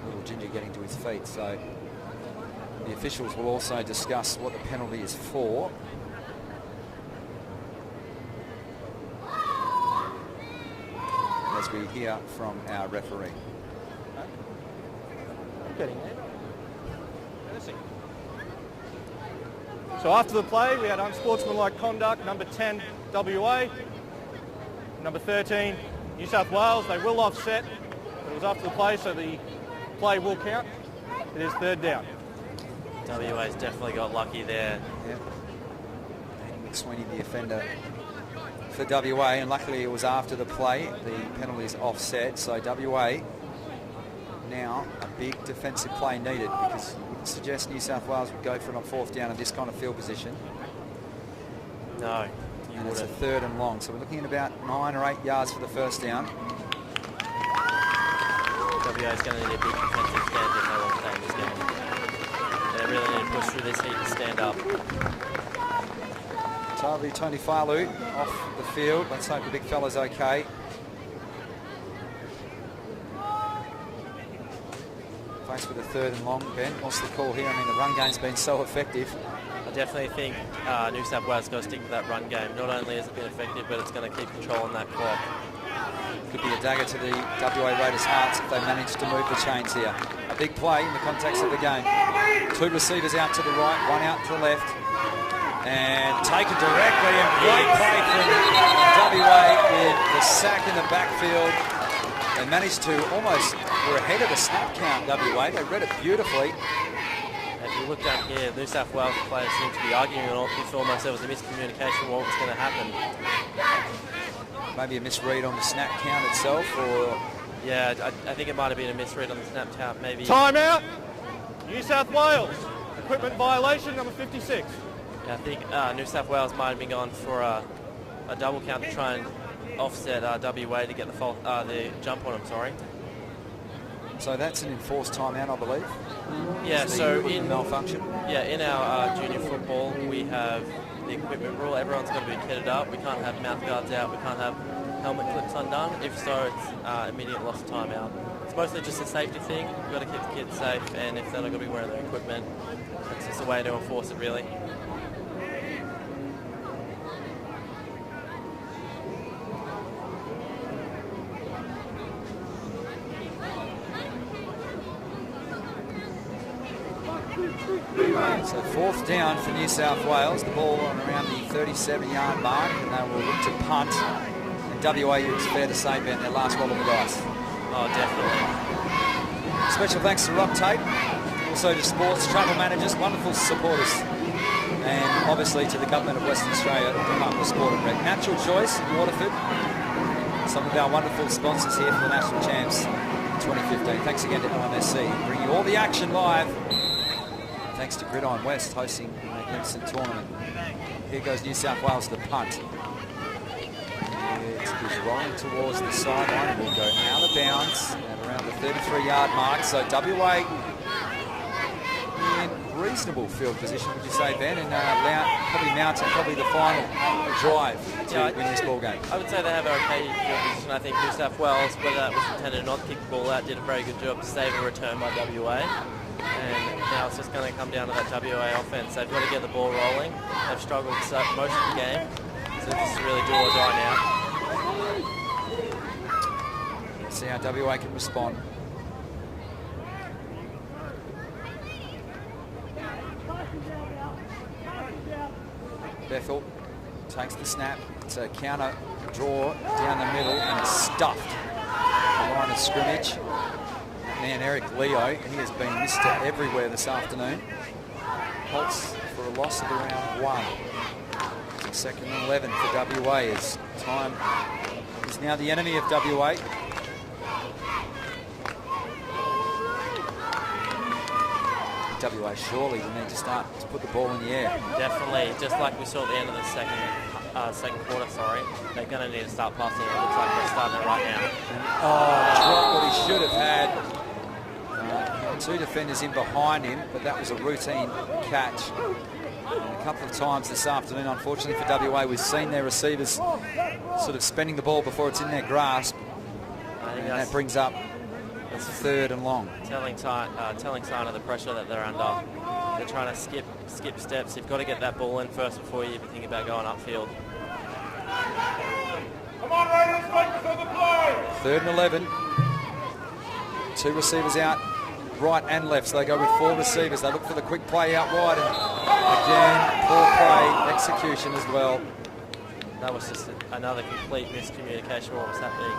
Little Ginger getting to his feet, so the officials will also discuss what the penalty is for. As we hear from our referee. Getting there. So after the play, we had unsportsmanlike conduct, number 10, WA. Number 13, New South Wales. They will offset, but it was after the play, so the play will count. It is 3rd down. WA's definitely got lucky there. Yep. McSweeney, the offender for WA, and luckily it was after the play. The penalty is offset, so WA now a big defensive play needed, because you wouldn't suggest New South Wales would go for it on 4th down in this kind of field position. No, you and wouldn't. It's a 3rd and long, so we're looking at about 9 or 8 yards for the 1st down. WA's going to need a big defensive stand if they want to stay in this game. They really need to push through this heat and stand up. Tavi Tony Falu off the field. Let's hope the big fella's okay. Faced with a 3rd and long. Ben, what's the call here? I mean, the run game's been so effective. I definitely think New South Wales got to stick with that run game. Not only has it been effective, but it's going to keep control on that clock. Could be a dagger to the WA Raiders' hearts if they manage to move the chains here. A big play in the context of the game. 2 receivers out to the right, 1 out to the left. And taken directly, and great play from WA with the sack in the backfield. They managed to were ahead of the snap count, WA. They read it beautifully. If you look down here, New South Wales players seem to be arguing on it's almost there was a miscommunication what was going to happen. Maybe a misread on the snap count itself, or... Yeah, I think it might have been a misread on the snap count, maybe. Timeout! New South Wales. Equipment violation, number 56. Yeah, I think New South Wales might have been going for a double count to try and offset WA to get the jump on them, sorry. So that's an enforced timeout, I believe. Yeah, so in malfunction. Yeah, in our junior football, we have the equipment rule. Everyone's got to be kitted up. We can't have mouth guards out. We can't have helmet clips undone. If so, it's immediate loss of timeout. It's mostly just a safety thing. We've got to keep the kids safe, and if they're not going to be wearing their equipment, it's just a way to enforce it, really. So 4th down for New South Wales. The ball on around the 37-yard mark, and they will look to punt. And WA, it's fair to say, Ben, their last roll of the dice. Oh, definitely. Special thanks to Rob Tate, also to sports travel managers, wonderful supporters, and obviously to the Government of Western Australia, Department of Sport and Rec. Natural Choice in Waterford, some of our wonderful sponsors here for the National Champs 2015. Thanks again to LMSC, bringing you all the action live. Thanks to Gridiron West hosting the magnificent tournament. Here goes New South Wales to punt. It is rolling towards the sideline. Will go out of bounds at around the 33-yard mark. So WA in reasonable field position, would you say, Ben? And probably mounting the final drive to win this ball game. I would say they have an okay field position. I think New South Wales, whether that was intended or not, kicked the ball out, did a very good job to save a return by WA. And now it's just going to come down to that WA offense. They've got to get the ball rolling. They've struggled most of the game, so this is really do or die now. Let's see how WA can respond. Bethel takes the snap. It's a counter draw down the middle and stuffed the line of scrimmage. Man, Eric Leo, he has been Mr. Everywhere this afternoon. Halts for a loss of around 1. It's 2nd and 11 for WA as time is now the enemy of WA. WA surely will need to start to put the ball in the air. Definitely, just like we saw at the end of the second quarter, they're going to need to start passing. It looks like they're starting it right now. Dropped what he should have had. 2 defenders in behind him, but that was a routine catch. And a couple of times this afternoon, unfortunately for WA, we've seen their receivers sort of spending the ball before it's in their grasp. And that brings up 3rd and long. Telling sign of the pressure that they're under. They're trying to skip steps. You've got to get that ball in first before you even think about going upfield. Come on, Raiders, fight for the play! 3rd and 11. 2 receivers out, right and left. So they go with 4 receivers. They look for the quick play out wide. And again, poor play, execution as well. That was just another complete miscommunication what was happening.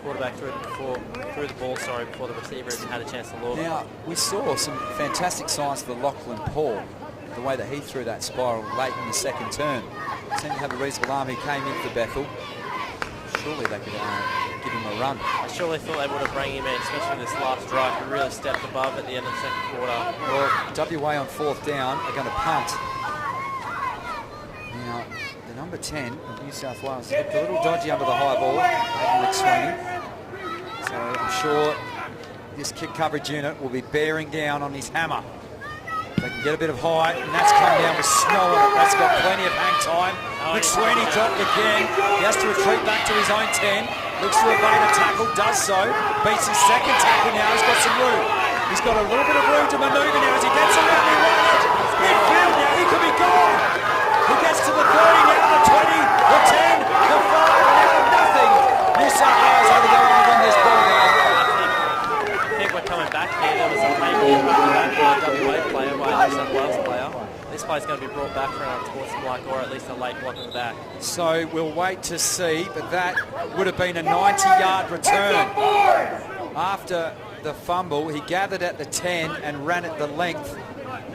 Quarterback threw the ball before the receiver even had a chance to look. Now, we saw some fantastic signs for Lachlan Paul, the way that he threw that spiral late in the second term. Seemed to have a reasonable arm. He came in for Bethel. Surely they could give him a run. I surely thought they would have brought him in, especially this last drive. He really stepped above at the end of the second quarter. Well, WA on 4th down are going to punt. Now, the number 10 of New South Wales looked a little dodgy under the high ball. So I'm sure this kick coverage unit will be bearing down on his hammer. They can get a bit of height, and that's come down with snow on it. That's got plenty of hang time. McSweeney dropped again. He has to retreat back to his own 10. Looks to evade a tackle, does so. Beats his second tackle now. He's got some room. He's got a little bit of room to manoeuvre now as he gets around the right edge. Midfield now, he could be gone. He gets to the 30 now, the 20, the 10, the 5, and out of nothing. New South Wales are going to win this ball game. I think we're coming back here. There was a late ball back by a WA player, by a New South Wales player. This play's going to be brought back for an unsportsmanlike or at least a late block in the back. So we'll wait to see, but that would have been a 90-yard return. After the fumble, he gathered at the 10 and ran at the length.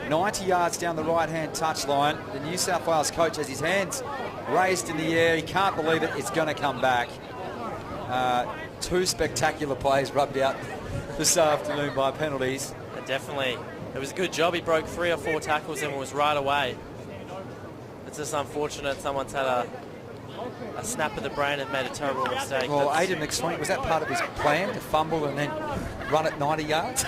90 yards down the right-hand touchline. The New South Wales coach has his hands raised in the air. He can't believe it. It's going to come back. Two spectacular plays rubbed out this afternoon by penalties. Definitely. It was a good job. He broke 3 or 4 tackles and was right away. It's just unfortunate someone's had a snap of the brain and made a terrible mistake. Well, Aidan McSweeney, was that part of his plan, to fumble and then run at 90 yards?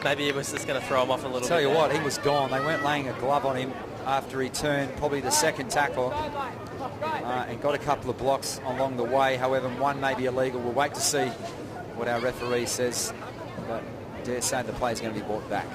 Maybe he was just going to throw him off a little bit. Tell you what, he was gone. They weren't laying a glove on him after he turned probably the second tackle and got a couple of blocks along the way. However, one may be illegal. We'll wait to see what our referee says. But I dare say the play is going to be brought back.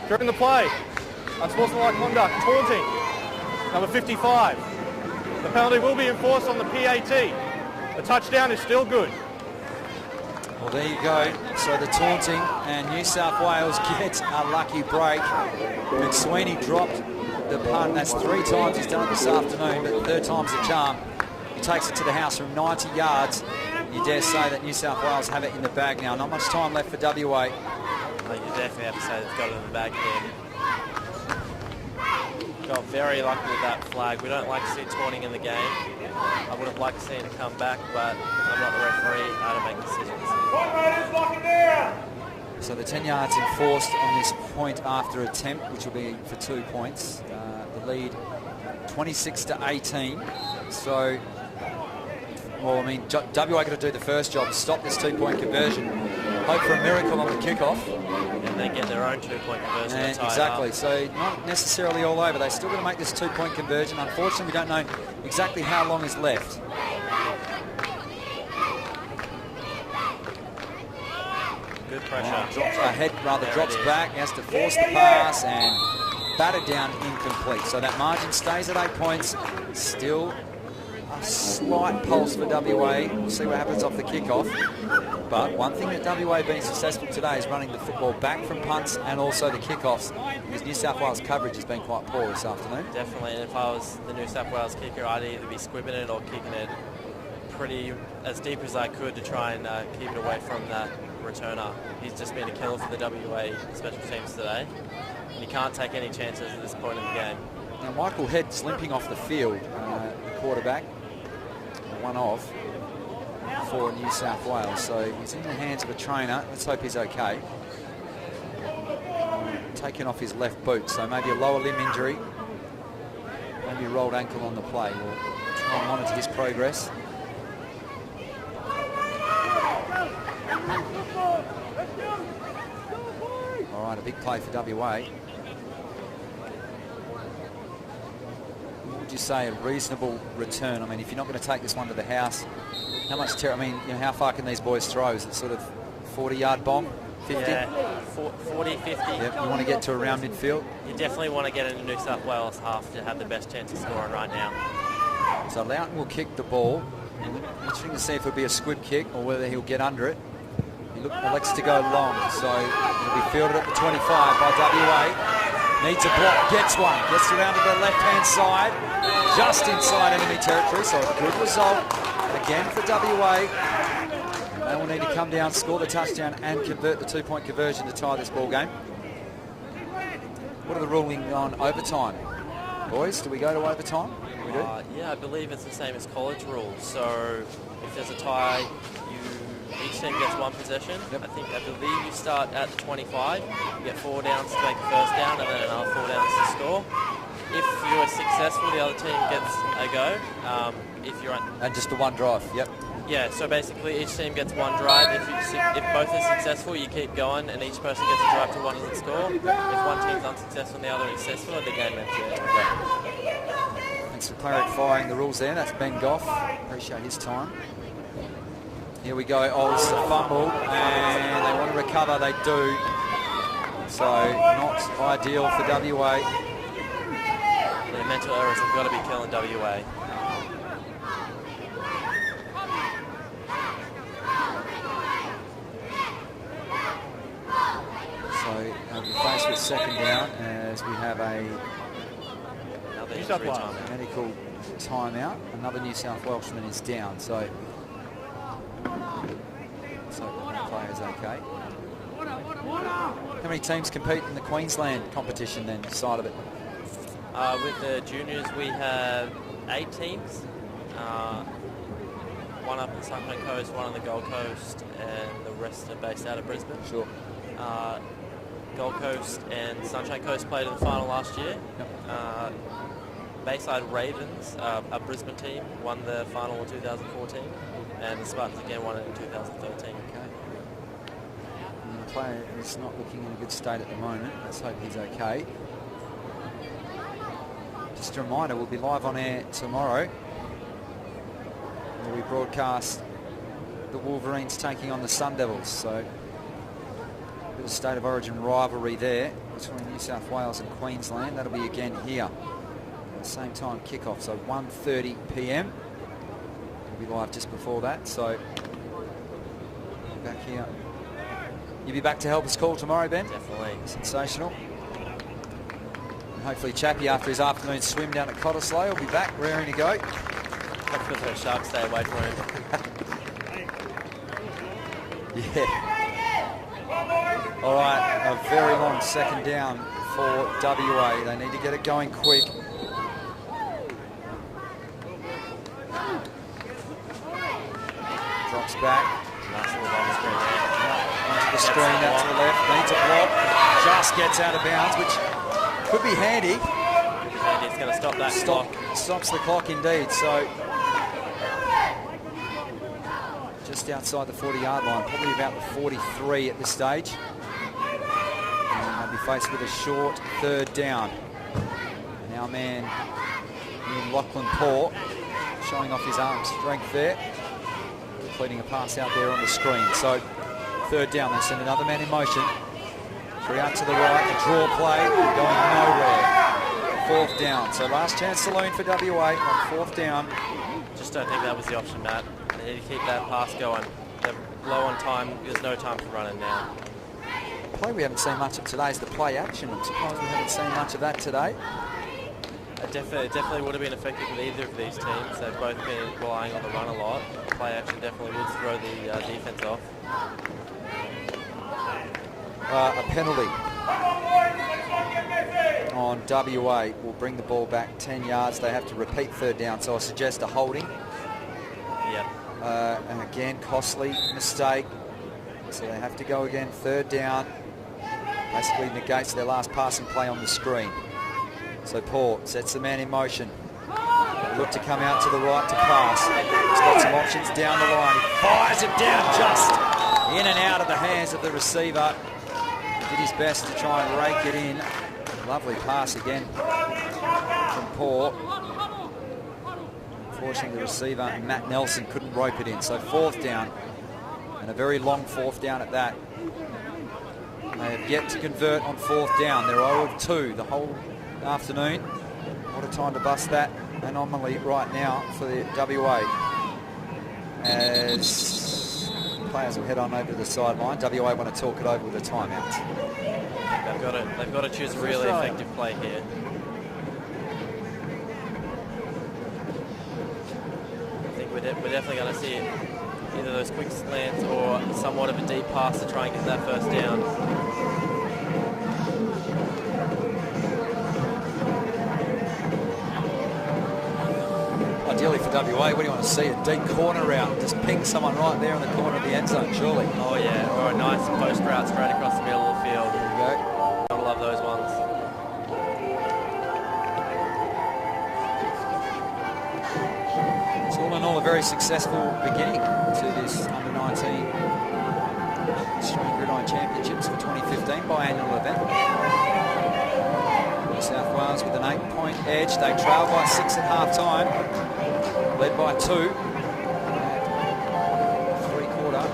During the play, unsportsmanlike conduct, taunting, number 55. The penalty will be enforced on the PAT. The touchdown is still good. Well, there you go. So the taunting, and New South Wales gets a lucky break. McSweeney dropped the punt. That's 3 times he's done it this afternoon, but the third time's the charm. He takes it to the house from 90 yards. You dare say that New South Wales have it in the bag now. Not much time left for WA. You definitely have to say they've got it in the bag here. Got very lucky with that flag. We don't like to see taunting in the game. I would have liked to see it come back, but I'm not the referee. I don't make decisions. So the 10 yards enforced on this point after attempt, which will be for 2 points. The lead 26-18. So, well, I mean, WA got to do the first job, stop this 2-point conversion. Hope for a miracle on the kickoff. And they get their own 2-point conversion. Exactly. So not necessarily all over. They're still going to make this 2-point conversion. Unfortunately, we don't know exactly how long is left. Good pressure. Drops ahead, drops back. He has to force the pass and batted down incomplete. So that margin stays at 8 points. Still a slight pulse for WA. We'll see what happens off the kickoff. But one thing that WA have been successful today is running the football back from punts and also the kickoffs, because New South Wales coverage has been quite poor this afternoon. Definitely, and if I was the New South Wales kicker, I'd either be squibbing it or kicking it pretty as deep as I could to try and keep it away from that returner. He's just been a killer for the WA special teams today. And you can't take any chances at this point in the game. Now Michael Head's limping off the field, the quarterback, one of. for New South Wales. So he's in the hands of a trainer. Let's hope he's okay. Taking off his left boot, so maybe a lower limb injury. Maybe a rolled ankle on the play. We'll try and monitor his progress. All right, a big play for WA. What would you say a reasonable return? I mean, if you're not going to take this one to the house, how much I mean, you know, how far can these boys throw? Is it sort of 40-yard bomb? 50? Yeah, 40, 50. Yep, you want to get to around midfield? You definitely want to get into New South Wales half to have the best chance of scoring right now. So Loughton will kick the ball. Interesting to see if it'll be a squib kick or whether he'll get under it. He elects to go long, so it'll be fielded at the 25 by WA. Needs a block, gets one, gets around to the left-hand side, just inside enemy territory, so a good result again for WA. And they will need to come down, score the touchdown and convert the 2-point conversion to tie this ball game. What are the ruling on overtime? Boys, do we go to overtime? We do? Yeah, I believe it's the same as college rules. So if there's a tie, each team gets one possession. Yep. I believe you start at the 25, you get 4 downs to make the first down and then another 4 downs to score. If you are successful, the other team gets a go. And just the one drive, yep. Yeah, so basically each team gets one drive. If both are successful, you keep going and each person gets a drive till one doesn't score. If one team's unsuccessful and the other is successful, the game ends there. Thanks for clarifying the rules there. That's Ben Goff. Appreciate his time. Here we go. Oh, it's a fumble, and they want to recover. They do. So not ideal for WA. The mental errors have got to be killing WA. So we're faced with second down as we have a medical timeout. Another New South Welshman is down. So the player is okay. How many teams compete in the Queensland competition then, side of it? With the juniors, we have 8 teams. One up in the Sunshine Coast, one on the Gold Coast, and the rest are based out of Brisbane. Sure. Gold Coast and Sunshine Coast played in the final last year. Yep. Bayside Ravens, a Brisbane team, won the final in 2014, and the Spartans again won it in 2013. Okay. And the player is not looking in a good state at the moment. Let's hope he's okay. Just a reminder, we'll be live on air tomorrow, where we broadcast the Wolverines taking on the Sun Devils. So a bit of state of origin rivalry there between New South Wales and Queensland. That'll be again here. At the same time kickoff, so 1:30 p.m. We'll be live just before that, so back here. You'll be back to help us call tomorrow, Ben? Definitely. Sensational. And hopefully Chappie, after his afternoon swim down at Cottesloe, will be back raring to go. Hopefully the Sharks stay away from him. Yeah. All right, a very long second down for WA. They need to get it going quick. Drops back. Nice little on the screen there. Onto the screen, out to the left. Needs a block. Just gets out of bounds, which could be handy. And it's going to stop that clock. Stops the clock indeed. So just outside the 40-yard line, probably about the 43 at this stage. And they'll be faced with a short third down. And our man, Lachlan Paul, showing off his arm strength there. Completing a pass out there on the screen. So third down, they send another man in motion. 3 out to the right, a draw play, going nowhere. Fourth down. So last chance saloon for WA on fourth down. Just don't think that was the option, Matt. They need to keep that pass going. They're low on time. There's no time for running now. The play we haven't seen much of today is the play action. I'm surprised we haven't seen much of that today. It definitely would have been effective with either of these teams. They've both been relying on the run a lot. Play action definitely would throw the defense off. A penalty on WA will bring the ball back 10 yards. They have to repeat third down, so I suggest a holding. Yeah. And again, costly mistake. So they have to go again, 3rd down. Basically negates their last passing play on the screen. So Paul sets the man in motion. Look to come out to the right to pass. He's got some options down the line. He fires it down just in and out of the hands of the receiver. Did his best to try and rake it in. Lovely pass again from Paul. Unfortunately, the receiver, Matt Nelson, couldn't rope it in. So 4th down, and a very long 4th down at that. They have yet to convert on 4th down. They're 0 of 2 the whole afternoon. What a time to bust that anomaly right now for the WA. As players will head on over to the sideline. WA want to talk it over with a timeout. They've got to choose a really effective play here. I think we're definitely going to see either those quick slants or somewhat of a deep pass to try and get that 1st down. Ideally for WA, what do you want to see? A deep corner route. Just ping someone right there in the corner of the end zone, surely. Oh yeah, or a nice post route straight across the middle of the field. There you go. Gotta love those ones. So all in all, a very successful beginning to this under-19 Australian Gridiron Championships for 2015 biannual event. New South Wales with an 8-point edge. They trail by 6 at half-time, led by 2 at 3/4.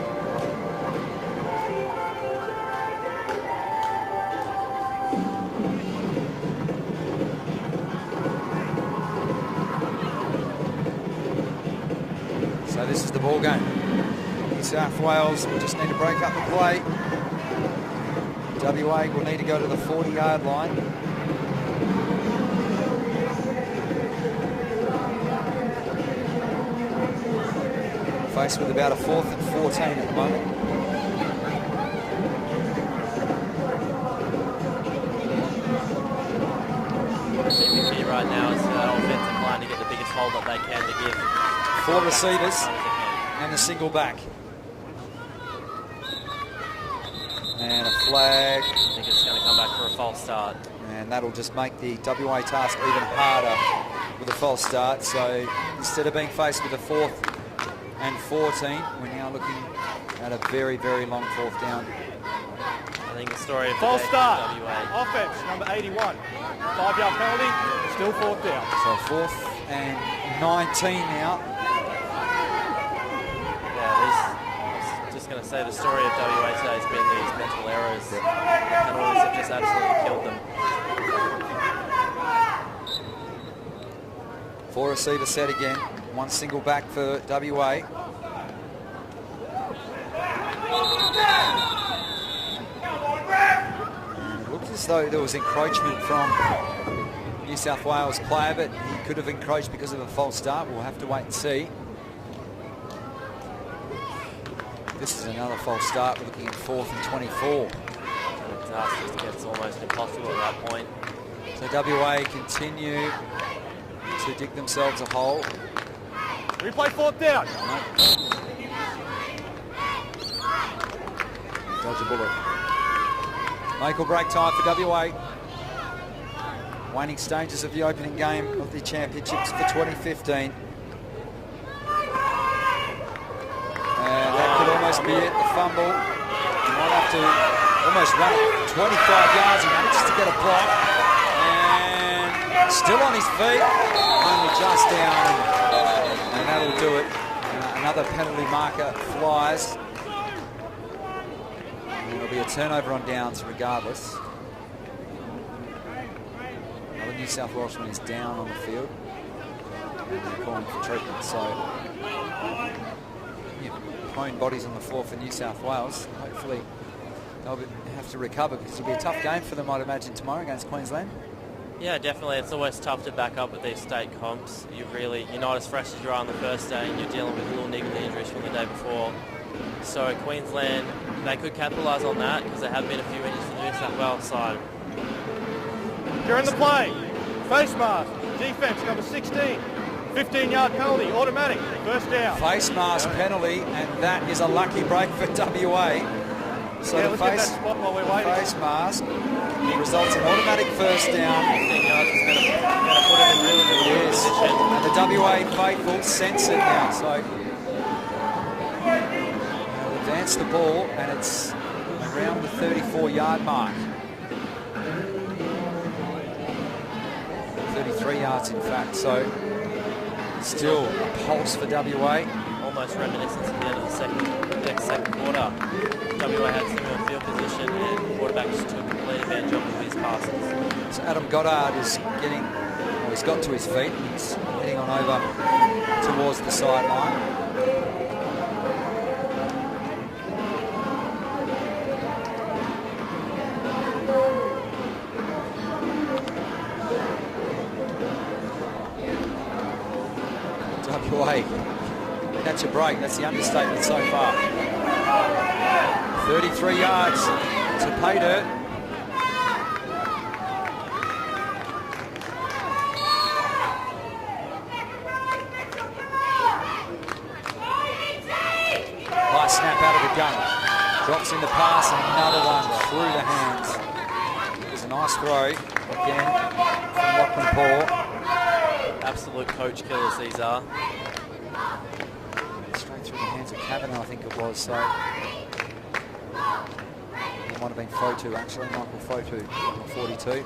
So this is the ball game. New South Wales will just need to break up the play. WA will need to go to the 40-yard line. Faced with about a 4th and 14 at the moment. The key right now is that offensive line to get the biggest hold that they can to give 4 receivers and a single back. And a flag. I think it's going to come back for a false start. And that'll just make the WA task even harder with a false start. So instead of being faced with a 4th and 14, we're now looking at a very, very long 4th down. I think the story of false start. WA. Offense, number 81. 5-yard penalty, still 4th down. So 4th and 19 now. Yeah, I was just going to say the story of WA today has been these mental errors. The penalties have just absolutely killed them. 4 receiver set again. 1 single back for WA. And it looked as though there was encroachment from New South Wales player, but he could have encroached because of a false start. We'll have to wait and see. This is another false start. We're looking at 4th and 24. The task just gets almost impossible at that point. So WA continue to dig themselves a hole. Replay 4th down. Dodge a bullet. Make or break time for WA. Waning stages of the opening game of the championships for 2015. And that could almost be it, the fumble. He might have to almost run it 25 yards. He manages to get a block. And still on his feet, only just down. And that'll do it. Another penalty marker flies. And it'll be a turnover on downs regardless. Another New South Welshman is down on the field. And they're calling for treatment. So, prone bodies on the floor for New South Wales. Hopefully they'll have to recover because it'll be a tough game for them, I'd imagine, tomorrow against Queensland. Yeah, definitely. It's always tough to back up with these state comps. You're not as fresh as you are on the first day, and you're dealing with little niggly injuries from the day before. So Queensland, they could capitalise on that because there have been a few injuries from the New South Wales side. During the play, face mask, defense number 16, 15-yard penalty, automatic, first down. Face mask penalty, and that is a lucky break for WA. So Yeah, the let's get that spot while we're waiting. face mask results in automatic first down. 15 yards is going to put him in really good position. And the WA faithful sense it now. So they'll advance the ball, and it's around the 34-yard mark. 33 yards, in fact. So still a pulse for WA. Almost reminiscent at the end of the second quarter. WA had similar field position and the quarterback just took complete advantage of his passes. So Adam Goddard is getting, well, he's got to his feet. He's heading on over towards the sideline. WA, catch a break. That's the understatement so far. 33 yards to pay dirt. Nice snap out of the gun. Drops in the pass, and another one through the hands. It was a nice throw again from Lachlan Paul. Absolute coach killers these are. Straight through the hands of Kavanagh, I think it was. So it might have been Fotu, actually. Michael Fotu, number 42. It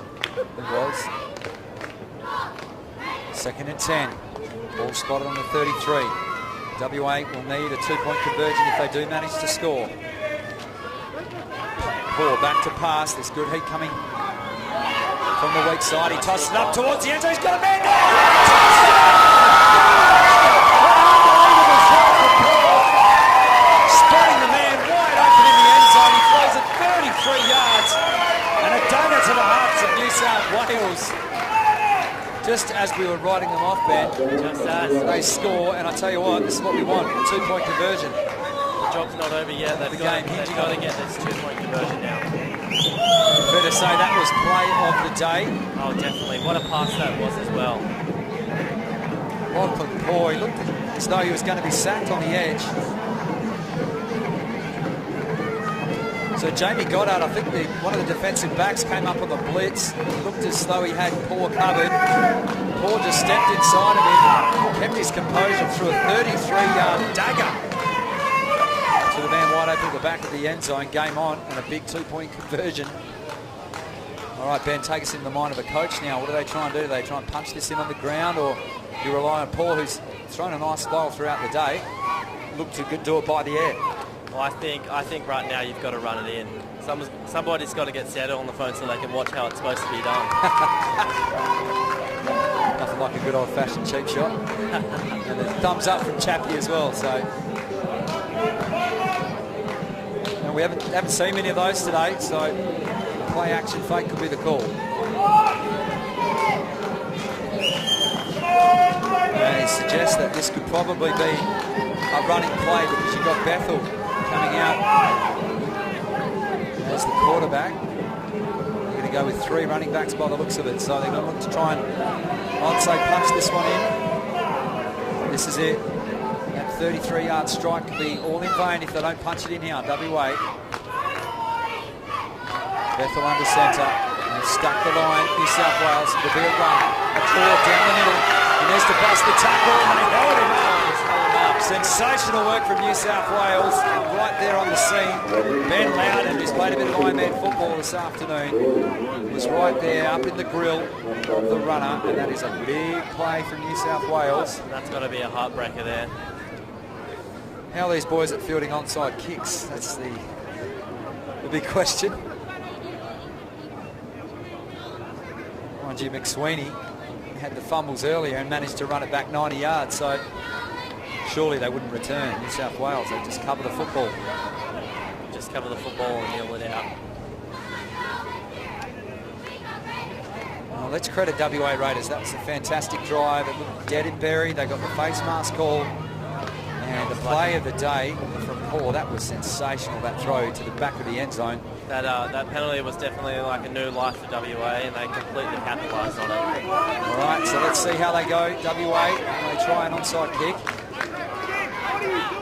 was. 2nd and 10. Ball spotted on the 33. WA will need a 2-point conversion if they do manage to score. Paul back to pass. There's good heat coming from the weak side. He tosses it up towards the end zone. He's got a man there. Unbelievable shot from Paul. Spotting the man wide open in the end zone. He throws it 33 yards. And a donut to the hearts of New South Wales. Just as we were writing them off, Ben, just as they score, and I tell you what, this is what we want, a 2-point conversion. The job's not over yet. They've got to get this 2-point conversion now. Fair to say that was play of the day. Oh, definitely. What a pass that was as well. Lachlan Paul, he looked as though he was going to be sacked on the edge. So Jamie Goddard, I think one of the defensive backs came up on the blitz. It looked as though he had Paul covered. Paul just stepped inside of him, kept his composure through a 33-yard dagger to the man wide open at the back of the end zone. Game on, and a big 2-point conversion. All right, Ben, take us in the mind of a coach now. What do they try and do? Do they try and punch this in on the ground, or do you rely on Paul, who's thrown a nice ball throughout the day, look to do it by the air? Well, I think right now you've got to run it in. Somebody's got to get Seattle on the phone so they can watch how it's supposed to be done. Nothing like a good old-fashioned cheap shot. And a thumbs up from Chappie as well. So, and we haven't seen many of those today. So, play action fake could be the call. And he suggests that this could probably be a running play because you've got Bethel coming out as the quarterback. They're going to go with 3 running backs by the looks of it. So they're going to look to try and, I'd say, punch this one in. This is it. That 33-yard strike could be all in vain if they don't punch it in here. WA. Bethel under centre. They've stuck the line. New South Wales. It'll be a run. A draw down the middle. He needs to bust the tackle. And they held him up. Sensational work from New South Wales, right there on the scene. Ben Loudon, who's played a bit of Ironman football this afternoon, was right there up in the grill of the runner, and that is a big play from New South Wales. That's got to be a heartbreaker there. How are these boys at fielding onside kicks? That's the big question. Mind you, McSweeney had the fumbles earlier and managed to run it back 90 yards, so surely they wouldn't return. New South Wales, they just cover the football. Just cover the football and kneel it out. Well, let's credit WA Raiders. That was a fantastic drive. It looked dead and buried. They got the face mask call. And the play of the day from Paul, that was sensational, that throw to the back of the end zone. That penalty was definitely like a new life for WA, and they completely capitalised on it. All right, so let's see how they go. WA, they try an onside kick.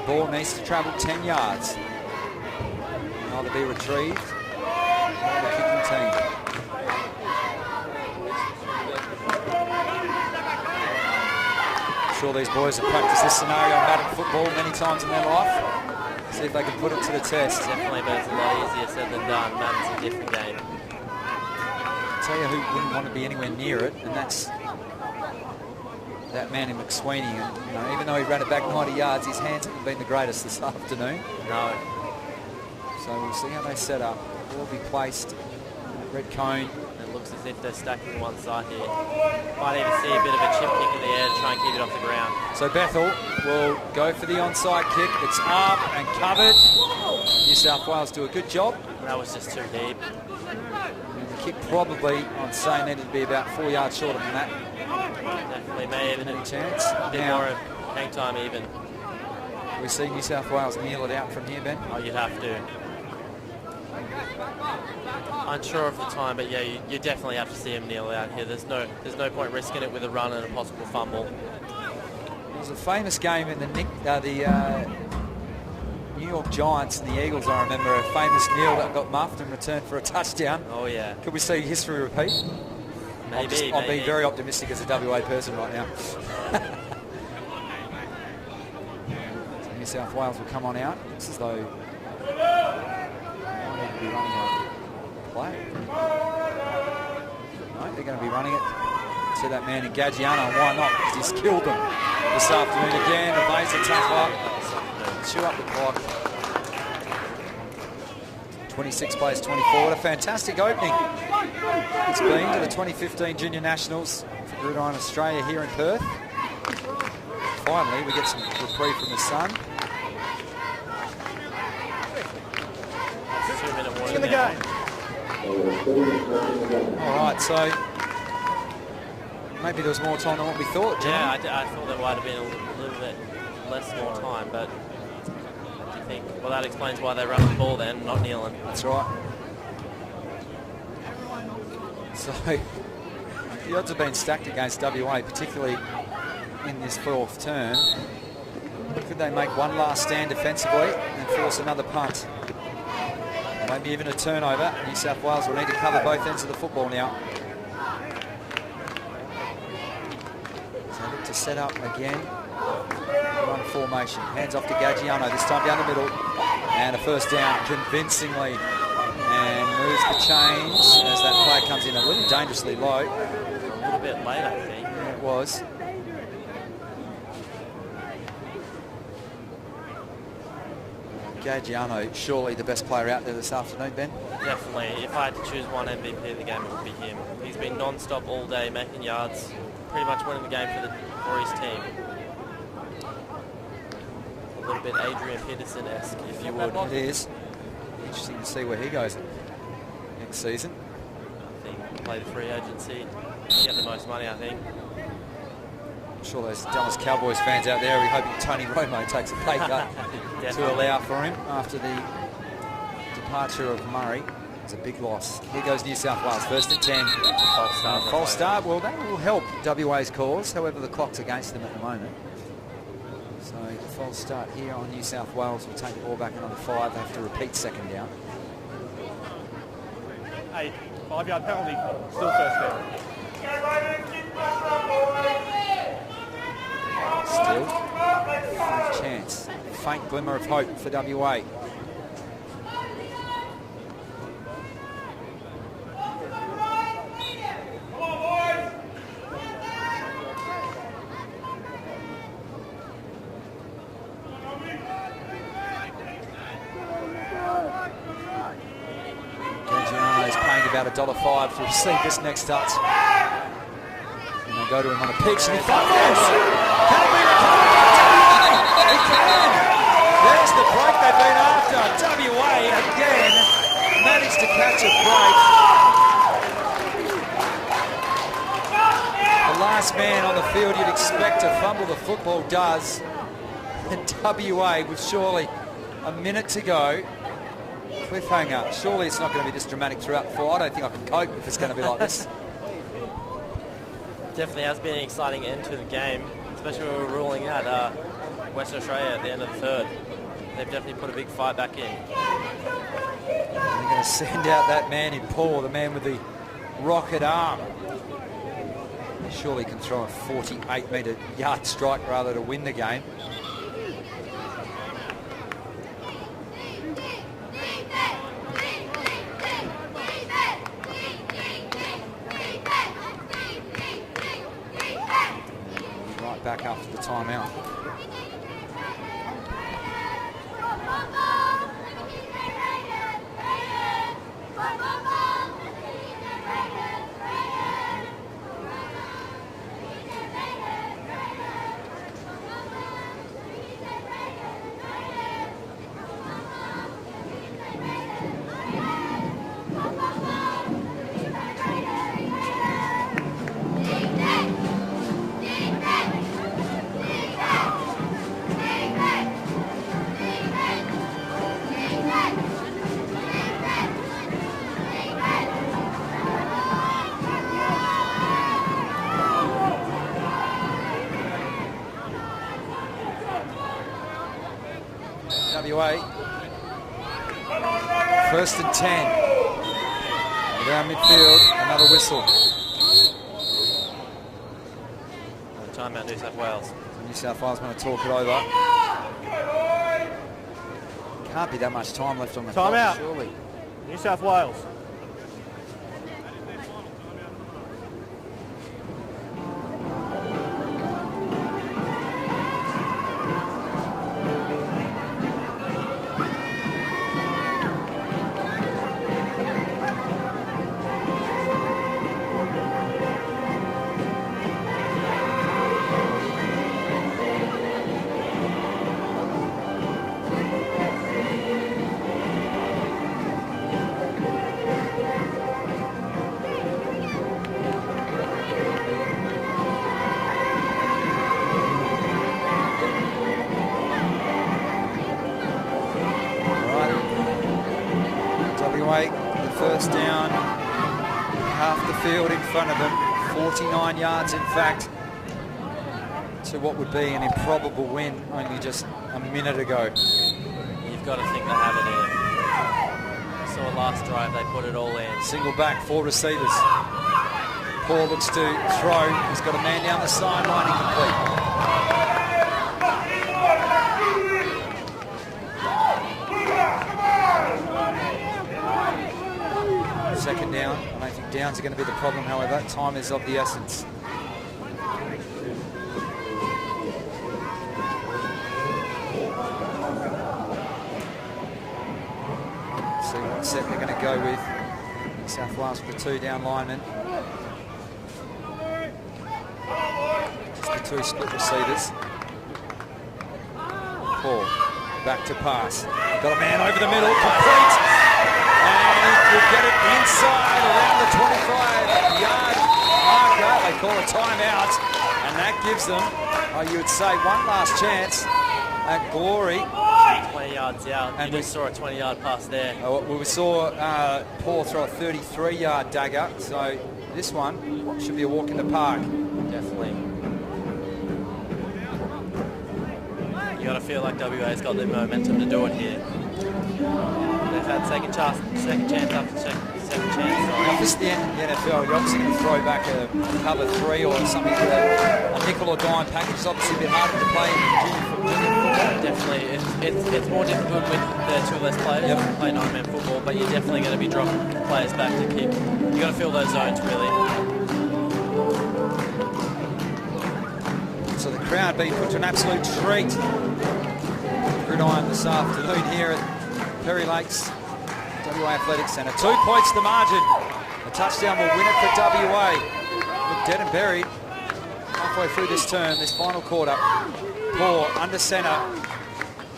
Ball needs to travel 10 yards. Either be retrieved by the kicking team. I'm sure these boys have practiced this scenario on Madden football many times in their life. See if they can put it to the test. Definitely, but it's a lot easier said than done. Madden's a different game. I'll tell you who wouldn't want to be anywhere near it, and that's that man in McSweeney. And, you know, even though he ran it back 90 yards, his hands haven't been the greatest this afternoon. No. So we'll see how they set up. Will be placed red cone. It looks as if they're stacking one side here. Might even see a bit of a chip kick in the air to try and keep it off the ground. So Bethel will go for the onside kick. It's up and covered. New South Wales do a good job. That was just too deep. And the kick probably, I'd say, needed to be about 4 yards shorter than that. Definitely may even any chance. A bit now, more of hang time even. We see New South Wales kneel it out from here, Ben. Oh, you'd have to. Unsure of the time, but yeah, you definitely have to see him kneel out here. There's no point risking it with a run and a possible fumble. There was a famous game in the New York Giants and the Eagles. I remember a famous kneel that got muffed and returned for a touchdown. Oh yeah. Could we see history repeat? Maybe. I'm being very optimistic as a WA person right now. So New South Wales will come on out. Looks as though they need to be running a play. No, they're going to be running it to that man in Gaggiano. Why not? Because he's killed them this afternoon again. Evades a tackler. Chew up the clock. 26 plays 24. What a fantastic opening it's been to the 2015 Junior Nationals for Gridiron Australia here in Perth. Finally, we get some reprieve from the sun. That's 2 minute warning. In the game. All right, so maybe there was more time than what we thought, Jim. Yeah, I thought there might have been a little bit less more time, but I think, well, that explains why they run the ball then, not kneeling. That's right. So the odds have been stacked against WA, particularly in this fourth term. Could they make one last stand defensively and force another punt? Maybe even a turnover. New South Wales will need to cover both ends of the football now. So look to set up again. Run formation. Hands off to Gaggiano, this time down the middle. And a first down convincingly. And moves the chains as that play comes in a little dangerously low. A little bit late, I think. Yeah, it was. Gaggiano, surely the best player out there this afternoon, Ben? Definitely. If I had to choose one MVP of the game, it would be him. He's been non-stop all day, making yards, pretty much winning the game for his team. A little bit Adrian Peterson-esque, if you would. It is. Interesting to see where he goes next season. I think play the free agency, get the most money, I think. I'm sure those Dallas Cowboys fans out there are hoping Tony Romo takes a pay cut to allow for him after the departure of Murray. It's a big loss. Here goes New South Wales, first and 10. False start. Well, that will help WA's cause. However, the clock's against them at the moment. So the false start here on New South Wales will take the ball back another 5. They have to repeat second down. Hey, 5-yard penalty, still first down. Still, chance. Faint glimmer of hope for WA. Gaggiano is paying about $1.05 to receive this next touch. And they go to him on a pitch and he fumbles. Can it be recovered? It can! There's the break they've been after. WA again managed to catch a break. The last man on the field you'd expect to fumble the football does. And WA with surely a minute to go Cliffhanger. Surely it's not going to be this dramatic throughout the fight. I don't think I can cope if it's going to be like this. Definitely has been an exciting end to the game, especially when we're ruling out Western Australia at the end of the third. They've definitely put a big fight back in. They're going to send out that man in Paul, the man with the rocket arm. Surely can throw a 48-metre yard strike rather to win the game. Right back after the timeout. WA. First and 10. Around midfield, another whistle. Timeout, New South Wales. New South Wales going to talk it over. Can't be that much time left on the clock, Timeout. surely. New South Wales. First down, half the field in front of them, 49 yards in fact, to what would be an improbable win only just a minute ago. You've got to think they have it in. Saw last drive, they put it all in. Single back, 4 receivers. Paul looks to throw, he's got a man down the sideline, incomplete. Second down. I don't think downs are going to be the problem, however. Time is of the essence. See what set they're going to go with. South Wales with the 2 down linemen. Just the 2 split receivers. Paul, back to pass. Got a man over the middle, complete. And he could get it inside around the 25-yard marker. They call a timeout, and that gives them, you would say, one last chance at glory. 20 yards out, and you just saw a 20-yard pass there. We saw Paul throw a 33-yard dagger, so this one should be a walk in the park. Definitely. You got to feel like WA's got the momentum to do it here. They've had second chance after second chance. This is the end of the NFL. You're obviously going to throw back a cover 3 or something with a nickel or dime package. It's obviously a bit harder to play in junior football. Definitely. It's more difficult with the 2 less players to play 9-man football, but you're definitely going to be dropping players back to keep. You got to feel those zones really. So the crowd being put to an absolute treat. Gridiron this afternoon here at Perry Lakes WA Athletic Centre. 2 points the margin. A touchdown will win it for WA. Look, dead and buried halfway through this term, this final quarter. Paul under centre.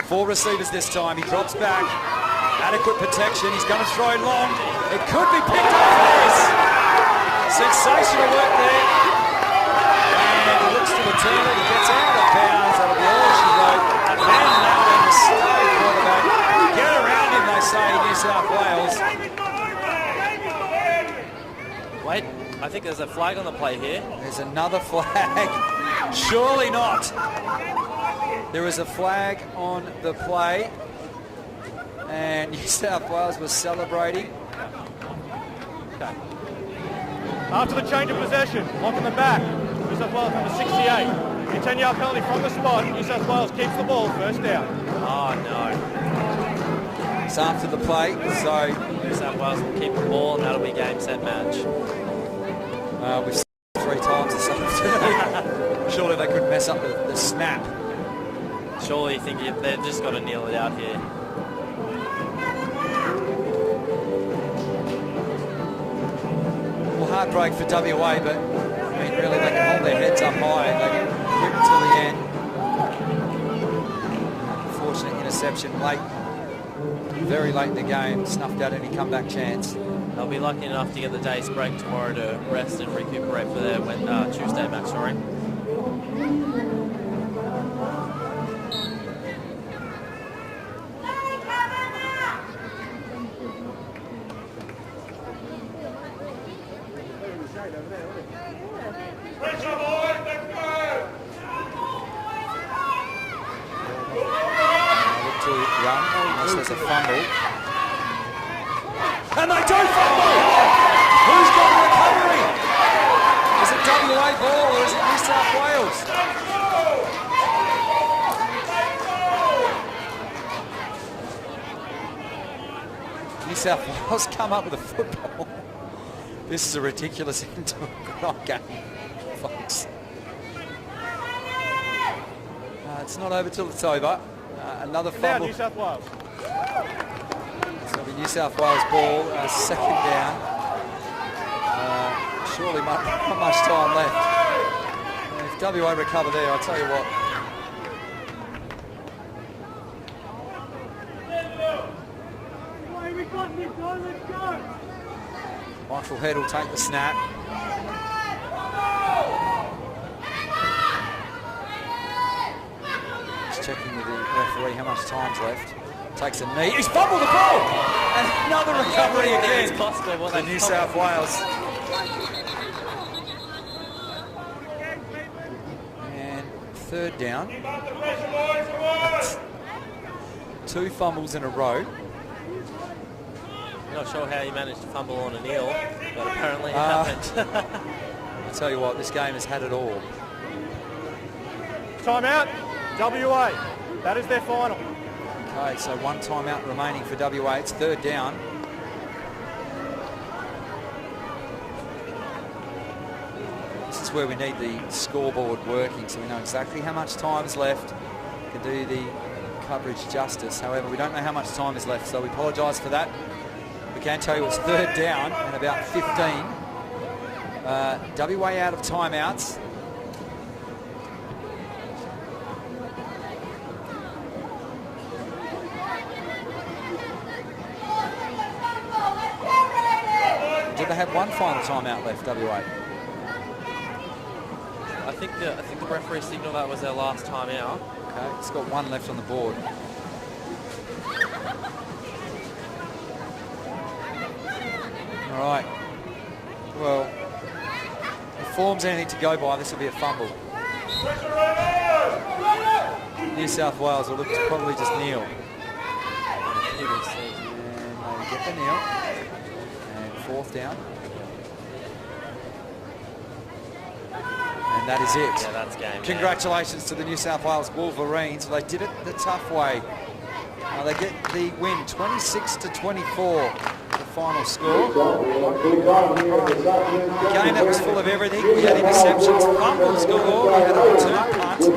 4 receivers this time. He drops back. Adequate protection. He's going to throw long. It could be picked up for us. Sensational work there. And he looks to return it. He gets out of bounds. That'll be all she wrote. Van Louden, the star quarterback. Get around him, they say, New South Wales. Wait, I think there's a flag on the play here. There's another flag. Surely not. There is a flag on the play. And New South Wales was celebrating. Okay. After the change of possession, locking them back. New South Wales number 68. A 10-yard penalty from the spot. New South Wales keeps the ball, first down. Oh, no. It's after the play, so New South Wales will keep the ball, and that'll be game, set, match. we've seen it 3 times this afternoon. Surely they couldn't mess up the snap. Surely you think they've just got to kneel it out here. Well, heartbreak for WA, but I mean, really, they can hold their heads up high and they can grip until the end. Unfortunate interception late, very late in the game, snuffed out any comeback chance. They'll be lucky enough to get the day's break tomorrow to rest and recuperate for their Tuesday match, sorry. There's a fumble. And they do fumble! Who's got the recovery? Is it WA ball or is it New South Wales? New South Wales come up with a football. This is a ridiculous end to a good game, folks. It's not over till it's over. Another fumble. Now New South Wales. So the New South Wales ball, second down. Surely not much time left. If WA recover there, I'll tell you what. Michael Head will take the snap. Just checking with the referee how much time's left. Takes a knee. He's fumbled the ball! And another recovery again for New South Wales. And third down. 2 fumbles in a row. Not sure how he managed to fumble on a kneel, but apparently it happened. I'll tell you what, this game has had it all. Timeout, WA. That is their final. Okay, so 1 timeout remaining for WA. It's third down. This is where we need the scoreboard working so we know exactly how much time is left. Can do the coverage justice. However, we don't know how much time is left, so we apologise for that. We can tell you it's third down and about 15. WA out of timeouts. Did they have 1 final timeout left, WA? I think the referee signaled that was their last timeout. Okay, it's got 1 left on the board. All right. Well, if form's anything to go by, this will be a fumble. New South Wales will look to probably just kneel. And they get the kneel. And 4th down. And that is it. Yeah, that's game. Congratulations to the New South Wales Wolverines. They did it the tough way. They get the win, 26-24. Final score. A game that was full of everything. We had interceptions, fumbles galore, we had a return punt, we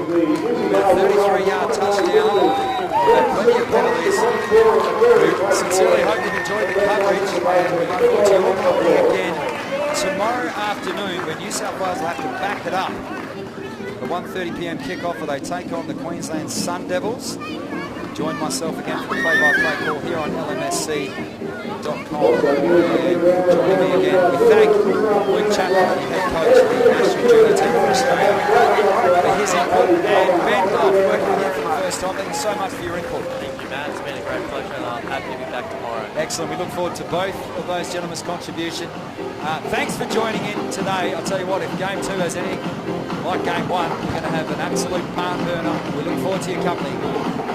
had a 33-yard touchdown, we had plenty of penalties. We sincerely hope you've enjoyed the coverage, and we look forward to your company again tomorrow afternoon when New South Wales will have to back it up. The 1:30 p.m. kickoff where they take on the Queensland Sun Devils. Join myself again for the play-by-play call here on LMSC.com. And joining me again, we thank Luke Chapman, the head coach of the National Junior Team for Australia, for his input, and Ben Goff working here for the first time. Thank you so much for your input. Thank you, Matt. It's been a great pleasure, and I'm happy to be back tomorrow. Excellent. We look forward to both of those gentlemen's contribution. Thanks for joining in today. I'll tell you what, if Game 2 has anything like Game 1, we're going to have an absolute barn burner. We look forward to your company.